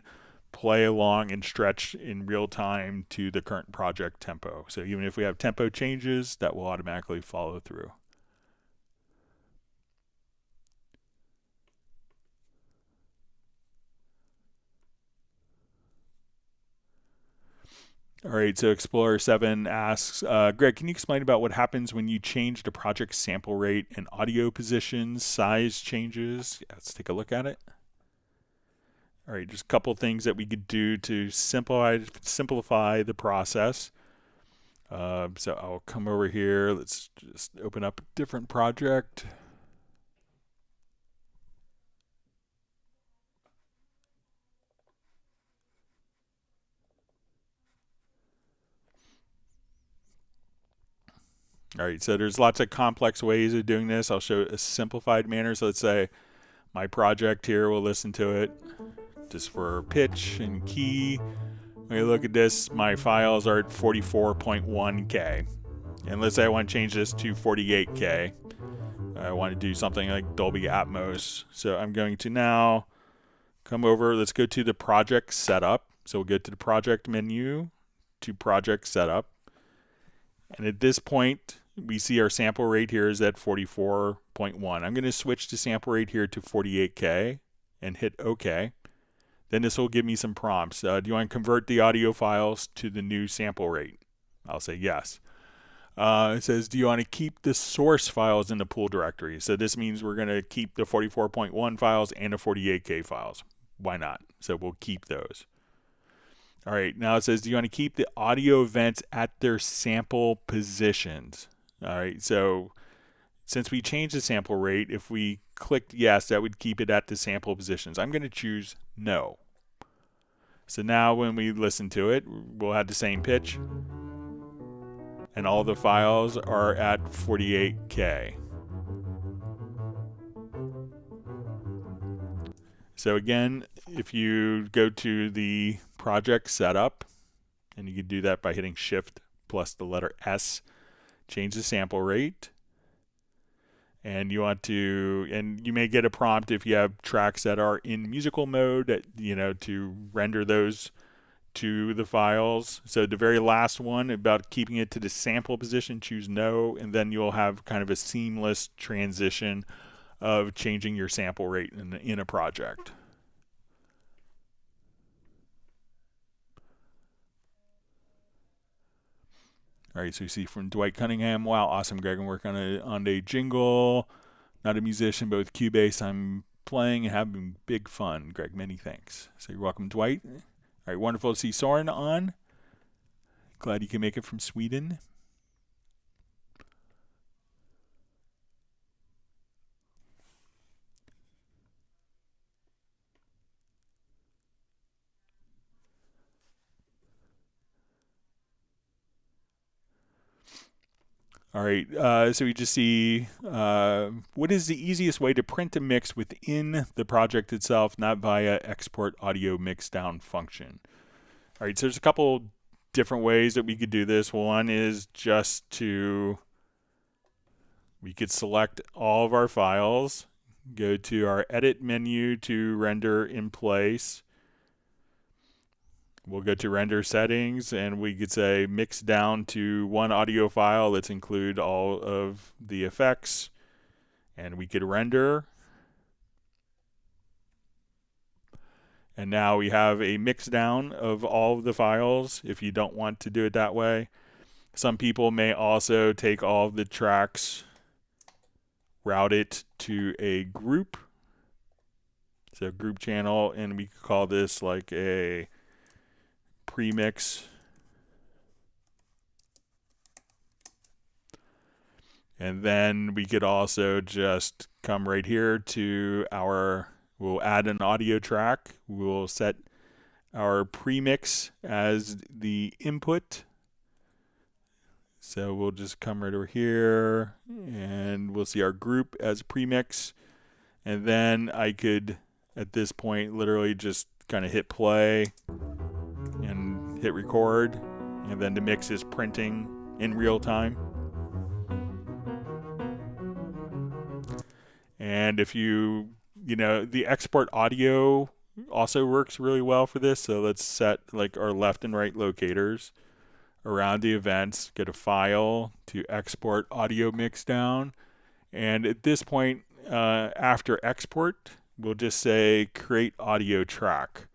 play along and stretch in real time to the current project tempo. So even if we have tempo changes, that will automatically follow through. All right, so Explorer7 asks, Greg, can you explain about what happens when you change the project sample rate and audio positions, size changes? Yeah, let's take a look at it. All right, just a couple things that we could do to simplify the process. So I'll come over here. Let's just open up a different project. All right, so there's lots of complex ways of doing this. I'll show a simplified manner. So let's say my project here, we'll listen to it just for pitch and key. When you look at this, my files are at 44.1K. And let's say I want to change this to 48K. I want to do something like Dolby Atmos. So I'm going to now come over. Let's go to the project setup. So we'll go to the project menu, to project setup. And at this point, we see our sample rate here is at 44.1. I'm going to switch the sample rate here to 48K and hit OK. Then this will give me some prompts. Do you want to convert the audio files to the new sample rate? I'll say yes. It says, do you want to keep the source files in the pool directory? So this means we're going to keep the 44.1 files and the 48K files. Why not? So we'll keep those. All right, now it says, do you want to keep the audio events at their sample positions? All right, so since we changed the sample rate, if we clicked yes, that would keep it at the sample positions. I'm going to choose no. So now when we listen to it, we'll have the same pitch. And all the files are at 48K. So again, if you go to the project setup, and you can do that by hitting Shift plus the letter S, change the sample rate. And you want to, and you may get a prompt if you have tracks that are in musical mode, that, you know, to render those to the files. So the very last one about keeping it to the sample position, choose no, and then you'll have kind of a seamless transition of changing your sample rate in a project. All right, so you see from Dwight Cunningham, wow, awesome, Greg. I'm working on a jingle. Not a musician, but with Cubase, I'm playing and having big fun. Greg, many thanks. So you're welcome, Dwight. All right, wonderful to see Soren on. Glad you can make it from Sweden. All right, so we just see what is the easiest way to print a mix within the project itself, not via export audio mix down function. All right, so there's a couple different ways that we could do this. One is just we could select all of our files, go to our edit menu to render in place. We'll go to render settings and we could say mix down to one audio file. Let's include all of the effects and we could render. And now we have a mix down of all of the files if you don't want to do it that way. Some people may also take all of the tracks, route it to a group. So group channel, and we could call this like a premix. And then we could also just come right here to we'll add an audio track. We'll set our premix as the input. So we'll just come right over here and we'll see our group as premix. And then I could, at this point, literally just kind of hit play and hit record. And then the mix is printing in real time. And if the export audio also works really well for this. So let's set like our left and right locators around the events, get a file to export audio mix down. And at this point, after export, we'll just say create audio track.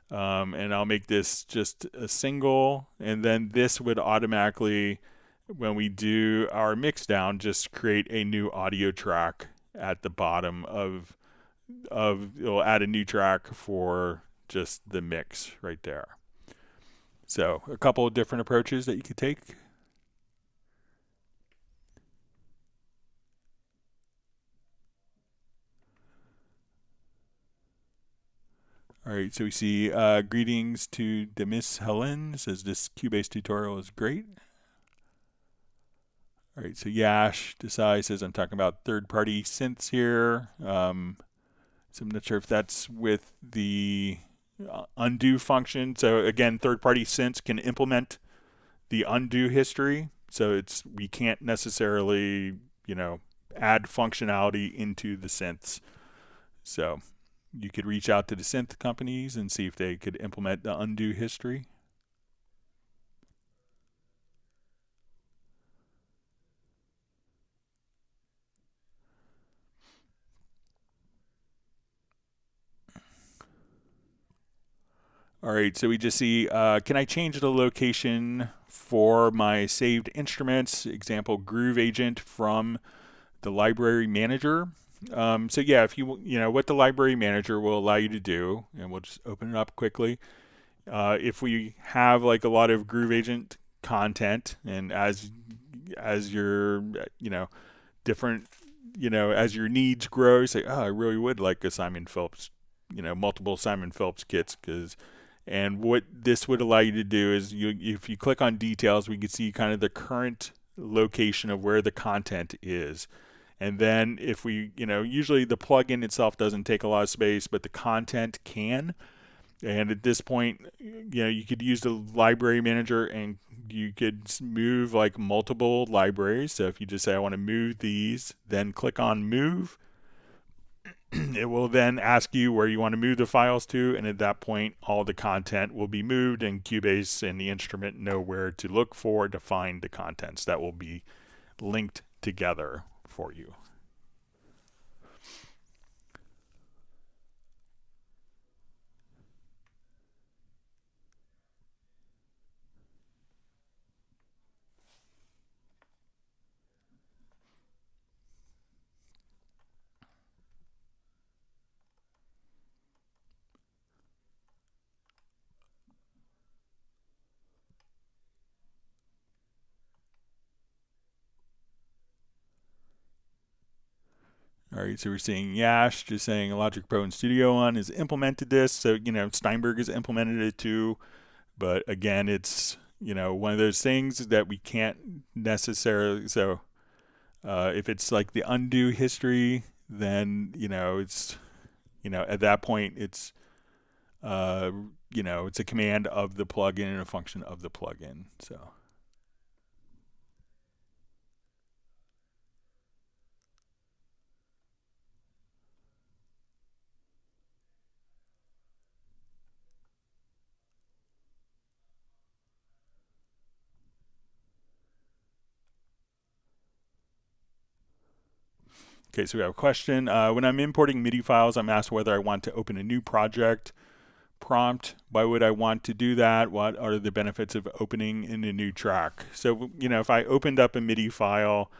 And I'll make this just a single. And then this would automatically, when we do our mix down, just create a new audio track at the bottom of it'll add a new track for just the mix right there. So a couple of different approaches that you could take. All right, so we see greetings to Demis Helen, says this Cubase tutorial is great. All right, so Yash Desai says I'm talking about third-party synths here. So I'm not sure if that's with the undo function. So again, third-party synths can implement the undo history. So we can't necessarily, add functionality into the synths. So you could reach out to the synth companies and see if they could implement the undo history. All right, so we just see, can I change the location for my saved instruments, example Groove Agent from the library manager? So yeah, if what the library manager will allow you to do, and we'll just open it up quickly. If we have like a lot of Groove Agent content, and as your different as your needs grow, you say, oh, I really would like a Simon Phillips, multiple Simon Phillips kits, and what this would allow you to do is if you click on details, we can see kind of the current location of where the content is. And then if we, usually the plugin itself doesn't take a lot of space, but the content can. And at this point, you could use the library manager and you could move like multiple libraries. So if you just say, I want to move these, then click on move. It will then ask you where you want to move the files to, and at that point, all the content will be moved, and Cubase and the instrument know where to look for to find the contents that will be linked together for you. All right, so we're seeing Yash just saying Logic Pro and Studio One has implemented this. So, Steinberg has implemented it too. But again, it's one of those things that we can't necessarily, so if it's like the undo history, then, it's, at that point it's, it's a command of the plugin and a function of the plugin. So. Okay, so we have a question. When I'm importing MIDI files, I'm asked whether I want to open a new project. Prompt, why would I want to do that? What are the benefits of opening in a new track? So, if I opened up a MIDI file,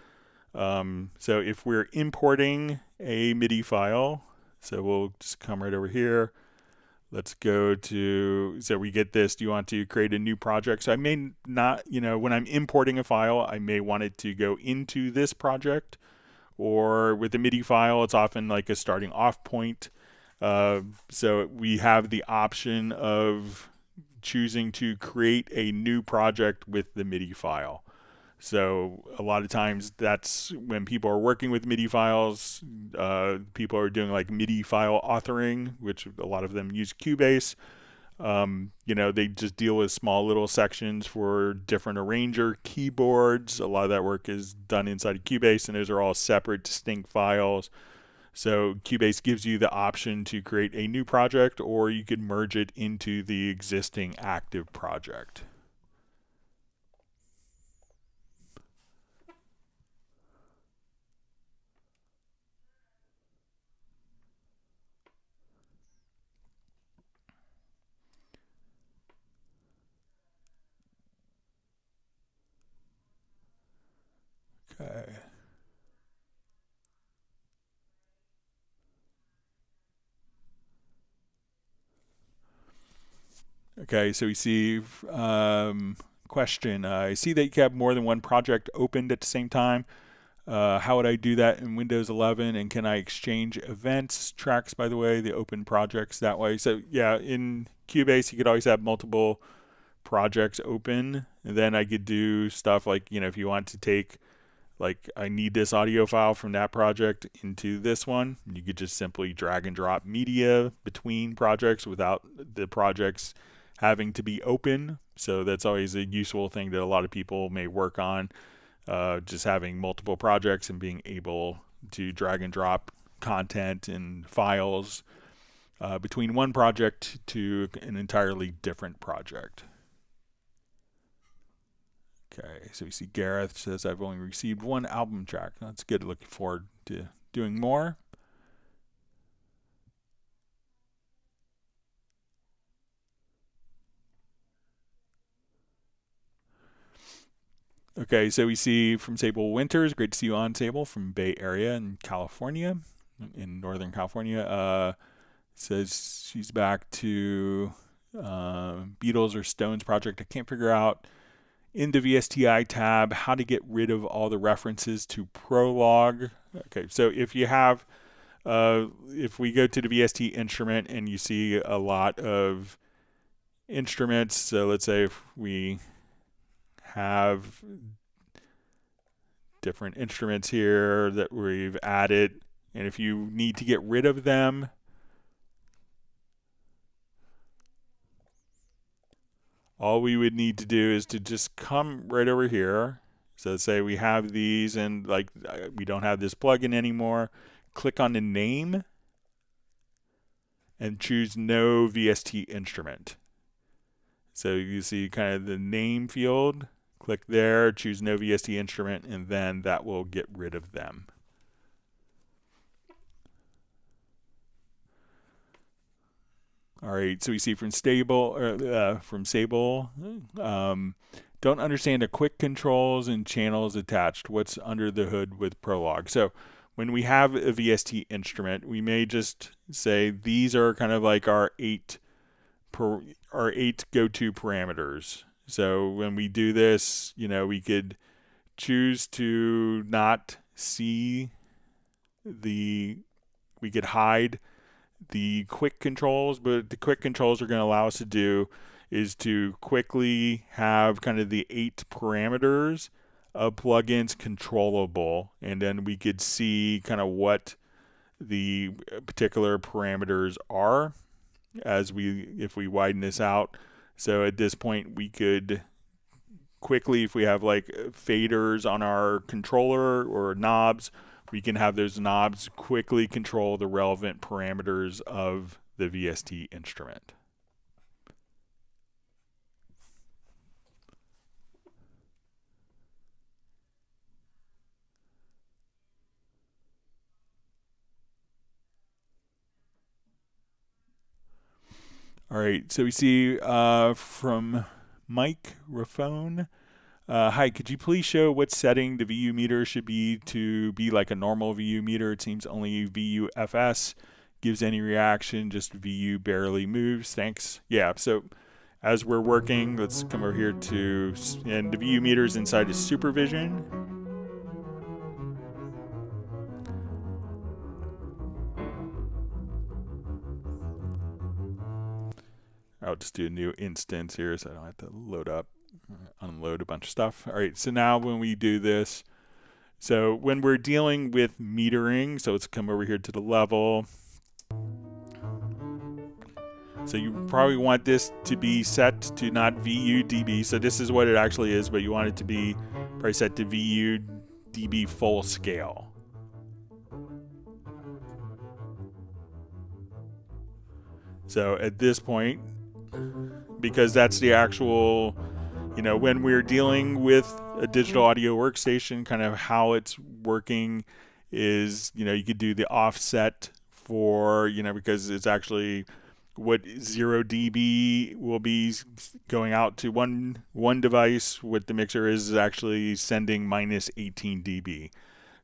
so if we're importing a MIDI file, so we'll just come right over here. Let's go to, so we get this, do you want to create a new project? So I may not, when I'm importing a file, I may want it to go into this project. Or with a MIDI file, it's often like a starting off point. So we have the option of choosing to create a new project with the MIDI file. So a lot of times that's when people are working with MIDI files, people are doing like MIDI file authoring, which a lot of them use Cubase. They just deal with small little sections for different arranger keyboards. A lot of that work is done inside of Cubase, and those are all separate, distinct files. So Cubase gives you the option to create a new project, or you could merge it into the existing active project. Okay. Okay, so we see question. I see that you have more than one project opened at the same time. How would I do that in Windows 11? And can I exchange events, tracks, by the way, the open projects that way? So yeah, in Cubase, you could always have multiple projects open. And then I could do stuff like, if you want to take, like, I need this audio file from that project into this one, you could just simply drag and drop media between projects without the projects having to be open. So that's always a useful thing that a lot of people may work on, just having multiple projects and being able to drag and drop content and files between one project to an entirely different project. Okay, so you see Gareth says, I've only received one album track. That's good. Looking forward to doing more. Okay, so we see from Sable Winters, great to see you on, Sable, from Bay Area in California, in Northern California. Says she's back to Beatles or Stones project. I can't figure out in the VSTI tab how to get rid of all the references to Prologue. Okay, so if you have, if we go to the VST instrument and you see a lot of instruments, so let's say if we have different instruments here that we've added, and if you need to get rid of them, all we would need to do is to just come right over here. So say we have these and like we don't have this plugin anymore. Click on the name and choose no VST instrument. So you see kind of the name field. Click there, choose no VST instrument, and then that will get rid of them. All right, so we see from Sable, don't understand the quick controls and channels attached. What's under the hood with Prologue? So when we have a VST instrument, we may just say these are kind of like our eight go-to parameters. So when we do this, we could choose to not see we could hide the quick controls, but the quick controls are going to allow us to do is to quickly have kind of the 8 parameters of plugins controllable, and then we could see kind of what the particular parameters are if we widen this out. So at this point we could quickly, if we have like faders on our controller or knobs, we can have those knobs quickly control the relevant parameters of the VST instrument. All right, so we see from Mike Raffone. Hi, could you please show what setting the VU meter should be to be like a normal VU meter? It seems only VUFS gives any reaction, just VU barely moves. Thanks. Yeah, so as we're working, let's come over here to, and the VU meter is inside of supervision. I'll just do a new instance here so I don't have to load up, unload a bunch of stuff. All right, so now when we do this, so when we're dealing with metering, so let's come over here to the level. So you probably want this to be set to not VU dB. So this is what it actually is, but you want it to be probably set to VU dB full scale. So at this point, because that's the actual, when we're dealing with a digital audio workstation, kind of how it's working is, you could do the offset for, because it's actually what 0 dB will be going out to one device. What the mixer is actually sending minus 18 dB.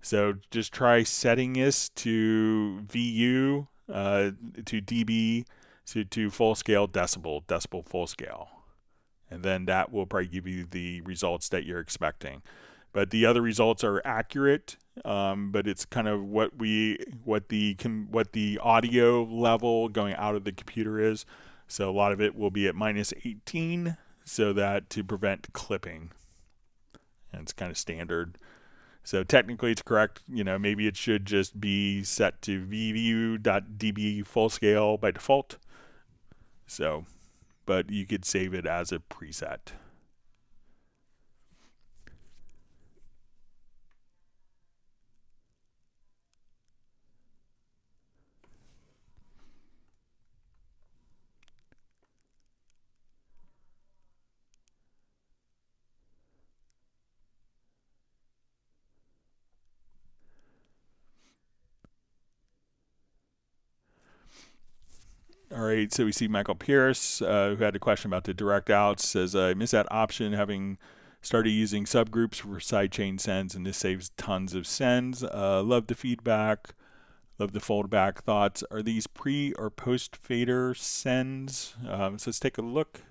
So just try setting this to VU, to dB, to full scale decibel full scale. And then that will probably give you the results that you're expecting. But the other results are accurate, but it's kind of what the audio level going out of the computer is. So a lot of it will be at minus 18, so that to prevent clipping. And it's kind of standard. So technically it's correct. Maybe it should just be set to VU.dB full scale by default. So, but you could save it as a preset. All right, so we see Michael Pierce, who had a question about the direct outs, says, I miss that option, having started using subgroups for sidechain sends, and this saves tons of sends. Love the feedback, love the foldback thoughts. Are these pre or post fader sends? So let's take a look.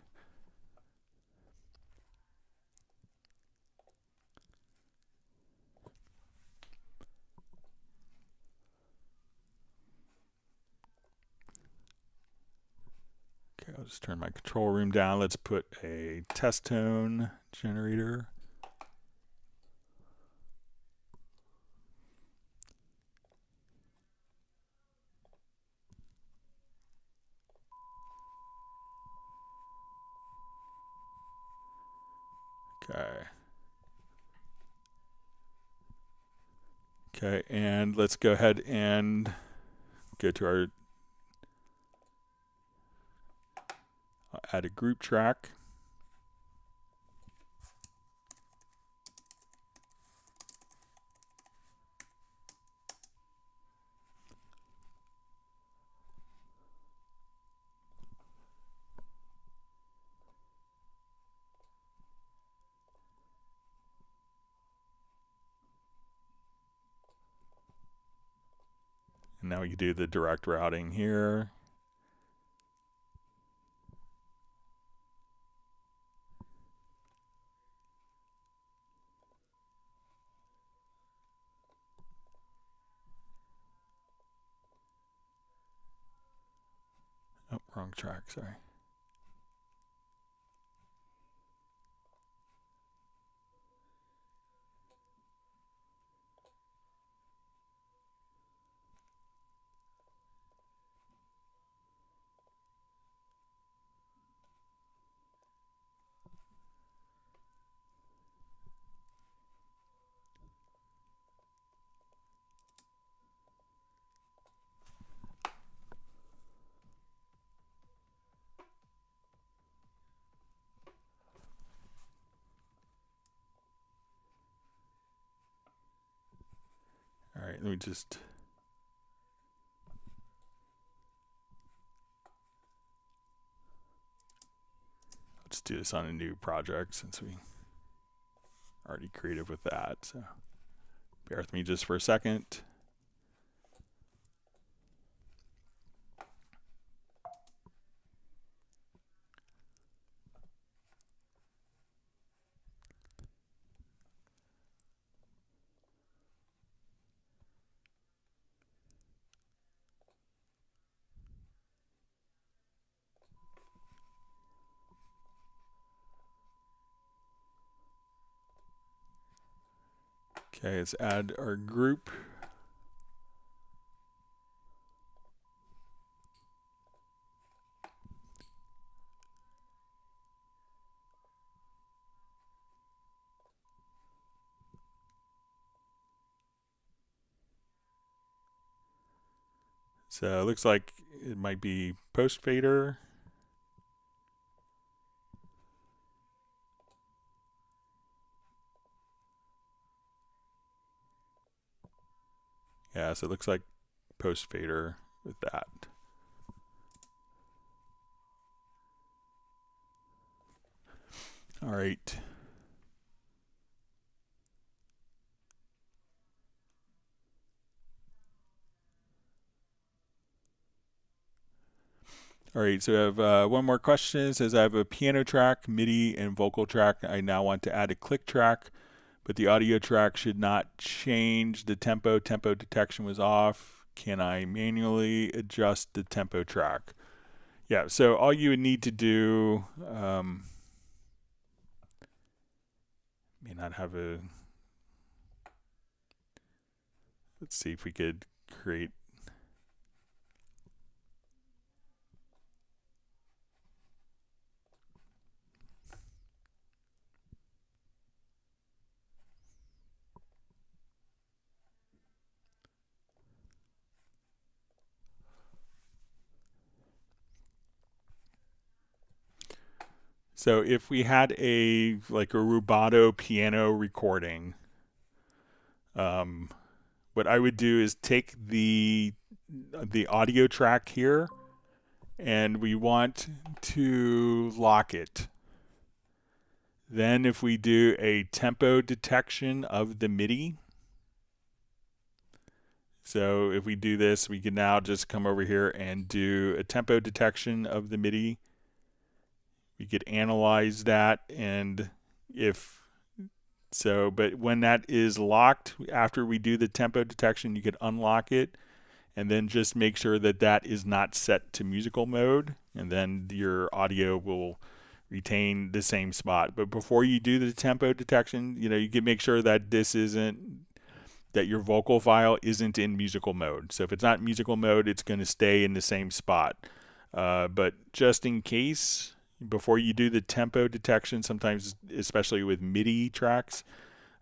Okay, I'll just turn my control room down. Let's put a test tone generator. Okay, and let's go ahead and go to our add a group track. And now we can do the direct routing here. Oh, wrong track, sorry. right, let me just... Let's do this on a new project since we already creative with that. So bear with me just for a second. Okay, let's add our group. So it looks like it might be post fader. Yeah, so it looks like post fader with that. All right. All right, so I have one more question. It says I have a piano track, MIDI, and vocal track. I now want to add a click track, but the audio track should not change the tempo. Tempo detection was off. Can I manually adjust the tempo track? Yeah, so all you would need to do, may not have a, let's see if we could create. So if we had like a rubato piano recording, what I would do is take the audio track here, and we want to lock it. Then if we do a tempo detection of the MIDI, so if we do this, we can now just come over here and do a tempo detection of the MIDI. We could analyze that, and if so, but when that is locked, after we do the tempo detection, you could unlock it and then just make sure that that is not set to musical mode, and then your audio will retain the same spot. But before you do the tempo detection, you can make sure that that your vocal file isn't in musical mode. So if it's not musical mode, it's going to stay in the same spot. But just in case, before you do the tempo detection, sometimes, especially with MIDI tracks,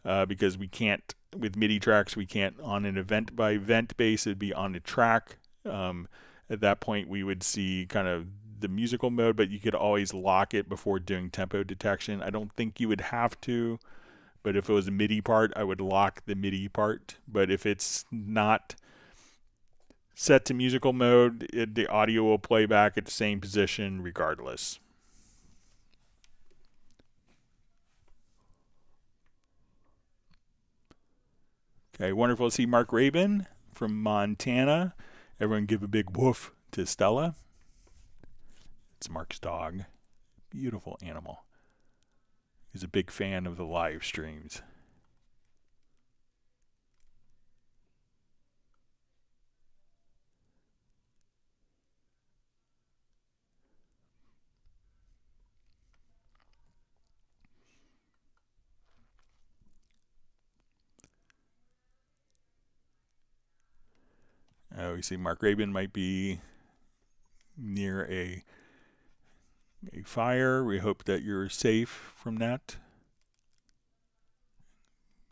because we can't, with MIDI tracks, we can't on an event by event basis, it'd be on a track. At that point, we would see kind of the musical mode, but you could always lock it before doing tempo detection. I don't think you would have to, but if it was a MIDI part, I would lock the MIDI part. But if it's not set to musical mode, the audio will play back at the same position regardless. Okay, wonderful to see Mark Rabin from Montana. Everyone give a big woof to Stella. It's Mark's dog. Beautiful animal. He's a big fan of the live streams. Oh, you see Mark Rabin might be near a fire. We hope that you're safe from that.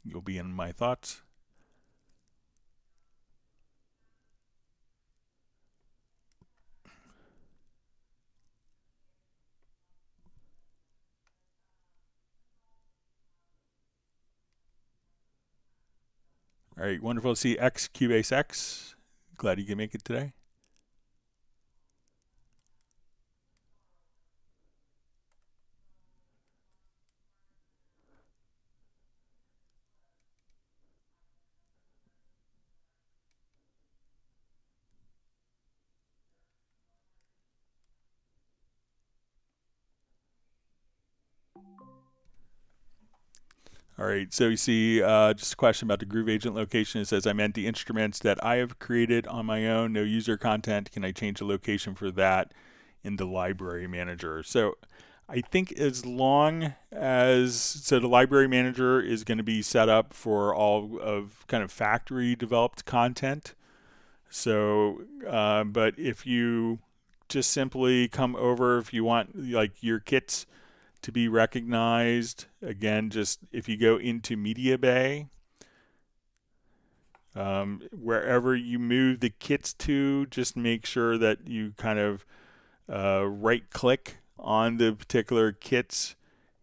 You'll be in my thoughts. All right, wonderful to see X Cubase X. Glad you can make it today. All right, so you see just a question about the Groove Agent location. It says, I meant the instruments that I have created on my own, no user content. Can I change the location for that in the library manager? So I think as long as, so the library manager is going to be set up for all of kind of factory developed content. So, but if you just simply come over, if you want like your kits to be recognized, again, just if you go into Media Bay, wherever you move the kits to, just make sure that you kind of right click on the particular kits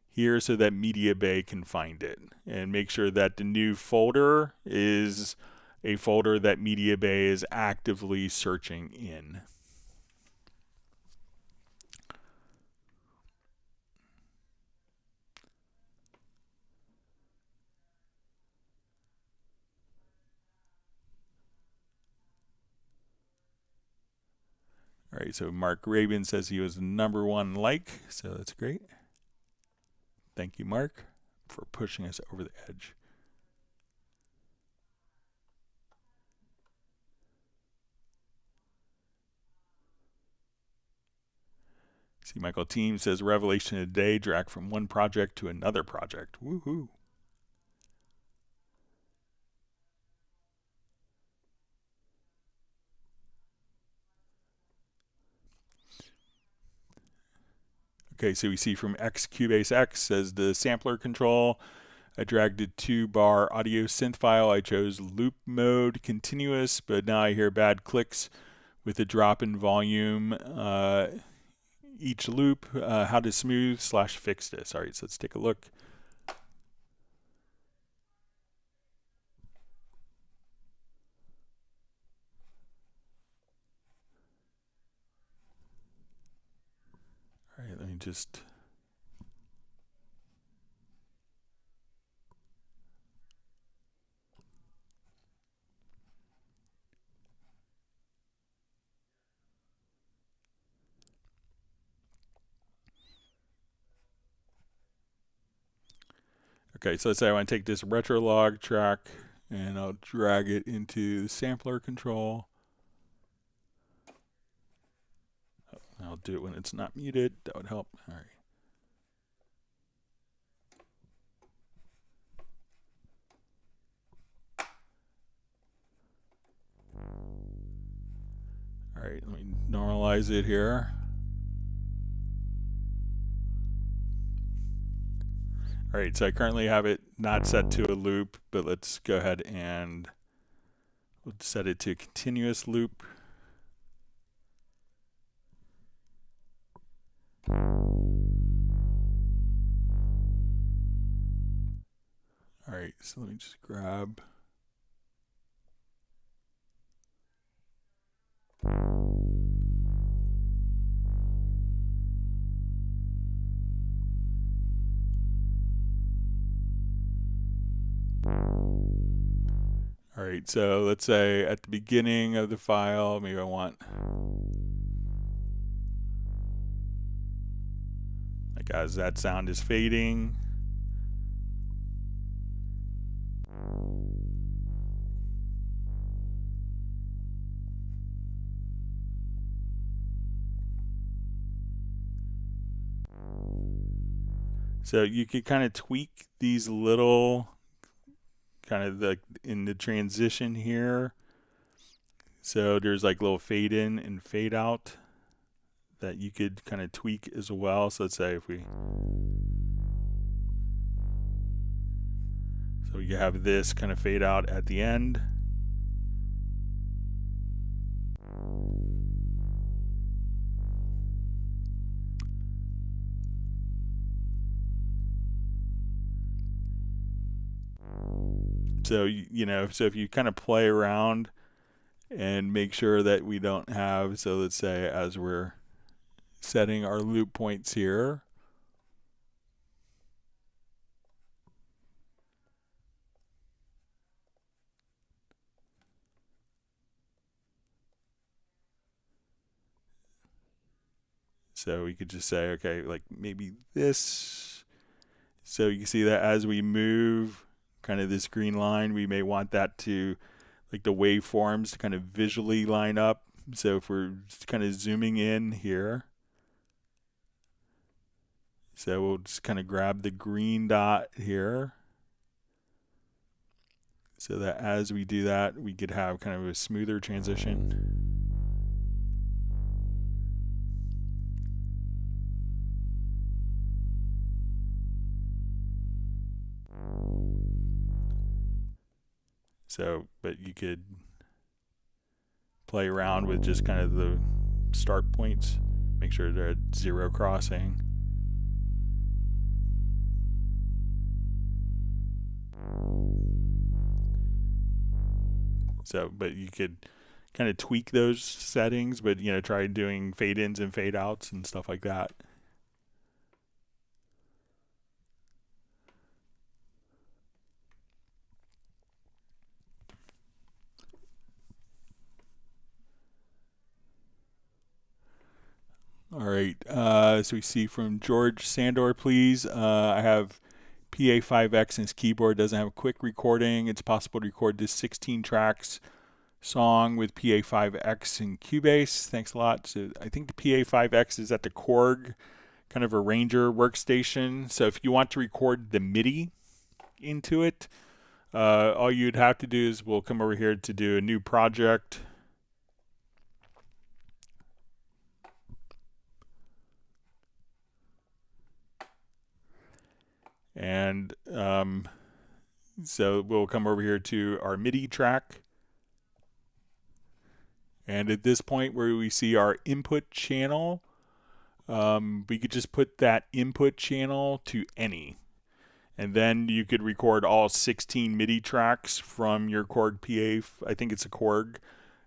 here so that Media Bay can find it, and make sure that the new folder is a folder that Media Bay is actively searching in. All right, so Mark Rabin says he was #1 like, so that's great. Thank you, Mark, for pushing us over the edge. See, Michael Team says, revelation of the day, drag from one project to another project. Woohoo. Okay, so we see from X Cubase X says the sampler control. I dragged a 2-bar audio synth file. I chose loop mode continuous, but now I hear bad clicks with a drop in volume. Each loop, how to smooth/fix this. All right, so let's take a look. All right, let me just. Okay, so let's say I want to take this retro log track and I'll drag it into the sampler control. I'll do it when it's not muted. That would help. All right. All right, let me normalize it here. All right, so I currently have it not set to a loop, but let's go ahead and we'll set it to a continuous loop. All right, so let me just grab. All right, so let's say at the beginning of the file, maybe I want like as that sound is fading. So you could kind of tweak these little kind of in the transition here. So there's like little fade in and fade out that you could kind of tweak as well. So let's say if we, so you have this kind of fade out at the end. So, so if you kind of play around and make sure that we don't have, so let's say as we're setting our loop points here, so we could just say, okay, like maybe this. So you can see that as we move kind of this green line, we may want that to, like the waveforms to kind of visually line up. So if we're kind of zooming in here, so we'll just kind of grab the green dot here, so that as we do that, we could have kind of a smoother transition. So, but you could play around with just kind of the start points, make sure they're at zero crossing. So, but you could kind of tweak those settings, but try doing fade ins and fade outs and stuff like that. All right, so we see from George Sandor, please. I have PA5X and his keyboard doesn't have a quick recording. It's possible to record this 16 tracks song with PA5X and Cubase. Thanks a lot. So I think the PA5X is at the Korg kind of arranger workstation. So if you want to record the MIDI into it, all you'd have to do is we'll come over here to do a new project. And so we'll come over here to our MIDI track. And at this point where we see our input channel, we could just put that input channel to any. And then you could record all 16 MIDI tracks from your Korg PA, I think it's a Korg,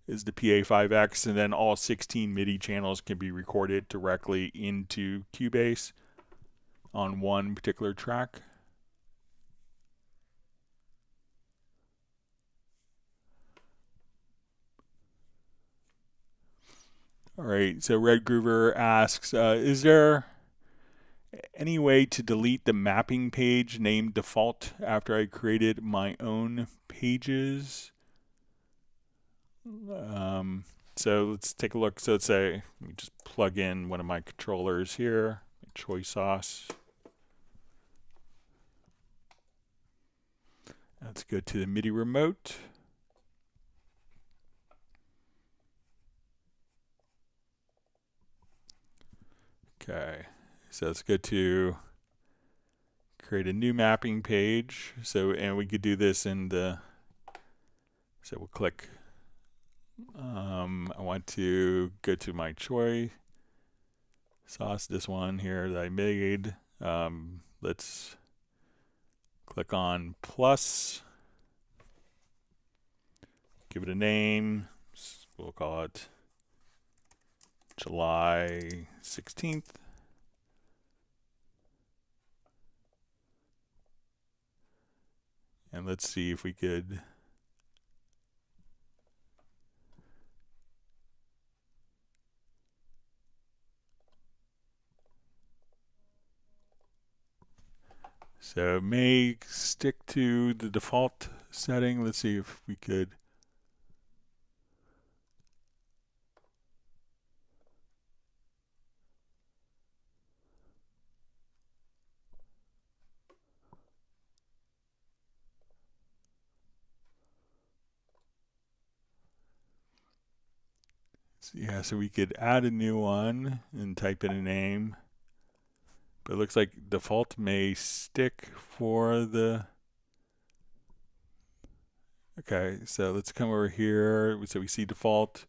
is the PA5X, and then all 16 MIDI channels can be recorded directly into Cubase on one particular track. All right, so Red Groover asks, is there any way to delete the mapping page named default after I created my own pages? So let's take a look. So let's say, let me just plug in one of my controllers here, Choy Sauce. Let's go to the MIDI remote. Okay, so let's go to create a new mapping page. So, and we could do this in the, so we'll click, I want to go to my Choy Sauce, this one here that I made. Let's click on plus, give it a name. We'll call it July 16th. And let's see if we could so may stick to the default setting. Let's see if we could. Yeah, so we could add a new one and type in a name. But it looks like default may stick for the. Okay, so let's come over here. So we see default.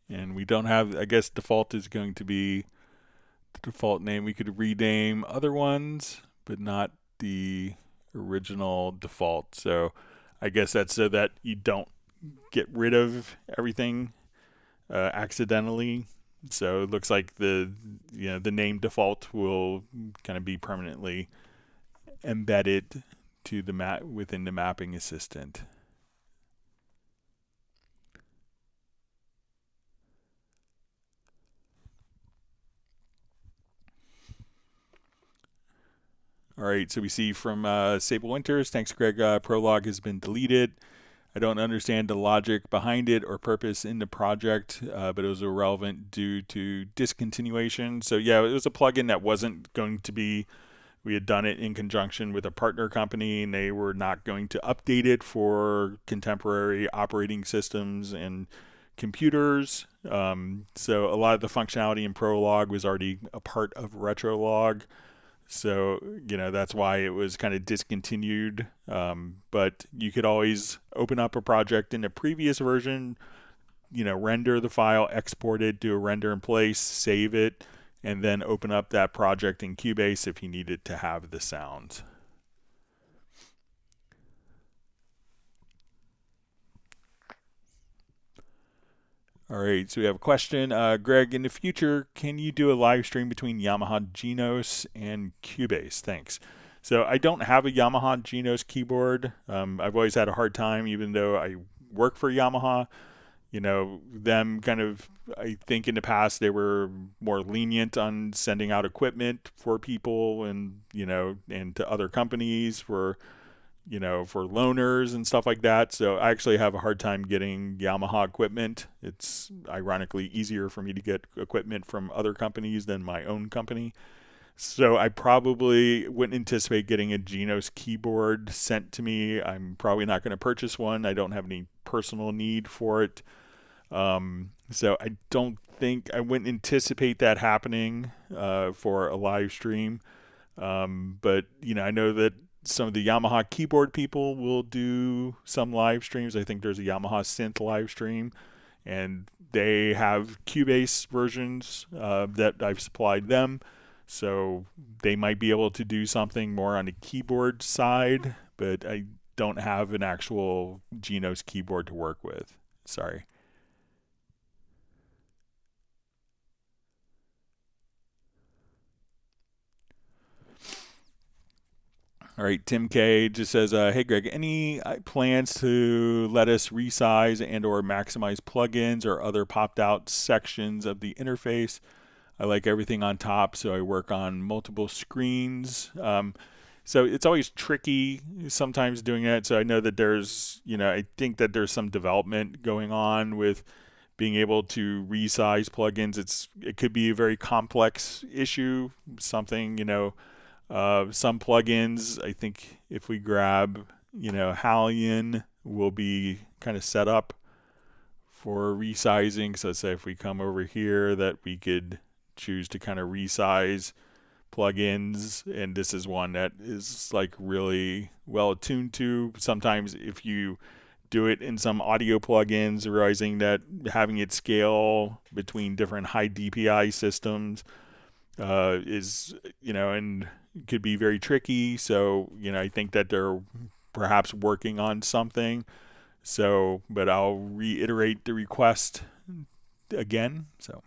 And we don't have, I guess default is going to be the default name. We could rename other ones, but not the original default. So I guess that's so that you don't get rid of everything accidentally. So it looks like the name default will kind of be permanently embedded to the map within the mapping assistant. All right, so we see from Sable Winters, thanks Greg, Prologue has been deleted. I don't understand the logic behind it or purpose in the project, but it was irrelevant due to discontinuation. So yeah, it was a plugin that wasn't going to be, we had done it in conjunction with a partner company, and they were not going to update it for contemporary operating systems and computers. So a lot of the functionality in Prologue was already a part of Retrolog. So, that's why it was kind of discontinued. But you could always open up a project in a previous version, render the file, export it, do a render in place, save it, and then open up that project in Cubase if you needed to have the sounds. All right, so we have a question. Greg, in the future, can you do a live stream between Yamaha Genos and Cubase? Thanks. So I don't have a Yamaha Genos keyboard. I've always had a hard time, even though I work for Yamaha. Them kind of, I think in the past they were more lenient on sending out equipment for people and, and to other companies for loaners and stuff like that. So I actually have a hard time getting Yamaha equipment. It's ironically easier for me to get equipment from other companies than my own company. So I probably wouldn't anticipate getting a Genos keyboard sent to me. I'm probably not going to purchase one. I don't have any personal need for it. So I wouldn't anticipate that happening for a live stream. But I know that some of the Yamaha keyboard people will do some live streams. I think there's a Yamaha synth live stream, and they have Cubase versions that I've supplied them. So they might be able to do something more on the keyboard side, but I don't have an actual Genos keyboard to work with. Sorry. All right, Tim K just says, "Hey Greg, any plans to let us resize and/or maximize plugins or other popped-out sections of the interface? I like everything on top, so I work on multiple screens." So it's always tricky sometimes doing that. So I know that there's, I think that there's some development going on with being able to resize plugins. It could be a very complex issue. Something, some plugins, I think if we grab, Hallion, will be kind of set up for resizing. So let's say if we come over here, that we could choose to kind of resize plugins, and this is one that is like really well attuned to. Sometimes if you do it in some audio plugins, realizing that having it scale between different high DPI systems is, and could be very tricky. So, I think that they're perhaps working on something. So, but I'll reiterate the request again. So.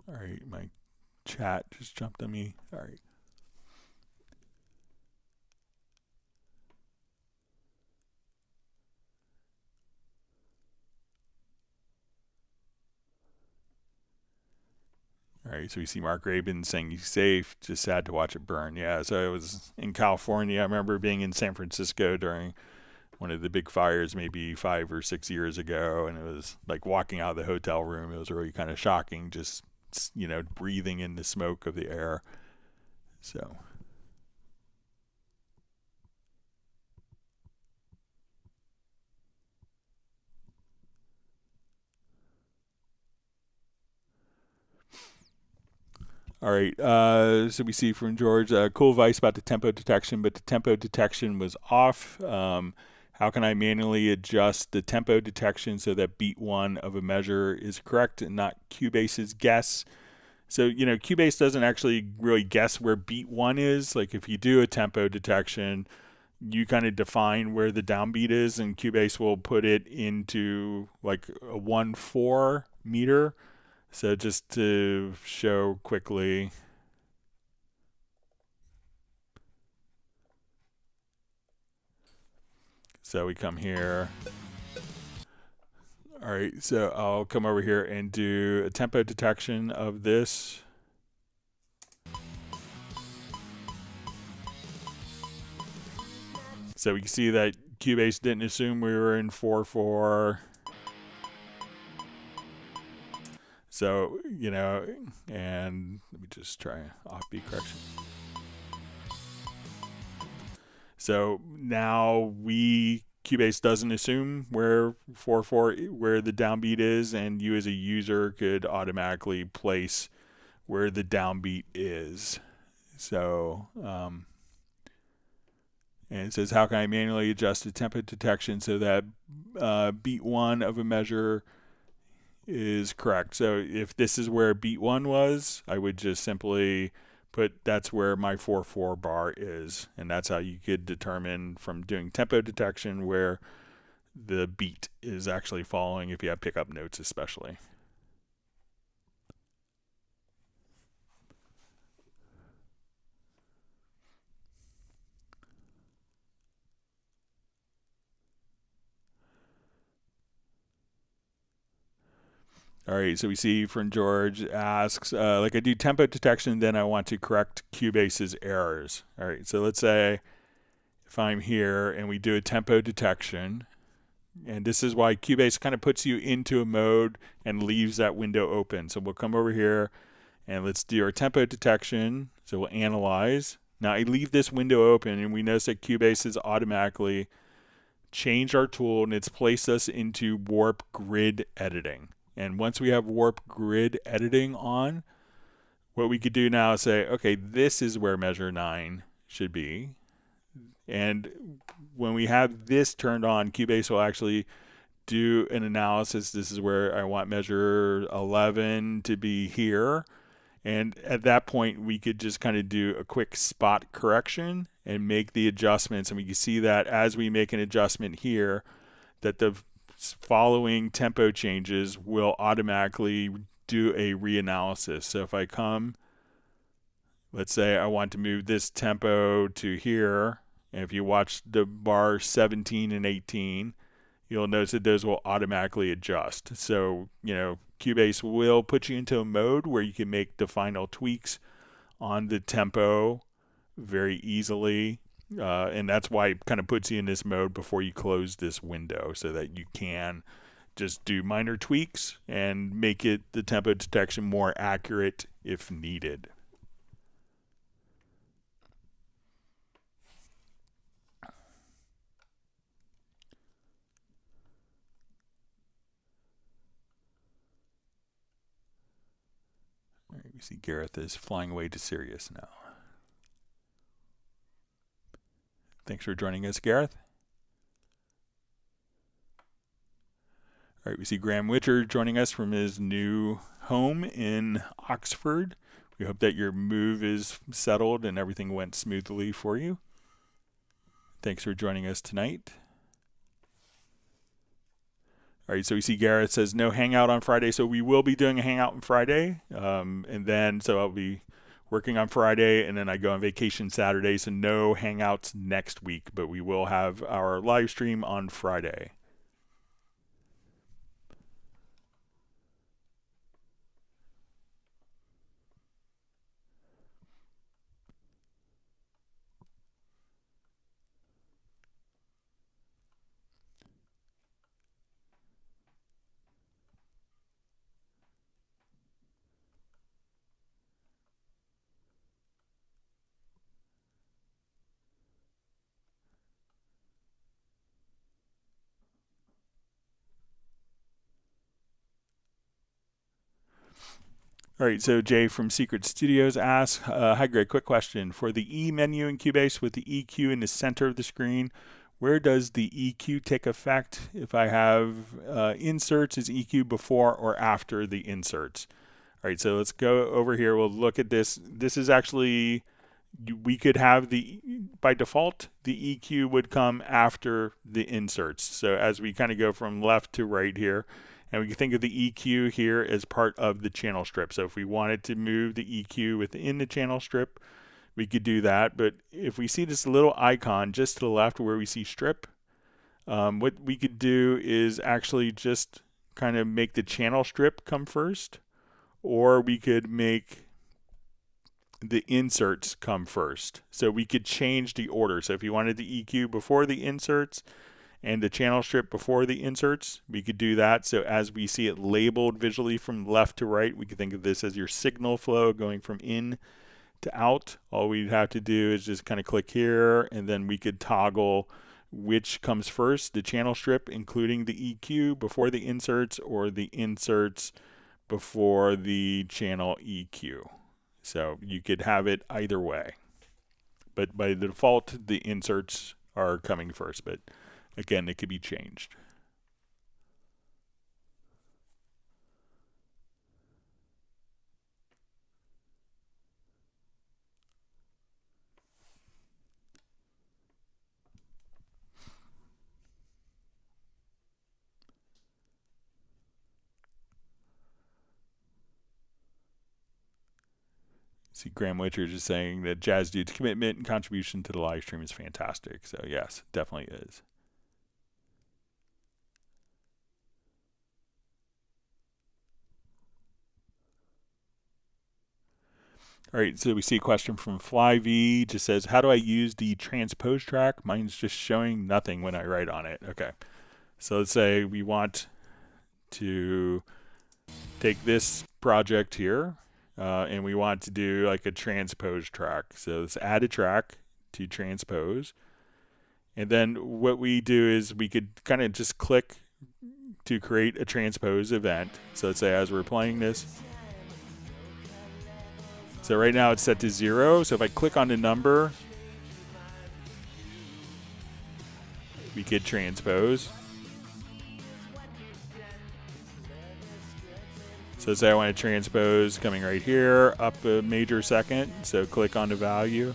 All right, my chat just jumped on me. All right. All right, so we see Mark Rabin saying he's safe, just sad to watch it burn. Yeah, so I was in California. I remember being in San Francisco during one of the big fires maybe 5 or 6 years ago, and it was like walking out of the hotel room. It was really kind of shocking, just, breathing in the smoke of the air. So. All right, so we see from George, cool advice about the tempo detection, but the tempo detection was off. How can I manually adjust the tempo detection so that beat one of a measure is correct and not Cubase's guess? So, Cubase doesn't actually really guess where beat one is. Like if you do a tempo detection, you kind of define where the downbeat is, and Cubase will put it into like a 1/4 meter. So just to show quickly, so we come here. All right, so I'll come over here and do a tempo detection of this. So we can see that Cubase didn't assume we were in 4/4. So, and let me just try offbeat correction. So now Cubase doesn't assume where 4/4, where the downbeat is, and you as a user could automatically place where the downbeat is. So, and it says, how can I manually adjust the tempo detection so that beat one of a measure is correct? So if this is where beat one was, I would just simply put that's where my 4/4 bar is, and that's how you could determine from doing tempo detection where the beat is actually following, if you have pickup notes especially. All right, so we see from George asks, like I do tempo detection, then I want to correct Cubase's errors. All right, so let's say if I'm here and we do a tempo detection, and this is why Cubase kind of puts you into a mode and leaves that window open. So we'll come over here and let's do our tempo detection. So we'll analyze. Now I leave this window open, and we notice that Cubase has automatically changed our tool, and it's placed us into warp grid editing. And once we have warp grid editing on, what we could do now is say, okay, this is where measure 9 should be. And when we have this turned on, Cubase will actually do an analysis. This is where I want measure 11 to be here. And at that point, we could just kind of do a quick spot correction and make the adjustments. And we can see that as we make an adjustment here, that the following tempo changes will automatically do a reanalysis. So if I come, let's say I want to move this tempo to here, and if you watch the bar 17 and 18, you'll notice that those will automatically adjust. So, Cubase will put you into a mode where you can make the final tweaks on the tempo very easily. And that's why it kind of puts you in this mode before you close this window, so that you can just do minor tweaks and make the tempo detection more accurate if needed. All right, we see Gareth is flying away to Sirius now. Thanks for joining us, Gareth. All right, we see Graham Witcher joining us from his new home in Oxford. We hope that your move is settled and everything went smoothly for you. Thanks for joining us tonight. All right, so we see Gareth says no hangout on Friday. So we will be doing a hangout on Friday. And then, so I'll be working on Friday, and then I go on vacation Saturday. So no hangouts next week, but we will have our live stream on Friday. All right, so Jay from Secret Studios asks, hi Greg, quick question. For the E menu in Cubase with the EQ in the center of the screen, where does the EQ take effect? If I have inserts, is EQ before or after the inserts? All right, so let's go over here. We'll look at this. This is actually, we could have by default, the EQ would come after the inserts. So as we kind of go from left to right here, and we can think of the EQ here as part of the channel strip. So if we wanted to move the EQ within the channel strip, we could do that. But if we see this little icon just to the left where we see strip, what we could do is actually just kind of make the channel strip come first, or we could make the inserts come first. So we could change the order. So if you wanted the EQ before the inserts and the channel strip before the inserts, we could do that. So as we see it labeled visually from left to right, we could think of this as your signal flow going from in to out. All we'd have to do is just kind of click here, and then we could toggle which comes first, the channel strip including the EQ before the inserts, or the inserts before the channel EQ. So you could have it either way. But by default, the inserts are coming first, but again, it could be changed. See, Graham Witcher is saying that Jazz Dude's commitment and contribution to the live stream is fantastic. So yes, definitely is. All right, so we see a question from FlyV. Just says, how do I use the transpose track? Mine's just showing nothing when I write on it. Okay, so let's say we want to take this project here, and we want to do like a transpose track. So let's add a track to transpose. And then what we do is we could kind of just click to create a transpose event. So let's say as we're playing this, so right now it's set to 0. So if I click on the number, we could transpose. So say I want to transpose coming right here up a major second. So click on the value.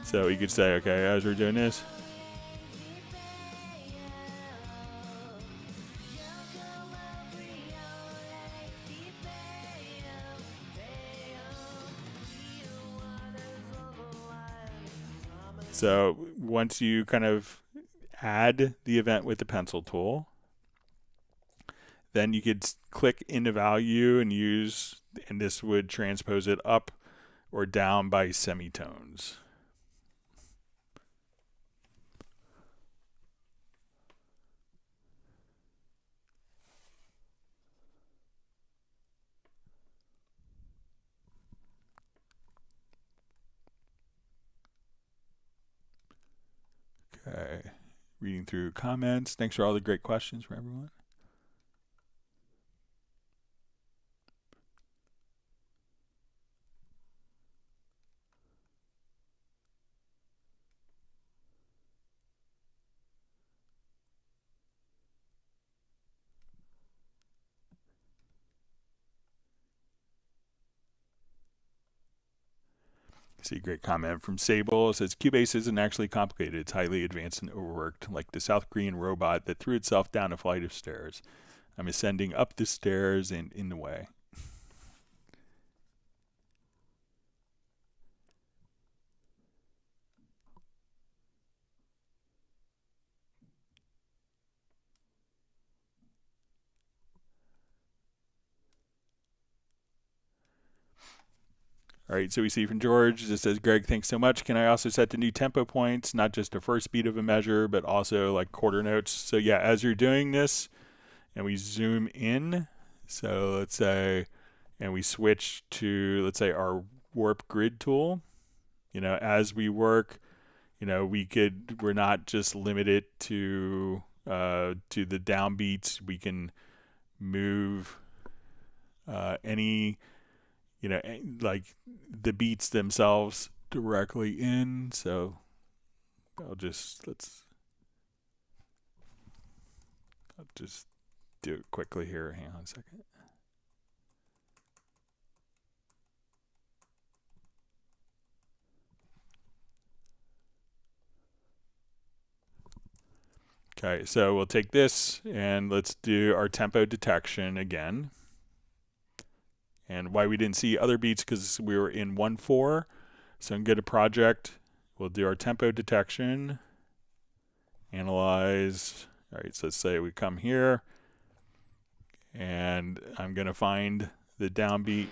So you could say, okay, as we're doing this, so once you kind of add the event with the pencil tool, then you could click into value and use, and this would transpose it up or down by semitones. Okay, reading through comments. Thanks for all the great questions from everyone. See a great comment from Sable. It says, Cubase isn't actually complicated. It's highly advanced and overworked, like the South Korean robot that threw itself down a flight of stairs. I'm ascending up the stairs and in the way. All right, so we see from George, this says, Greg, thanks so much. Can I also set the new tempo points, not just the first beat of a measure, but also like quarter notes? So yeah, as you're doing this, and we zoom in, so let's say and we switch to, let's say, our warp grid tool, as we work, we're not just limited to the downbeats. We can move any, like the beats themselves directly in. So I'll just do it quickly here. Hang on a second. Okay, so we'll take this and let's do our tempo detection again. And why we didn't see other beats, because we were in 1/4. So I'm going to project. We'll do our tempo detection. Analyze. All right, so let's say we come here. And I'm going to find the downbeat.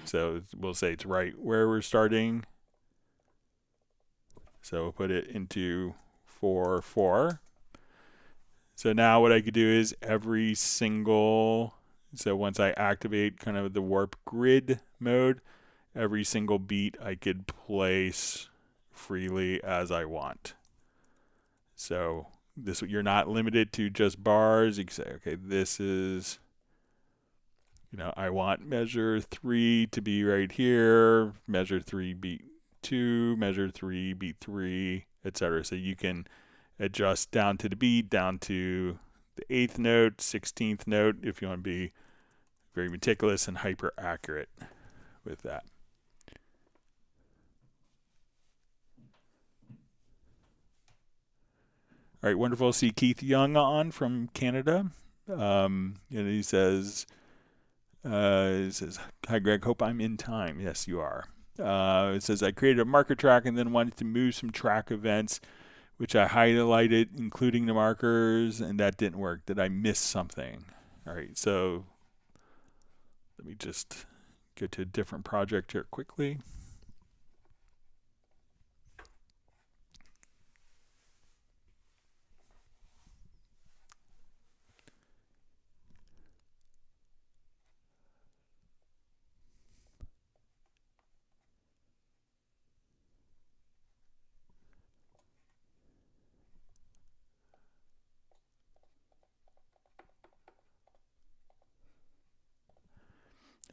So we'll say it's right where we're starting. So we'll put it into 4/4. So now what I could do is every single, so once I activate kind of the warp grid mode, every single beat I could place freely as I want. So this, you're not limited to just bars. You can say, okay, this is, I want measure 3 to be right here, measure 3 beat 2, measure 3 beat 3, etc. So you can adjust down to the beat, down to the 8th note, 16th note, if you want to be very meticulous and hyper accurate with that. All right, wonderful. See Keith Young on from Canada. And he says, hi Greg, hope I'm in time. Yes, you are. It says, I created a marker track and then wanted to move some track events, which I highlighted, including the markers, and that didn't work. Did I miss something? All right, so let me just go to a different project here quickly.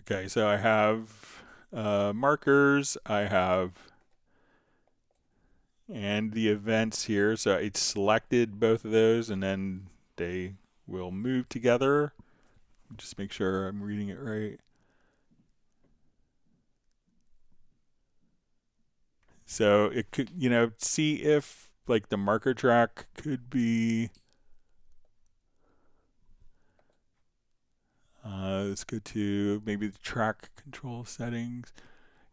Okay, so I have markers, I have, and the events here. So it's selected both of those, and then they will move together. Just make sure I'm reading it right. So it could, see if like the marker track could be, let's go to maybe the track control settings.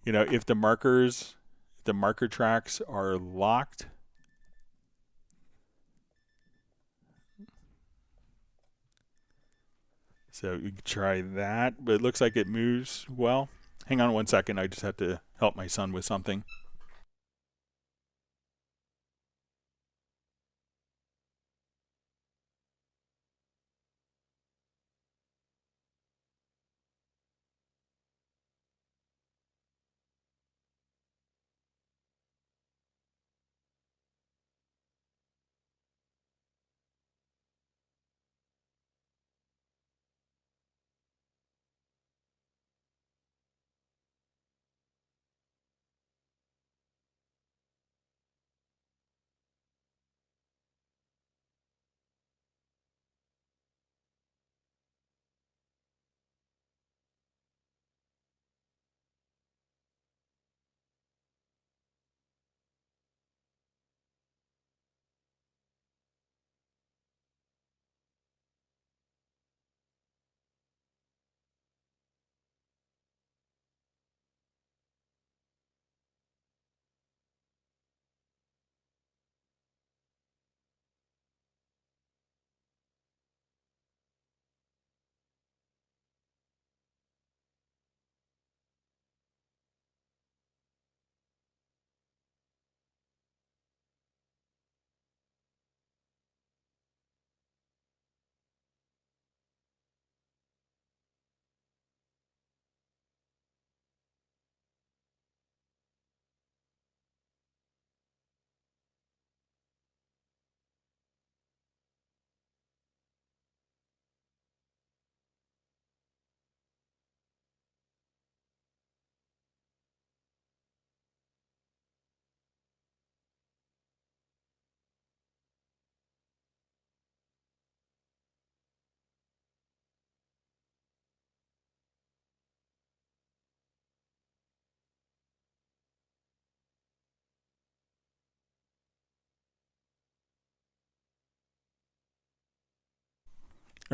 If the marker tracks are locked, so you can try that, but it looks like it moves well. Hang on one second, I just have to help my son with something.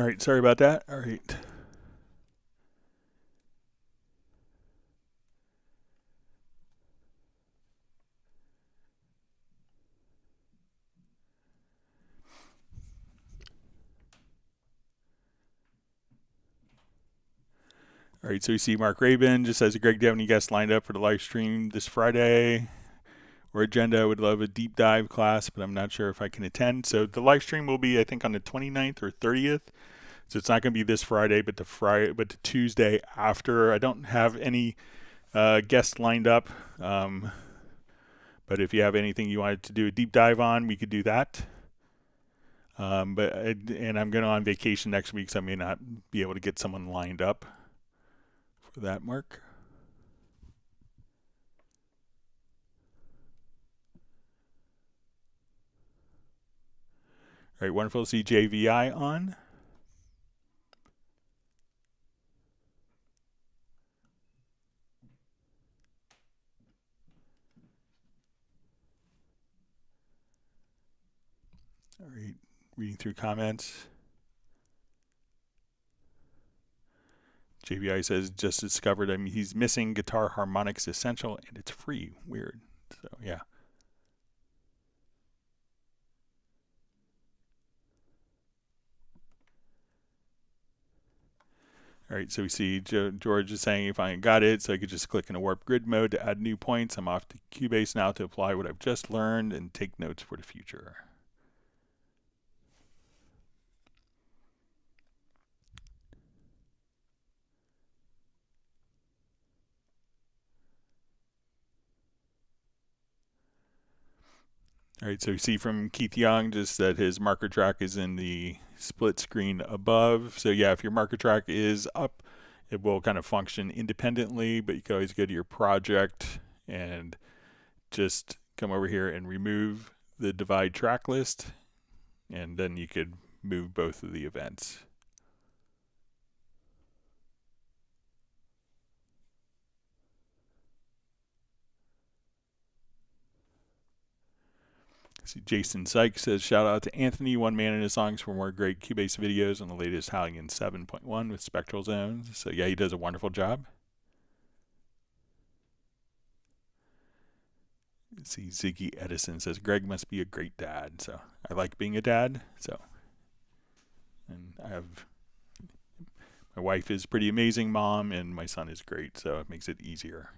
All right, sorry about that. All right. All right, so you see Mark Rabin just says, Greg, do you have any guests lined up for the live stream this Friday? Or agenda, I would love a deep dive class, but I'm not sure if I can attend. So the live stream will be, I think, on the 29th or 30th. So it's not going to be this Friday, but the Tuesday after. I don't have any guests lined up. But if you have anything you wanted to do a deep dive on, we could do that. And I'm going on vacation next week, so I may not be able to get someone lined up for that, Mark. All right, wonderful to see JVI on. All right, reading through comments. JVI says, just discovered he's missing Guitar Harmonics Essential, and it's free. Weird. So, yeah. All right, so we see George is saying, if I got it, so I could just click in a warp grid mode to add new points. I'm off to Cubase now to apply what I've just learned and take notes for the future. All right, so you see from Keith Young just that his marker track is in the split screen above. So yeah, if your marker track is up, it will kind of function independently, but you can always go to your project and just come over here and remove the divide track list, and then you could move both of the events. See, Jason Sykes says, shout out to Anthony, one man in his songs, for more great Cubase videos on the latest Halligan 7.1 with spectral zones. So yeah, he does a wonderful job. See, Ziggy Edison says, Greg must be a great dad. So I like being a dad. And my wife is pretty amazing mom, and my son is great. So it makes it easier.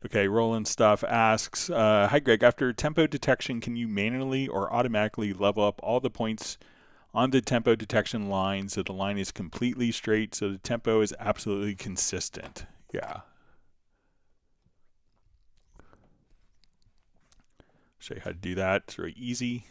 Okay, Roland Stuff asks, hi Greg, after tempo detection, can you manually or automatically level up all the points on the tempo detection line so the line is completely straight, so the tempo is absolutely consistent? Yeah. Show you how to do that. It's very easy.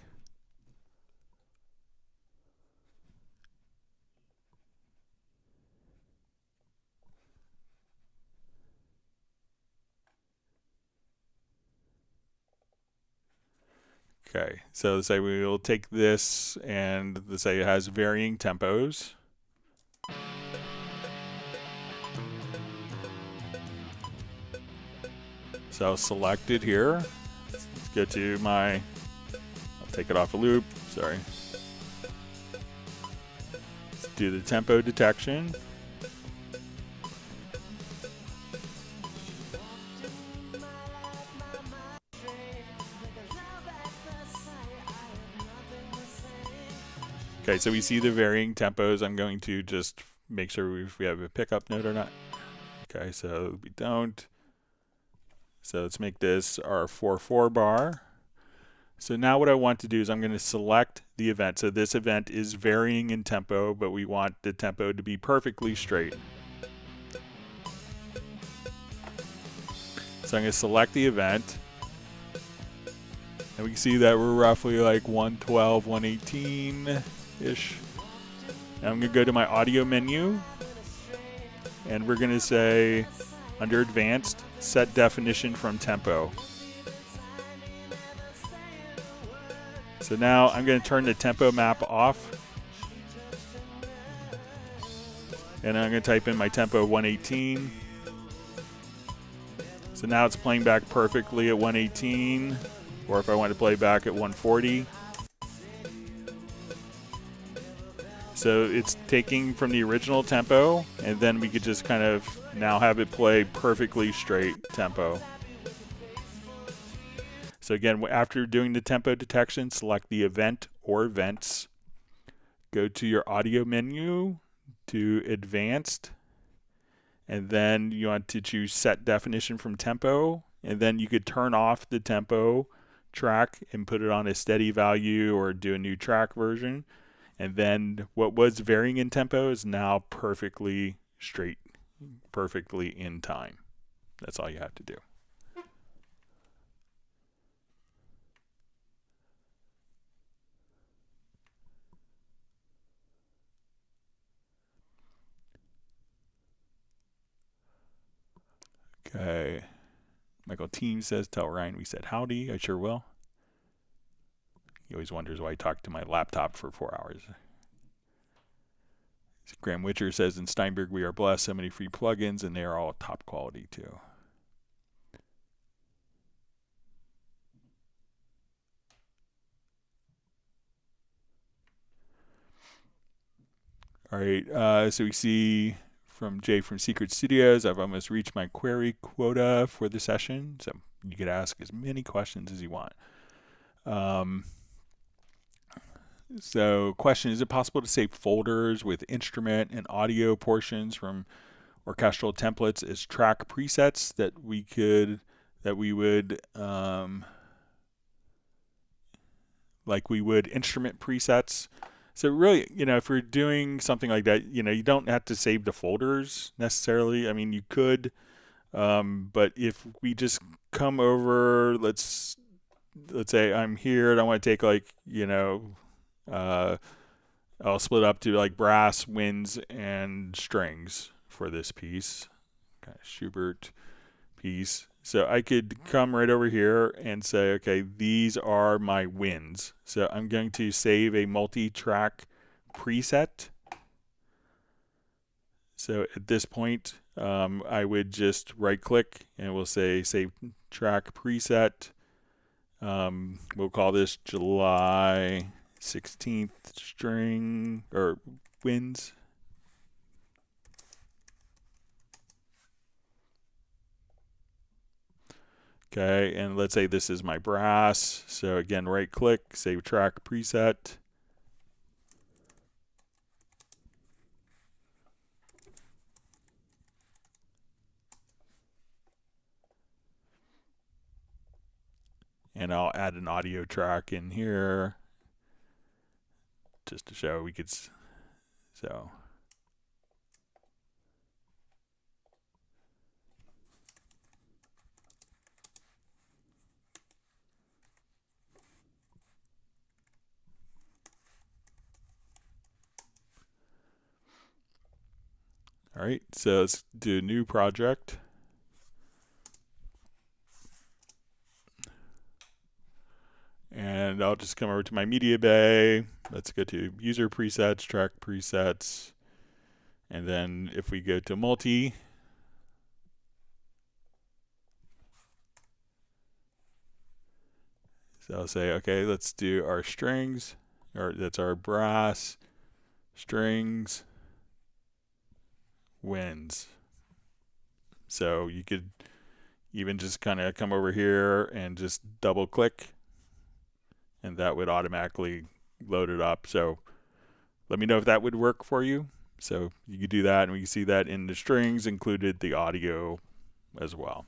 Okay, so let's say we will take this and let's say it has varying tempos. So I'll select it here. Let's go to I'll take it off a loop, sorry. Let's do the tempo detection. Okay, so we see the varying tempos. I'm going to just make sure if we have a pickup note or not. Okay, so we don't. So let's make this our 4/4 bar. So now what I want to do is I'm going to select the event. So this event is varying in tempo, but we want the tempo to be perfectly straight. So I'm going to select the event. And we can see that we're roughly like 112, 118-ish. And I'm going to go to my audio menu. And we're going to say, under advanced, set definition from tempo. So now I'm going to turn the tempo map off. And I'm going to type in my tempo 118. So So now it's playing back perfectly at 118, or if I want to play back at 140. So it's taking from the original tempo, and then we could just kind of now have it play perfectly straight tempo. So again, after doing the tempo detection, select the event or events. Go to your audio menu to advanced, and then you want to choose set definition from tempo, and then you could turn off the tempo track and put it on a steady value or do a new track version. And then what was varying in tempo is now perfectly straight, perfectly in time. That's all you have to do. Okay. Michael Team says, tell Ryan we said howdy. I sure will. He always wonders why I talk to my laptop for 4 hours. Graham Witcher says, in Steinberg we are blessed. So many free plugins, and they are all top quality too. All right, so we see from Jay from Secret Studios, I've almost reached my query quota for the session. So you could ask as many questions as you want. So question, is it possible to save folders with instrument and audio portions from orchestral templates as track presets that we would like we would instrument presets? So really, if you're doing something like that, you don't have to save the folders necessarily. I mean, you could, but if we just come over, let's say I'm here and I want to take I'll split up to like brass, winds, and strings for this piece, kind of Schubert piece. So I could come right over here and say, okay, these are my winds. So I'm going to save a multi-track preset. So at this point, I would just right-click and we'll say Save Track Preset. We'll call this July 16th string or winds. Okay, and let's say this is my brass. So again, right click, save track preset. And I'll add an audio track in here just to show we could, so. All right, so let's do a new project. And I'll just come over to my media bay. Let's go to user presets, track presets. And then if we go to multi, so I'll say, okay, let's do our strings, or that's our brass, strings, winds. So you could even just kind of come over here and just double click, and that would automatically load it up. So let me know if that would work for you. So you could do that, and we can see that in the strings included the audio as well.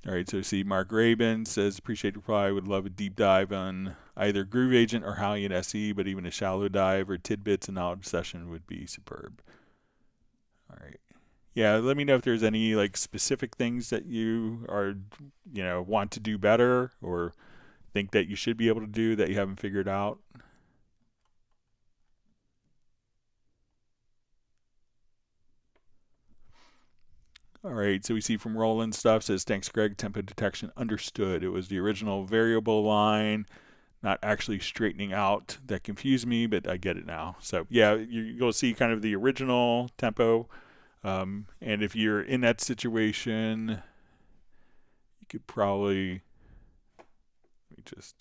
All right, so see Mark Rabin says, appreciate your reply. Would love a deep dive on either Groove Agent or Hallian SE, but even a shallow dive or tidbits and knowledge session would be superb. All right. Yeah, let me know if there's any like specific things that you are, want to do better or think that you should be able to do that you haven't figured out. All right, so we see from Roland stuff, says, thanks, Greg, tempo detection understood. It was the original variable line, not actually straightening out, that confused me, but I get it now. So yeah, you'll see kind of the original tempo. And if you're in that situation, you could probably, let me just,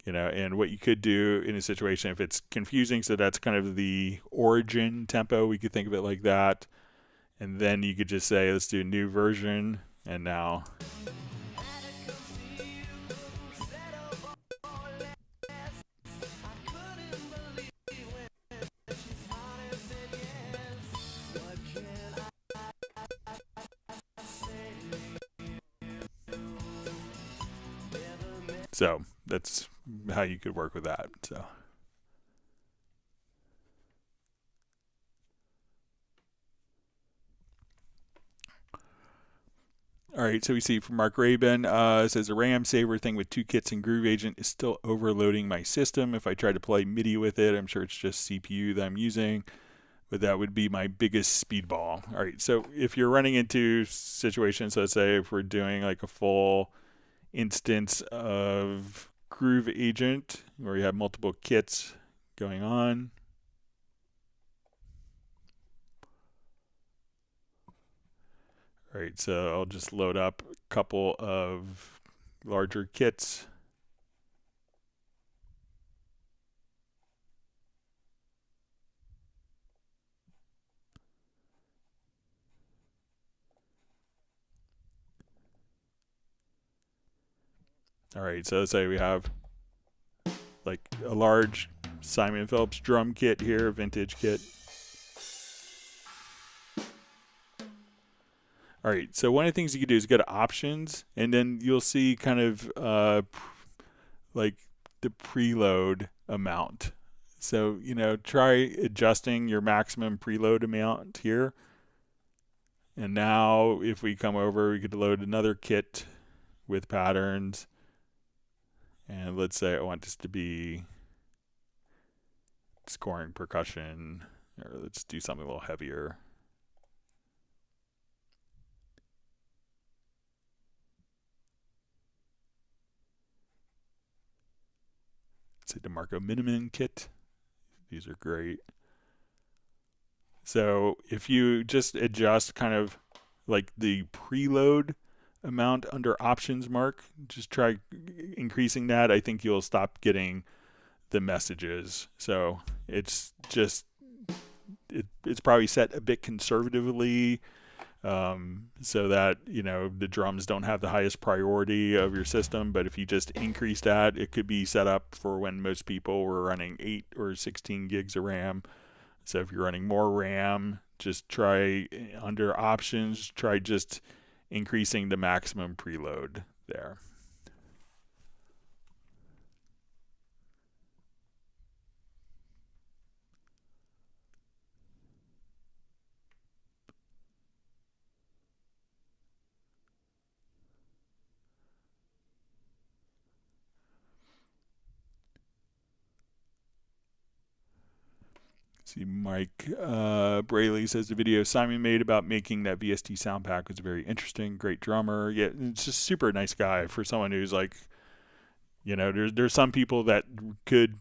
and what you could do in a situation, if it's confusing, so that's kind of the origin tempo, we could think of it like that. And then you could just say, let's do a new version. And now. So that's how you could work with that. So. All right, so we see from Mark Rabin, says a RAM saver thing with 2 kits and Groove Agent is still overloading my system. If I try to play MIDI with it, I'm sure it's just CPU that I'm using, but that would be my biggest speedball. All right, so if you're running into situations, let's say if we're doing like a full instance of Groove Agent where you have multiple kits going on. All right, so I'll just load up a couple of larger kits. All right, so let's say we have like a large Simon Phillips drum kit here, vintage kit. All right, so one of the things you can do is go to options, and then you'll see kind of like the preload amount. So, try adjusting your maximum preload amount here. And now if we come over, we could load another kit with patterns. And let's say I want this to be scoring percussion, or let's do something a little heavier. Say DeMarco Miniman kit. These are great. So if you just adjust kind of like the preload amount under options, Mark, just try increasing that. I think you'll stop getting the messages. So it's just, it's probably set a bit conservatively, so that the drums don't have the highest priority of your system. But if you just increase that, it could be set up for when most people were running 8 or 16 gigs of RAM. So if you're running more RAM, just try under options, try just increasing the maximum preload there. See, Mike Braley says the video Simon made about making that VST sound pack was very interesting. Great drummer. Yeah, it's just super nice guy for someone who's like, there's some people that could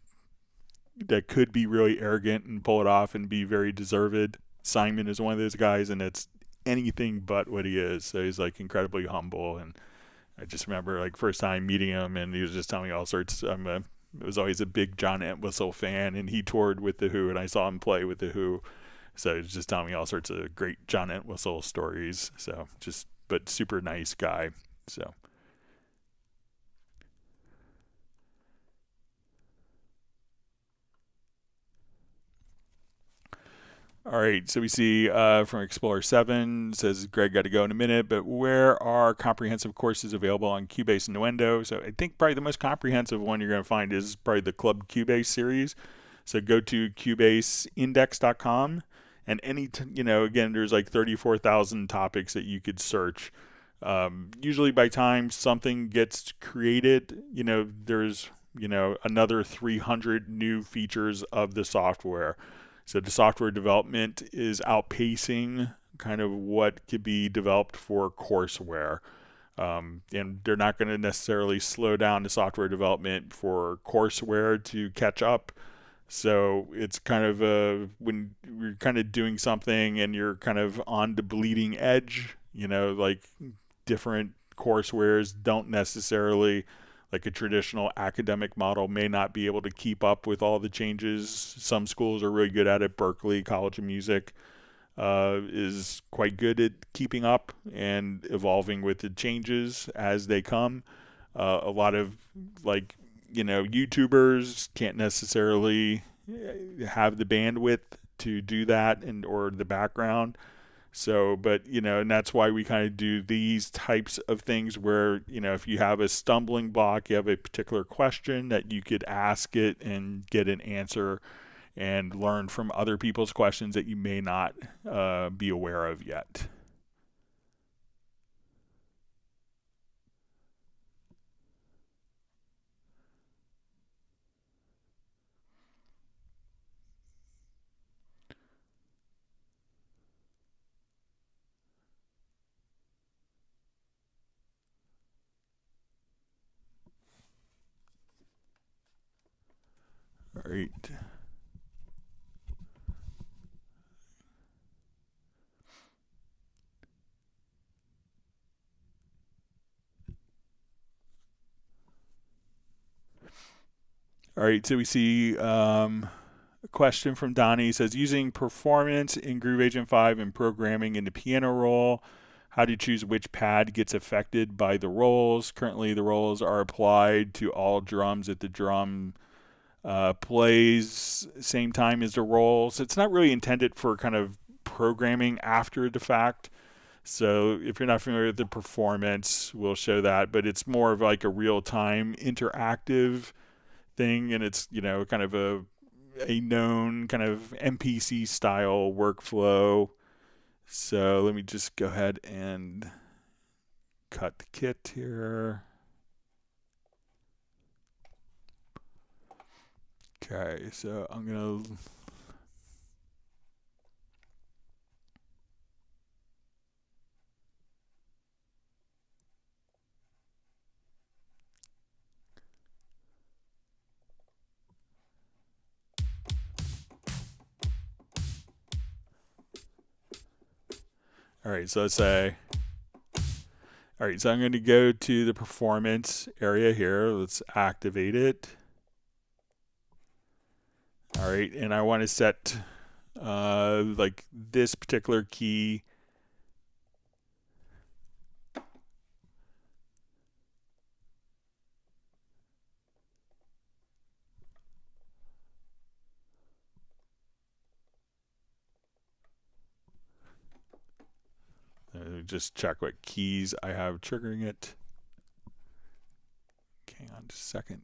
be really arrogant and pull it off and be very deserved. Simon is one of those guys, and it's anything but what he is. So he's like incredibly humble. And I just remember like first time meeting him, and he was just telling me all sorts. I was always a big John Entwistle fan, and he toured with The Who, and I saw him play with The Who. So he was just telling me all sorts of great John Entwistle stories. So but super nice guy. So. All right, so we see from Explorer 7, says Greg got to go in a minute, but where are comprehensive courses available on Cubase and Nuendo? So I think probably the most comprehensive one you're going to find is probably the Club Cubase series. So go to cubaseindex.com, and again, there's like 34,000 topics that you could search. Usually by time something gets created, there's another 300 new features of the software. So the software development is outpacing kind of what could be developed for courseware. And they're not going to necessarily slow down the software development for courseware to catch up. So it's kind of when you're kind of doing something and you're kind of on the bleeding edge, like different coursewares don't necessarily, like a traditional academic model may not be able to keep up with all the changes. Some schools are really good at it. Berkeley College of Music is quite good at keeping up and evolving with the changes as they come. A lot of YouTubers can't necessarily have the bandwidth to do that or the background. So, but, and that's why we kind of do these types of things where, if you have a stumbling block, you have a particular question that you could ask it and get an answer and learn from other people's questions that you may not be aware of yet. All right. All right, so we see a question from Donnie. He says, using performance in Groove Agent 5 and programming in the piano roll, how do you choose which pad gets affected by the rolls? Currently, the rolls are applied to all drums at the drum plays same time as the rolls. It's not really intended for kind of programming after the fact. So if you're not familiar with the performance, we'll show that, but it's more of like a real-time interactive thing, and it's kind of a known kind of MPC style workflow. So let me just go ahead and cut the kit here. Okay, so I'm gonna all right, so let's say, all right, so I'm going to go to the performance area here. Let's activate it. All right, and I want to set like this particular key. Just check what keys I have triggering it. Hang on just a second.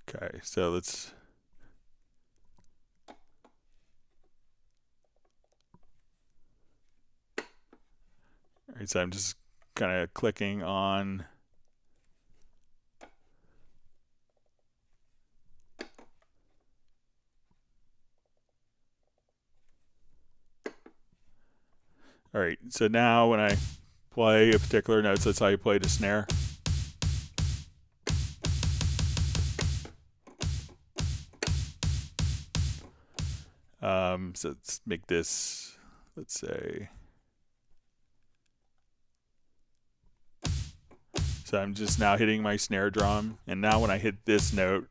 Okay, so let's all right, so I'm just kind of clicking on all right, so now when I play a particular note, so that's how you play the snare. So let's make this, let's say, so I'm just now hitting my snare drum, and now when I hit this note,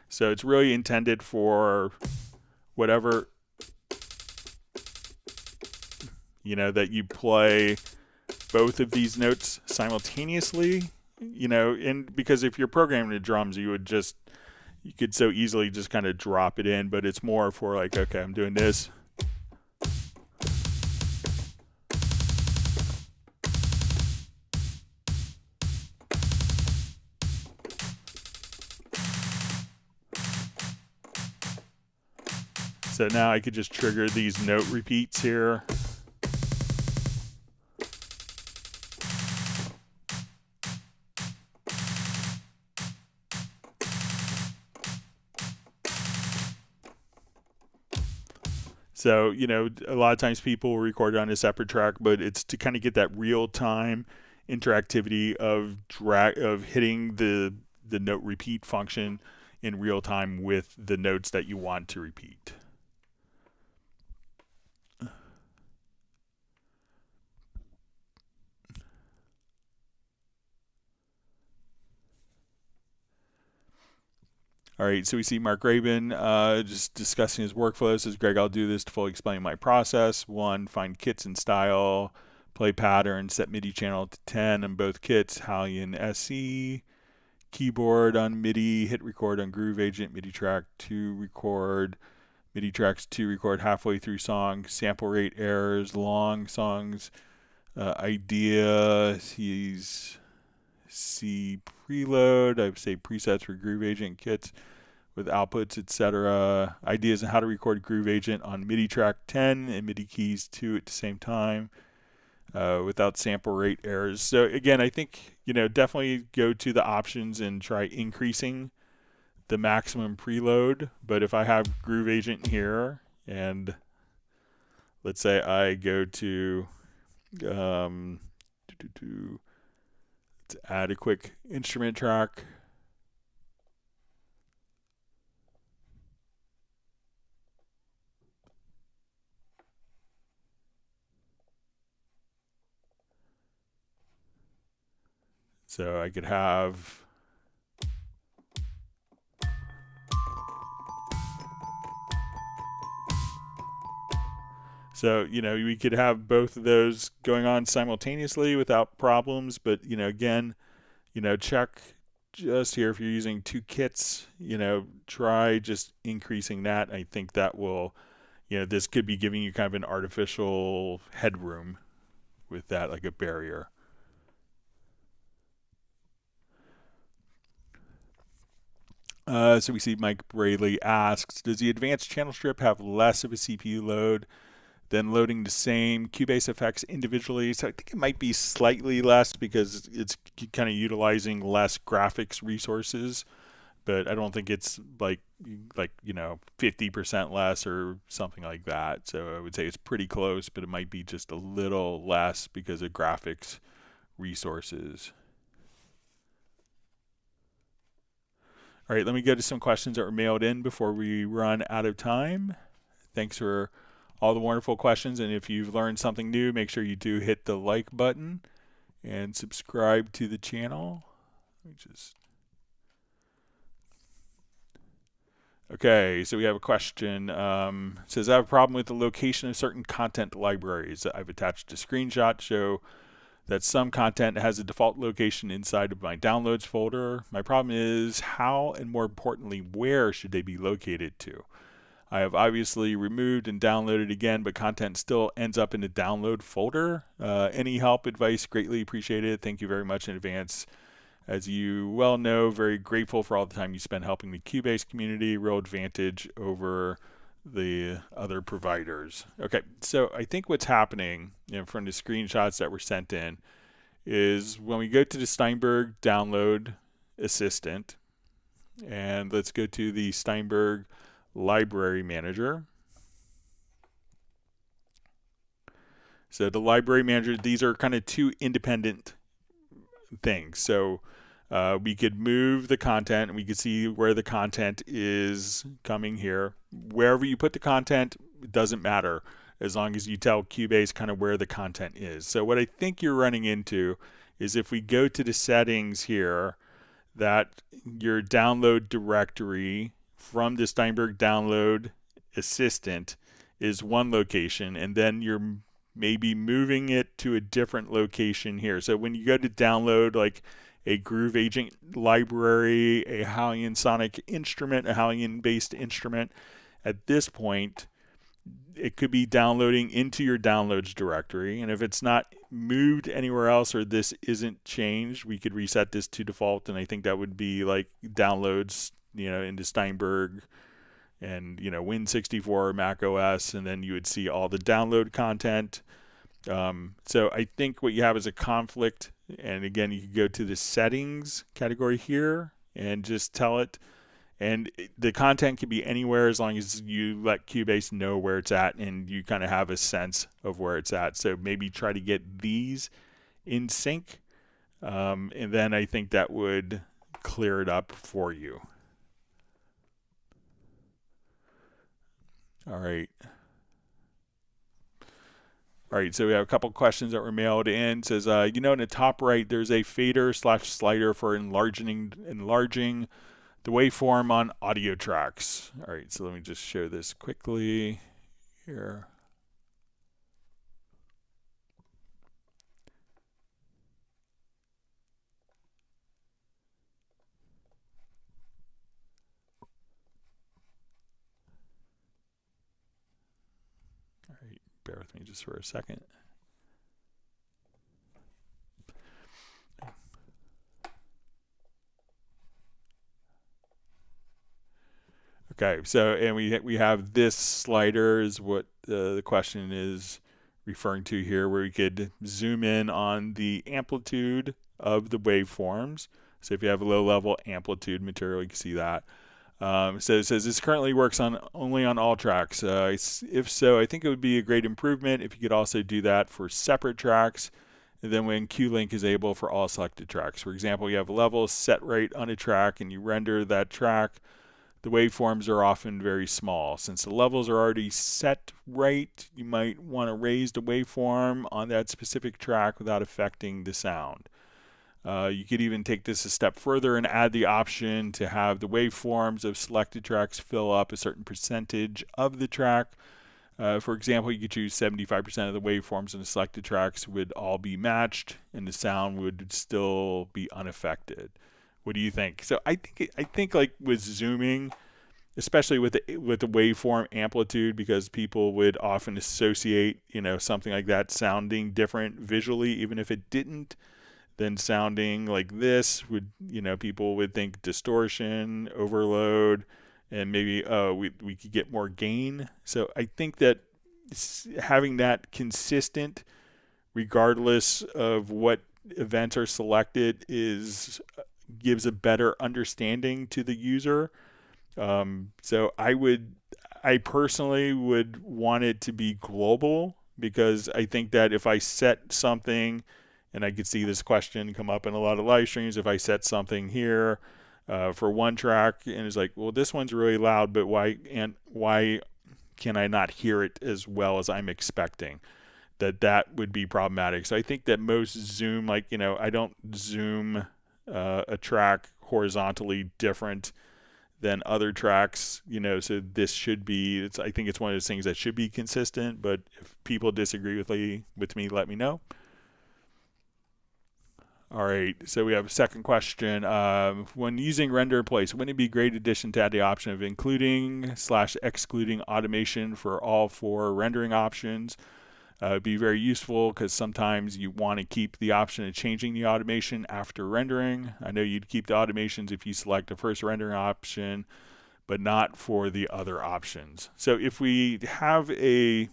so it's really intended for whatever, that you play both of these notes simultaneously, and because if you're programming the drums, you could so easily just kind of drop it in, but it's more for like, okay, I'm doing this, So now I could just trigger these note repeats here. So, you know, a lot of times people will record on a separate track, but it's to kind of get that real-time interactivity of hitting the note repeat function in real time with the notes that you want to repeat. All right, so we see Mark Rabin just discussing his workflow. Says, Greg, I'll do this to fully explain my process. 1, find kits and style, play pattern, set MIDI channel to 10 on both kits, Hallian SE, keyboard on MIDI, hit record on Groove Agent, MIDI track to record, MIDI tracks to record halfway through song, sample rate errors, long songs, idea, he's C preload, I would say presets for Groove Agent kits with outputs, etc. Ideas on how to record Groove Agent on MIDI track 10 and MIDI keys 2 at the same time without sample rate errors. So again, I think, you know, definitely go to the options and try increasing the maximum preload. But if I have Groove Agent here and let's say I go to let's add a quick instrument track. So I could have you know, we could have both of those going on simultaneously without problems, but, you know, again, you know, check just here if you're using 2 kits, you know, try just increasing that. I think that will, you know, this could be giving you kind of an artificial headroom with that, like a barrier. So we see Mike Braley asks, does the advanced channel strip have less of a CPU load than loading the same Cubase effects individually? So I think it might be slightly less because it's kind of utilizing less graphics resources, but I don't think it's like you know, 50% less or something like that. So I would say it's pretty close, but it might be just a little less because of graphics resources. All right, let me go to some questions that were mailed in before we run out of time. Thanks for all the wonderful questions, and if you've learned something new, make sure you do hit the like button and subscribe to the channel. Okay, so we have a question. It says, I have a problem with the location of certain content libraries. I've attached a screenshot show that some content has a default location inside of my downloads folder. My problem is how, and more importantly, where should they be located to? I have obviously removed and downloaded again, but content still ends up in the download folder. Any help, advice, greatly appreciated. Thank you very much in advance. As you well know, very grateful for all the time you spend helping the Cubase community. Real advantage over the other providers. Okay, so I think what's happening, you know, from the screenshots that were sent in is when we go to the Steinberg download assistant, and let's go to the Steinberg library manager. So the library manager, these are kind of 2 independent things. So we could move the content and we could see where the content is coming here. Wherever you put the content, it doesn't matter as long as you tell Cubase kind of where the content is. So what I think you're running into is if we go to the settings here, that your download directory from the Steinberg download assistant is one location, and then you're maybe moving it to a different location here. So when you go to download like a Groove Agent library, a Hallian sonic instrument, a Hallian based instrument, at this point it could be downloading into your downloads directory, and if it's not moved anywhere else or this isn't changed, we could reset this to default, and I think that would be like downloads, you know, into Steinberg and Win64 Mac OS, and then you would see all the download content. So I think what you have is a conflict, and again, you can go to the settings category here and just tell it, and the content can be anywhere as long as you let Cubase know where it's at and you kind of have a sense of where it's at. So maybe try to get these in sync, and then I think that would clear it up for you. All right. All right, so we have a couple questions that were mailed in. It says, in the top right, there's a fader/slider for enlarging the waveform on audio tracks. All right, so let me just show this quickly here. All right, bear with me just for a second. Okay, so and we have this slider is what the question is referring to here, where we could zoom in on the amplitude of the waveforms. So if you have a low level amplitude material, you can see that. So it says this currently works only on all tracks. If so, I think it would be a great improvement if you could also do that for separate tracks. And then when QLink is able for all selected tracks. For example, you have a level set right on a track and you render that track. The waveforms are often very small. Since the levels are already set right, you might want to raise the waveform on that specific track without affecting the sound. You could even take this a step further and add the option to have the waveforms of selected tracks fill up a certain percentage of the track. For example, you could choose 75% of the waveforms in the selected tracks would all be matched and the sound would still be unaffected. What do you think? So I think like with zooming, especially with the waveform amplitude, because people would often associate something like that sounding different visually, even if it didn't, then sounding like this would people would think distortion, overload, and maybe we could get more gain. So I think that having that consistent, regardless of what events are selected, gives a better understanding to the user. So I personally would want it to be global, because I think that if I set something, and I could see this question come up in a lot of live streams, if I set something here for one track and it's like, well, this one's really loud, but why can I not hear it as well as I'm expecting? That would be problematic. So I think that most zoom, I don't zoom a track horizontally different than other tracks, so this should be, I think it's one of those things that should be consistent, but if people disagree with me, let me know. All right, so we have a second question. When using render in place, wouldn't it be a great addition to add the option of including/excluding automation for all 4 rendering options? It'd be very useful because sometimes you want to keep the option of changing the automation after rendering. I know you'd keep the automations if you select the first rendering option, but not for the other options. So if we have a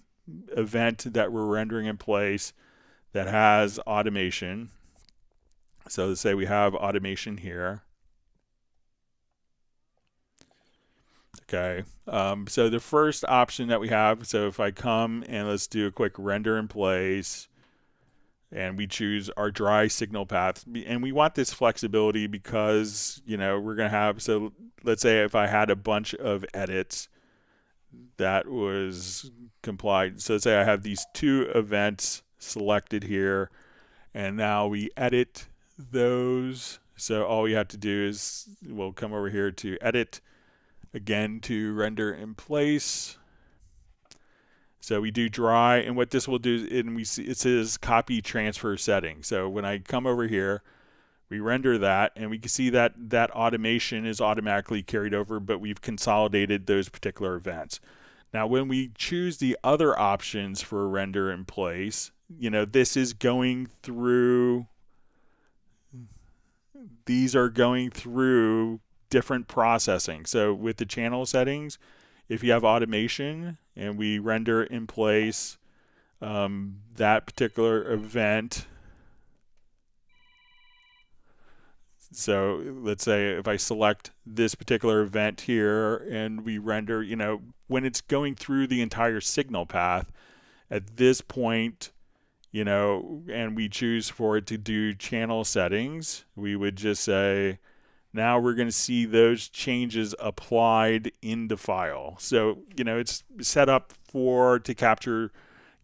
event that we're rendering in place that has automation, so let's say we have automation here. Okay, so the first option that we have, so if I come and let's do a quick render in place, and we choose our dry signal path, and we want this flexibility because we're going to have, so let's say if I had a bunch of edits that was complied, so let's say I have these 2 events selected here, and now we edit those. So all we have to do is we'll come over here to edit, again to render in place. So we do dry, and what this will do, and we see it says copy transfer setting. So when I come over here, we render that, and we can see that that automation is automatically carried over, but we've consolidated those particular events. Now when we choose the other options for render in place, this is going through, these are going through different processing. So with the channel settings, if you have automation and we render in place that particular event. So let's say if I select this particular event here and we render, when it's going through the entire signal path, at this point, and we choose for it to do channel settings, we would just say, now we're going to see those changes applied in the file. So, it's set up to capture,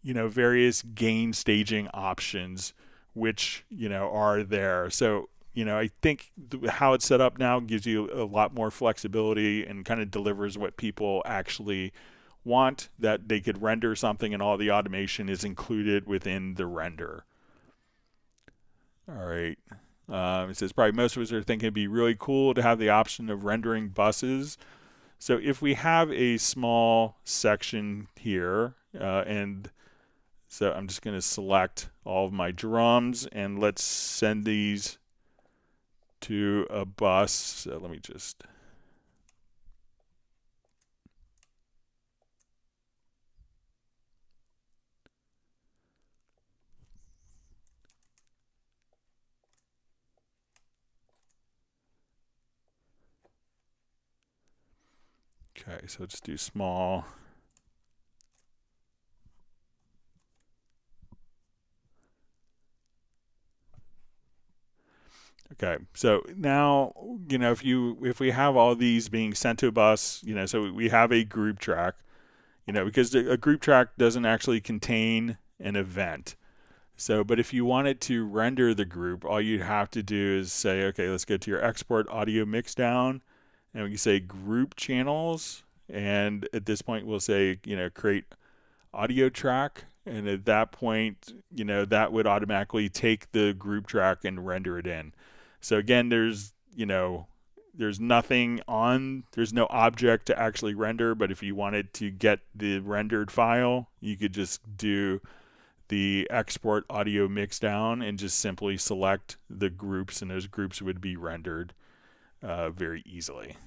various gain staging options, which, are there. So, I think how it's set up now gives you a lot more flexibility and kind of delivers what people actually want, that they could render something and all the automation is included within the render. All right. It says probably most of us are thinking it'd be really cool to have the option of rendering buses. So if we have a small section here, and so I'm just going to select all of my drums and let's send these to a bus. So let me just... Okay, so let's do small. Okay, so now, if we have all these being sent to a bus, so we have a group track, because a group track doesn't actually contain an event. So, but if you wanted to render the group, all you'd have to do is say, okay, let's go to your export audio mixdown, and we can say group channels, and at this point we'll say, create audio track, and at that point, that would automatically take the group track and render it in. So again, there's no object to actually render, but if you wanted to get the rendered file, you could just do the export audio mixdown and just simply select the groups, and those groups would be rendered very easily.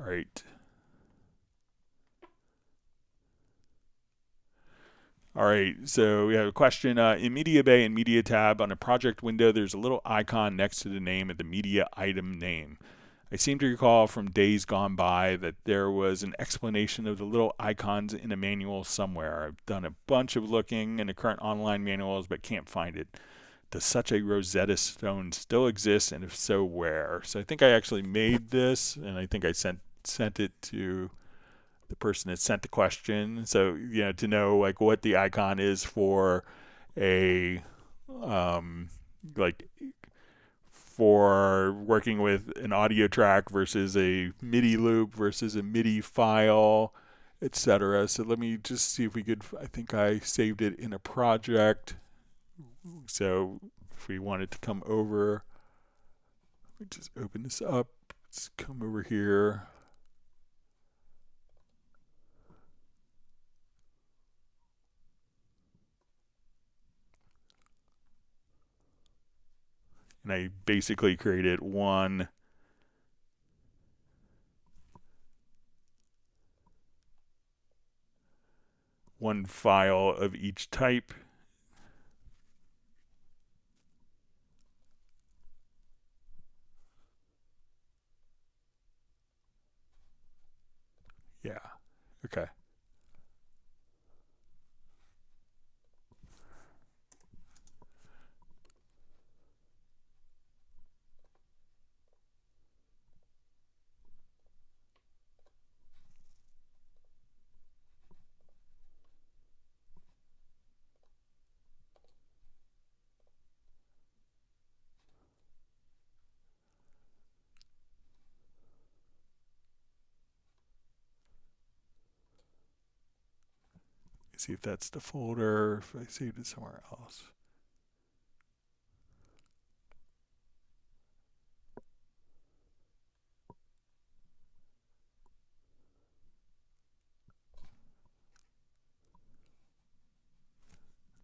All right. All right, so we have a question. In Media Bay and Media tab on a project window, there's a little icon next to the name of the media item name. I seem to recall from days gone by that there was an explanation of the little icons in a manual somewhere. I've done a bunch of looking in the current online manuals, but can't find it. Does such a Rosetta Stone still exist, and if so, where? So I think I actually made this, and I think I sent it to the person that sent the question. So to know like what the icon is for a for working with an audio track versus a MIDI loop versus a MIDI file, etc. So let me just see if we could. I think I saved it in a project. So if we wanted to come over, we just open this up. Let's come over here. And I basically created one file of each type. Yeah, okay. See if that's the folder, if I saved it somewhere else.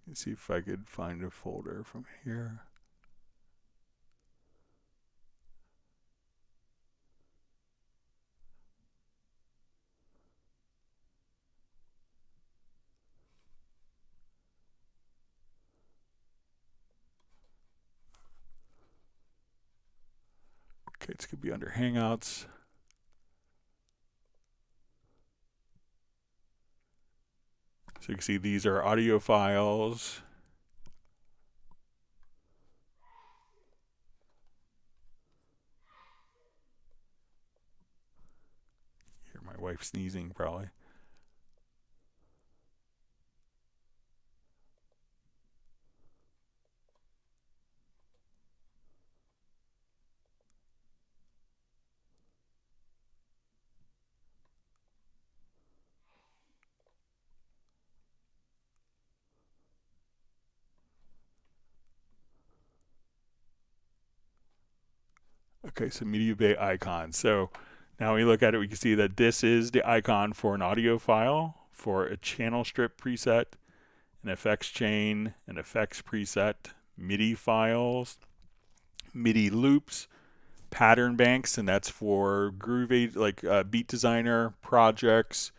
Let's see if I could find a folder from here. Okay, it's going to be under Hangouts. So you can see these are audio files. Hear my wife sneezing probably. Okay, so media bay icon. So now we look at it, we can see that this is the icon for an audio file, for a channel strip preset, an effects chain, an effects preset, MIDI files, MIDI loops, pattern banks, and that's for Groove, like Beat Designer, projects,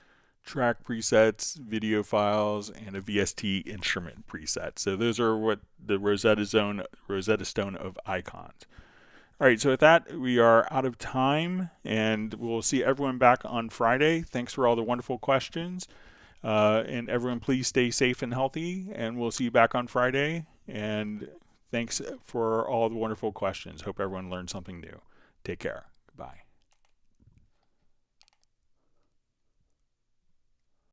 track presets, video files, and a VST instrument preset. So those are what the Rosetta Stone of icons. All right, so with that, we are out of time, and we'll see everyone back on Friday. Thanks for all the wonderful questions. And everyone, please stay safe and healthy, and we'll see you back on Friday. And thanks for all the wonderful questions. Hope everyone learned something new. Take care. Goodbye.